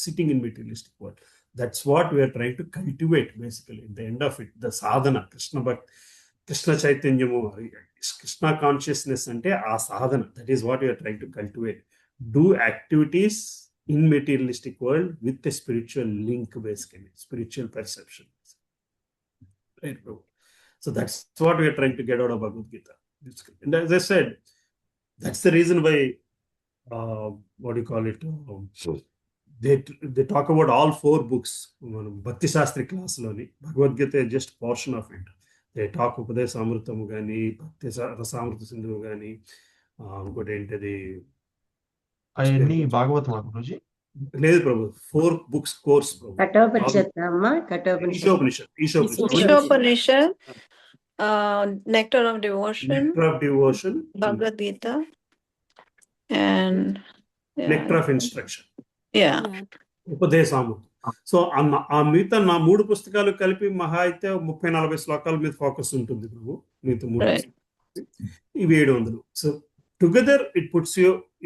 sitting in materialistic world. That's what we are trying to cultivate. Basically, at the end of it, the sadhana, Krishna Chaitanyamu, Krishna consciousness ante aa sadhana, that is what we are trying to cultivate. Do activities in materialistic world with a spiritual link, basically spiritual perception, right, bro? So that's what we are trying to get out of Bhagavad Gita. And as I said, that's the reason why what do you call it, they talk about all 4 books. Bhakti Shastri class loni Bhagavad Gita is just portion of it. They talk ఉపదేశామృతము కానీ, భక్తి రసామృత సింధువు కానీ, ఇంకోటి ఏంటది అవన్నీ భాగవతం గురుజీ? లేదు ప్రభు, 4 books course Prabhu. Ishopanishad, Nectar of Devotion, Bhagavad Gita, and Nectar of Instruction. Yeah. ఉపదేశామృతం. So ఆ మిగతా నా 3 పుస్తకాలు కలిపి మహా అయితే 30-40 శ్లోకాల మీద ఫోకస్ ఉంటుంది ప్రభు. మిగతా 3 ఇవి 700. So together it puts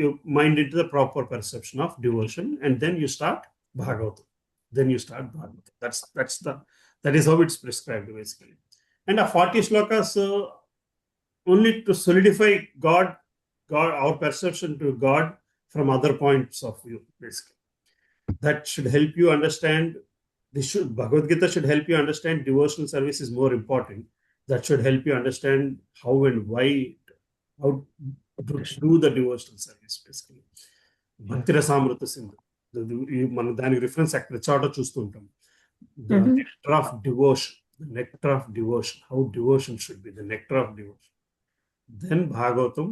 your mind into the proper perception of devotion, and then you start Bhagavatam. That is how it's prescribed basically. And a 40 slokas only to solidify God, our perception to God from other points of view, basically. That should help you understand. Bhagavad Gita should help you understand devotional service is more important. That should help you understand how and why, how to do the devotional service, basically. Bhakti Rasamrita Sindhu. మనం దానికి reference అక్కడ చోట చూస్తూ ఉంటాం. The nectar of devotion. The nectar of devotion. How devotion should be. The nectar of devotion. Then Bhagavatam.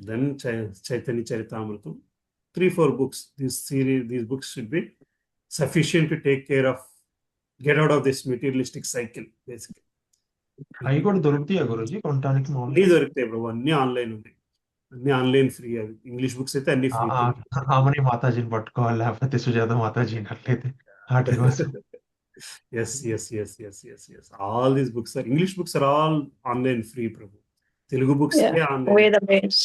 Then Chaitanya Charitamrita. 3-4 books. These books should be sufficient to take care of, get out of this materialistic cycle, basically. అవి కూడా దొరుకుతాయా గురుజీ కొనడానికి? అన్నీ దొరుకుతాయి bro, అన్ని online ఉంటాయి, అన్ని online free. అవి ఇంగ్లీష్ బుక్స్ అయితే అన్ని ఫ్రీ. ఆమని మాతాజీని పట్టుకోవాలి, లేకపోతే సుజాత మాతాజీని అట్లయితే వాటి కోసం. Yes. All these books are English books are all online free, Prabhu. Telugu books Database.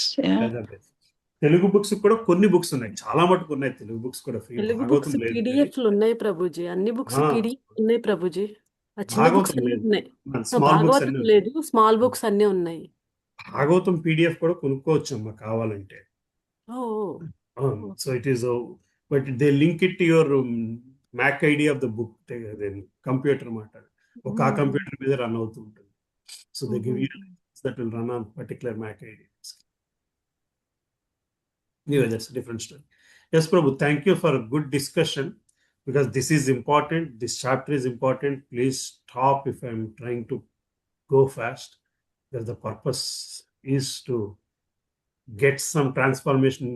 Telugu books కూడా కొన్ని బుక్స్ ఉన్నాయి, చాలా మటుకు ఉన్నాయి తెలుగు బుక్స్ కూడా ఫ్రీ. తెలుగు భాగవతం బుక్స్ లేదు కానీ పీడిఎఫ్లు ఉన్నాయి ప్రభుజీ, అన్ని బుక్స్ ఆ, పీడిఎఫ్ ఉన్నాయి ప్రభుజీ. ఆ చిన్న బుక్స్ భాగవతం అన్ని లేదు, ఉన్నాయి. స్మాల్ బుక్స్ భాగవతం అన్ని ఉన్నాయి. లేదు, స్మాల్ బుక్స్ అన్ని ఉన్నాయి. భాగవతం పీడిఎఫ్ కూడా కొనుక్కోవచ్చు అమ్మా కావాలంటే. Oh so it is, but they link it to your Mac ID of the book, computer అన్నమాట. ఒక ఆ కంప్యూటర్ మీద రన్ అవుతూ ఉంటుంది. So they give you that will run on particular Mac ID. Anyway, that's a different story. Yes, Prabhu, thank you for a good discussion, because this is important. This chapter is important. Please stop if I'm trying to go fast, because the purpose is to get some transformation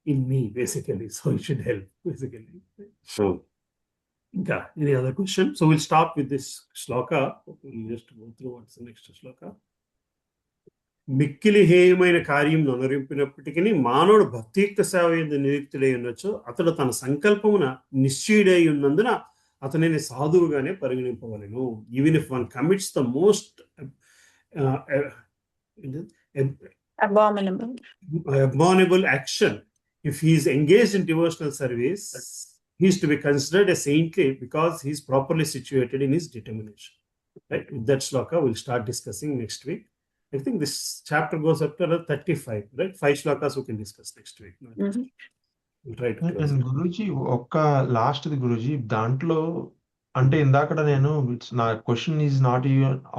in me, basically. So it should help, basically. So, yeah, any other question? So we'll stop with this shloka. We'll just go through what's the next shloka. మిక్కిలి హేయమైన కార్యం నొనరింపినప్పటికీ మానవుడు భక్తియుక్త సేవ యందు నియుక్తుడై ఉండొచ్చు, అతడు తన సంకల్పమున నిశ్చయుడై ఉన్నందున అతనిని సాధువుగానే పరిగణింపవలెను. Even if one commits the most abominable action, if he is engaged in devotional service, he is to be considered a saintly because he is properly situated in his determination. Right? With that shloka we'll start discussing next week. I think this chapter goes up to 35, right? 5 shlokas we can discuss next week. We'll try to close it. Guruji ఒక్క లాస్ట్ది గురూజీ, దాంట్లో అంటే ఇందాకడ నేను నా question is not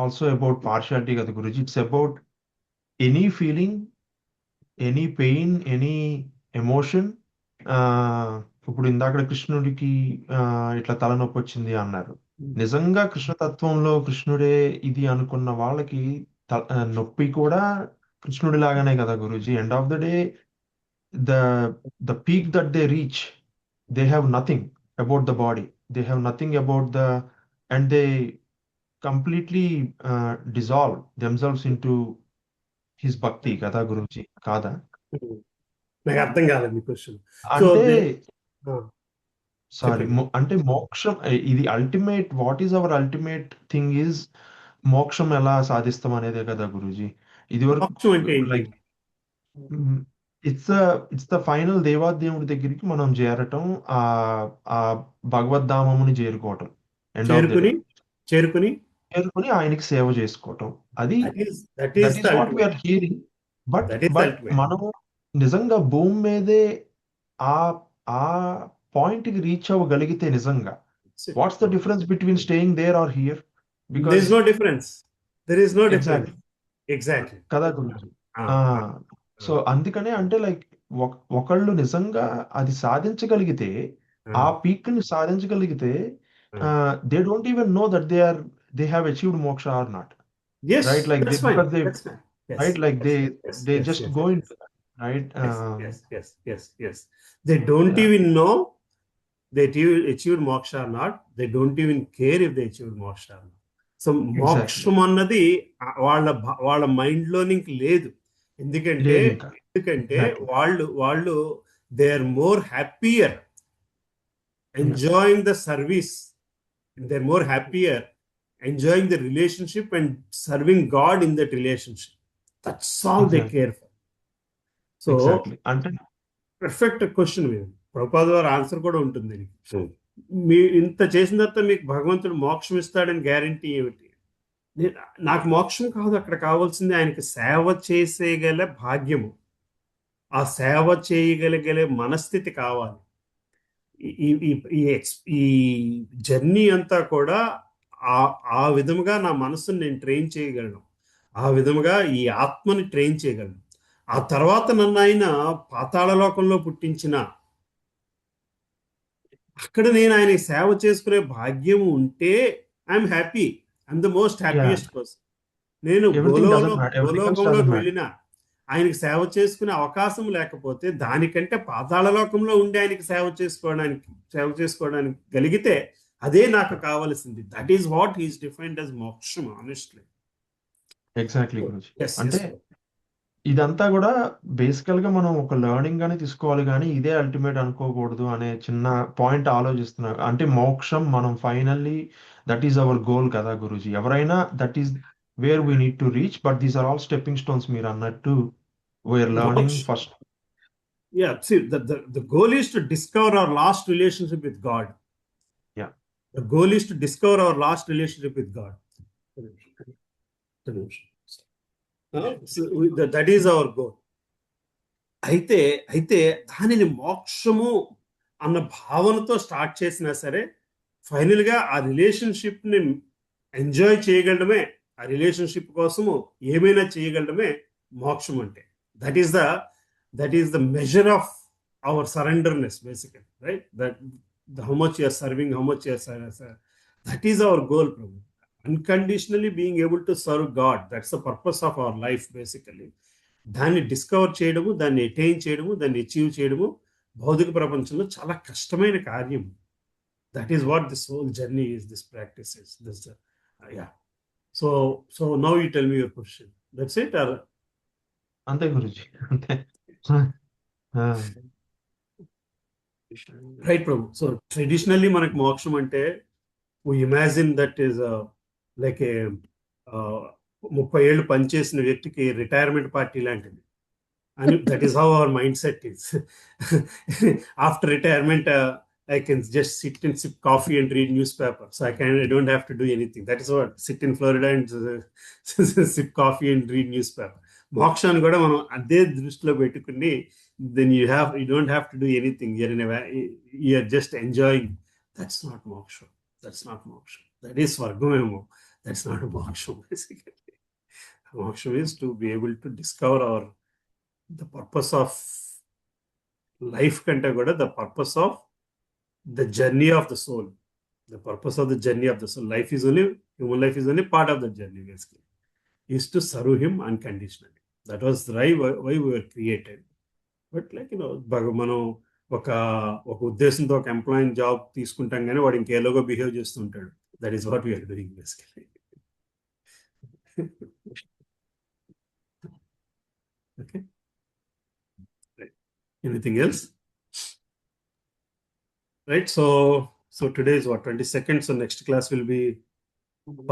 also about partiality కదా Guruji, it's about any feeling, any pain, any emotion. ఇప్పుడు ఇందాక కృష్ణుడికి ఇట్లా తలనొప్పి వచ్చింది అన్నారు. నిజంగా కృష్ణతత్వంలో కృష్ణుడే ఇది అనుకున్న వాళ్ళకి నొప్పి కూడా కృష్ణుడి లాగానే కదా Guruji. End of the day the peak that they reach, they have nothing about the body, they have nothing about the, and they completely dissolve themselves into his bhakti kada guruji kada. నాకు అర్థం కాలేదు మీ question. అంటే sorry, చెప్పండి. అంటే మోక్షం ఇది ultimate, what is our ultimate thing is మోక్షం ఎలా సాధిస్తాం అనేదే కదా గురూజీ. ఇది మోక్షం అంటే వరకు ఏంటి? లైక్ ఇట్స్ ద ఫైనల్ దేవాదేవుడి దగ్గరికి మనం చేరటం, ఆ భగవద్ధామముని చేరుకోవటం, ఎండ్ ఆఫ్ ద డే చేరుకుని ఆయనకి సేవ చేసుకోవటం. అది that is what we're hearing. But మనము నిజంగా భూమి మీదే ఆ ఆ పాయింట్ కి రీచ్ అవ్వగలిగితే నిజంగా, what's the difference between staying there or here? There is no difference. Exactly. కదా గురుజీ. సో అందుకనే అంటే లైక్ ఒకళ్ళు నిజంగా అది సాధించగలిగితే, ఆ పీక్ ని సాధించగలిగితే, they don't even know that they have achieved moksha or not. Yes, right, like that's fine. That's fine. Yes, right, like yes, they yes, just yes, go yes. In right. They don't Yeah. even know they achieved moksha or not. They don't even care if they achieved moksha or not. So మోక్షం అన్నది వాళ్ళ mind లో లేదు. ఎందుకంటే వాళ్ళు they are more happier enjoying the service, they are more happier enjoying the relationship and serving God in that relationship. That's all they care for. So అంటే perfect question మీరు, ప్రభుపాద వారి ఆన్సర్ కూడా ఉంటుంది దీనికి. మీ ఇంత చేసిన తర్వాత మీకు భగవంతుడు మోక్షం ఇస్తాడని గ్యారంటీ ఏమిటి? నాకు మోక్షం కాదు, అక్కడ కావాల్సింది ఆయనకి సేవ చేసేగల భాగ్యము, ఆ సేవ చేయగలిగే మనస్థితి కావాలి. ఈ జర్నీ అంతా కూడా ఆ విధముగా నా మనసుని నేను ట్రైన్ చేయగలను, ఆ విధముగా ఈ ఆత్మని ట్రైన్ చేయగలను. ఆ తర్వాత నన్ను ఆయన పాతాళలోకంలో పుట్టించిన అక్కడ నేను ఆయన సేవ చేసుకునే భాగ్యం ఉంటే I'm happy, I'm the most happiest person. నేను భూలోకంలోకి వెళ్ళినా ఆయనకి సేవ చేసుకునే అవకాశం లేకపోతే, దానికంటే పాతాళలోకంలో ఉండి ఆయనకి సేవ చేసుకోవడానికి కలిగితే అదే నాకు కావలసింది. That is what he's defined as మోక్షం, ఆనెస్ట్లీ. ఎగ్జాక్ట్లీ గురుజీ. అంటే ఇదంతా కూడా బేసికల్ గా మనం ఒక లెర్నింగ్ గానే తీసుకోవాలి, కానీ ఇదే అల్టిమేట్ అనుకోకూడదు అనే చిన్న పాయింట్ ఆలోచిస్తున్నారు. అంటే మోక్షం మనం finally that is our goal కదా గురూజీ. ఎవరైనా that is where we need to reach, but these are all stepping stones. మీరు అన్నట్టు we are learning first. Yeah, see, the goal is to discover our lost relationship with God. Yeah. The goal is to discover our lost relationship with God. So that is our goal. అయితే దానిని మోక్షము అన్న భావనతో start చేసినా సరే ఫైనల్గా ఆ రిలేషన్షిప్ని enjoy చేయగలడమే, ఆ రిలేషన్షిప్ కోసము ఏమైనా చేయగలడమే మోక్షం అంటే. That is the measure of our surrenderness basically, right? How much you are serving, how much you are, that is our goal Prabhu. Unconditionally being able to serve God, that's the purpose of our life basically. దాన్ని discover చేయడము, దాన్ని attain చేయడము, దాన్ని achieve చేయడము భౌతిక ప్రపంచంలో చాలా కష్టమైన కార్యం. That is what this whole journey is, this practice is this. Yeah, so now you tell me your question. That's it or? అంతే గురుజీ, అంతే. రైట్ ప్రభు. సో ట్రెడిషనల్లీ మనకు మోక్షం అంటే we imagine that is like a 30 ఏళ్ళు పనిచేసిన వ్యక్తికి retirement party లాంటిది. And that is how our mindset is. After retirement, I can just sit and sip coffee and read newspaper. So I don't have to do anything. That is what, sit in Florida and sip coffee and read newspaper. మోక్షాన్ని కూడా మనం అదే దృష్టిలో పెట్టుకుని, then you don't have to do anything. You're just enjoying. That's not moksha. That's not moksha. That is svargamemo. That's not moksha basically. Moksha is to be able to discover the purpose of life kante kuda, the purpose of the journey of the soul. The purpose of the journey of the soul. Human life is only part of the journey basically. Is to serve him unconditionally. That was why we were created. But like, మనం ఒక ఉద్దేశంతో ఒక employee job తీసుకుంటాం కానీ వాడు ఇంకేలోగా behave చేస్తుంటాడు. That is what we are doing basically. Okay, anything else? Right, so today is what, 22nd. So next class will be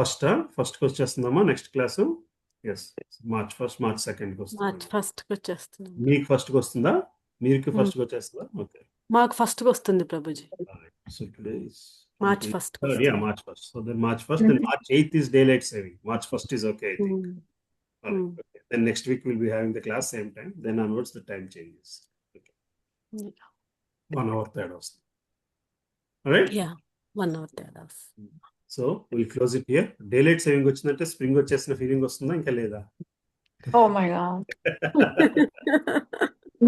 ఫస్ట్కి వచ్చేస్తుందమ్మా next class. Yes, March 1st, March 2nd వస్తుంది. మార్చ్ 1st వచ్చేస్తున్నాం. మీకు ఫస్ట్కి వస్తుందా? మీకు ఫస్ట్కి వచ్చేస్తుందా? ఓకే, మాకు 1st వస్తుంది Prabhuji. So today is March 1st. Yeah, March 1st. So then March 1st, then March 8th is daylight saving. March 1st is okay, I think. All right, okay. Then next week we'll be having the class same time. Then onwards the time changes. Okay. Yeah. 1 hour third hours. All right. Yeah, 1 hour తేడా. So we'll close it here. Daylight saving వచ్చిందంటే spring వచ్చేసిన feeling వస్తుందా ఇంకా లేదా? Oh my God.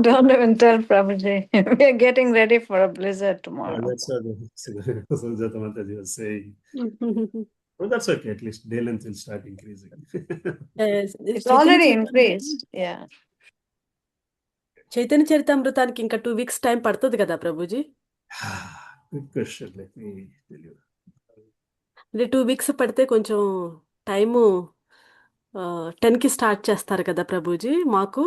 Don't even tell Prabhuji. We are getting ready for a blizzard tomorrow. That's what Sujata Mataji was saying. But that's okay. At least day length will start increasing. It's already increased. Yeah. Chaitanya చరితామృతానికి ఇంకా 2 weeks time పడుతుంది కదా Prabhuji? Good question. Let me tell you. అంటే 2 weeks పడితే కొంచెం time 10కి start చేస్తారు కదా ప్రభుజీ మాకు.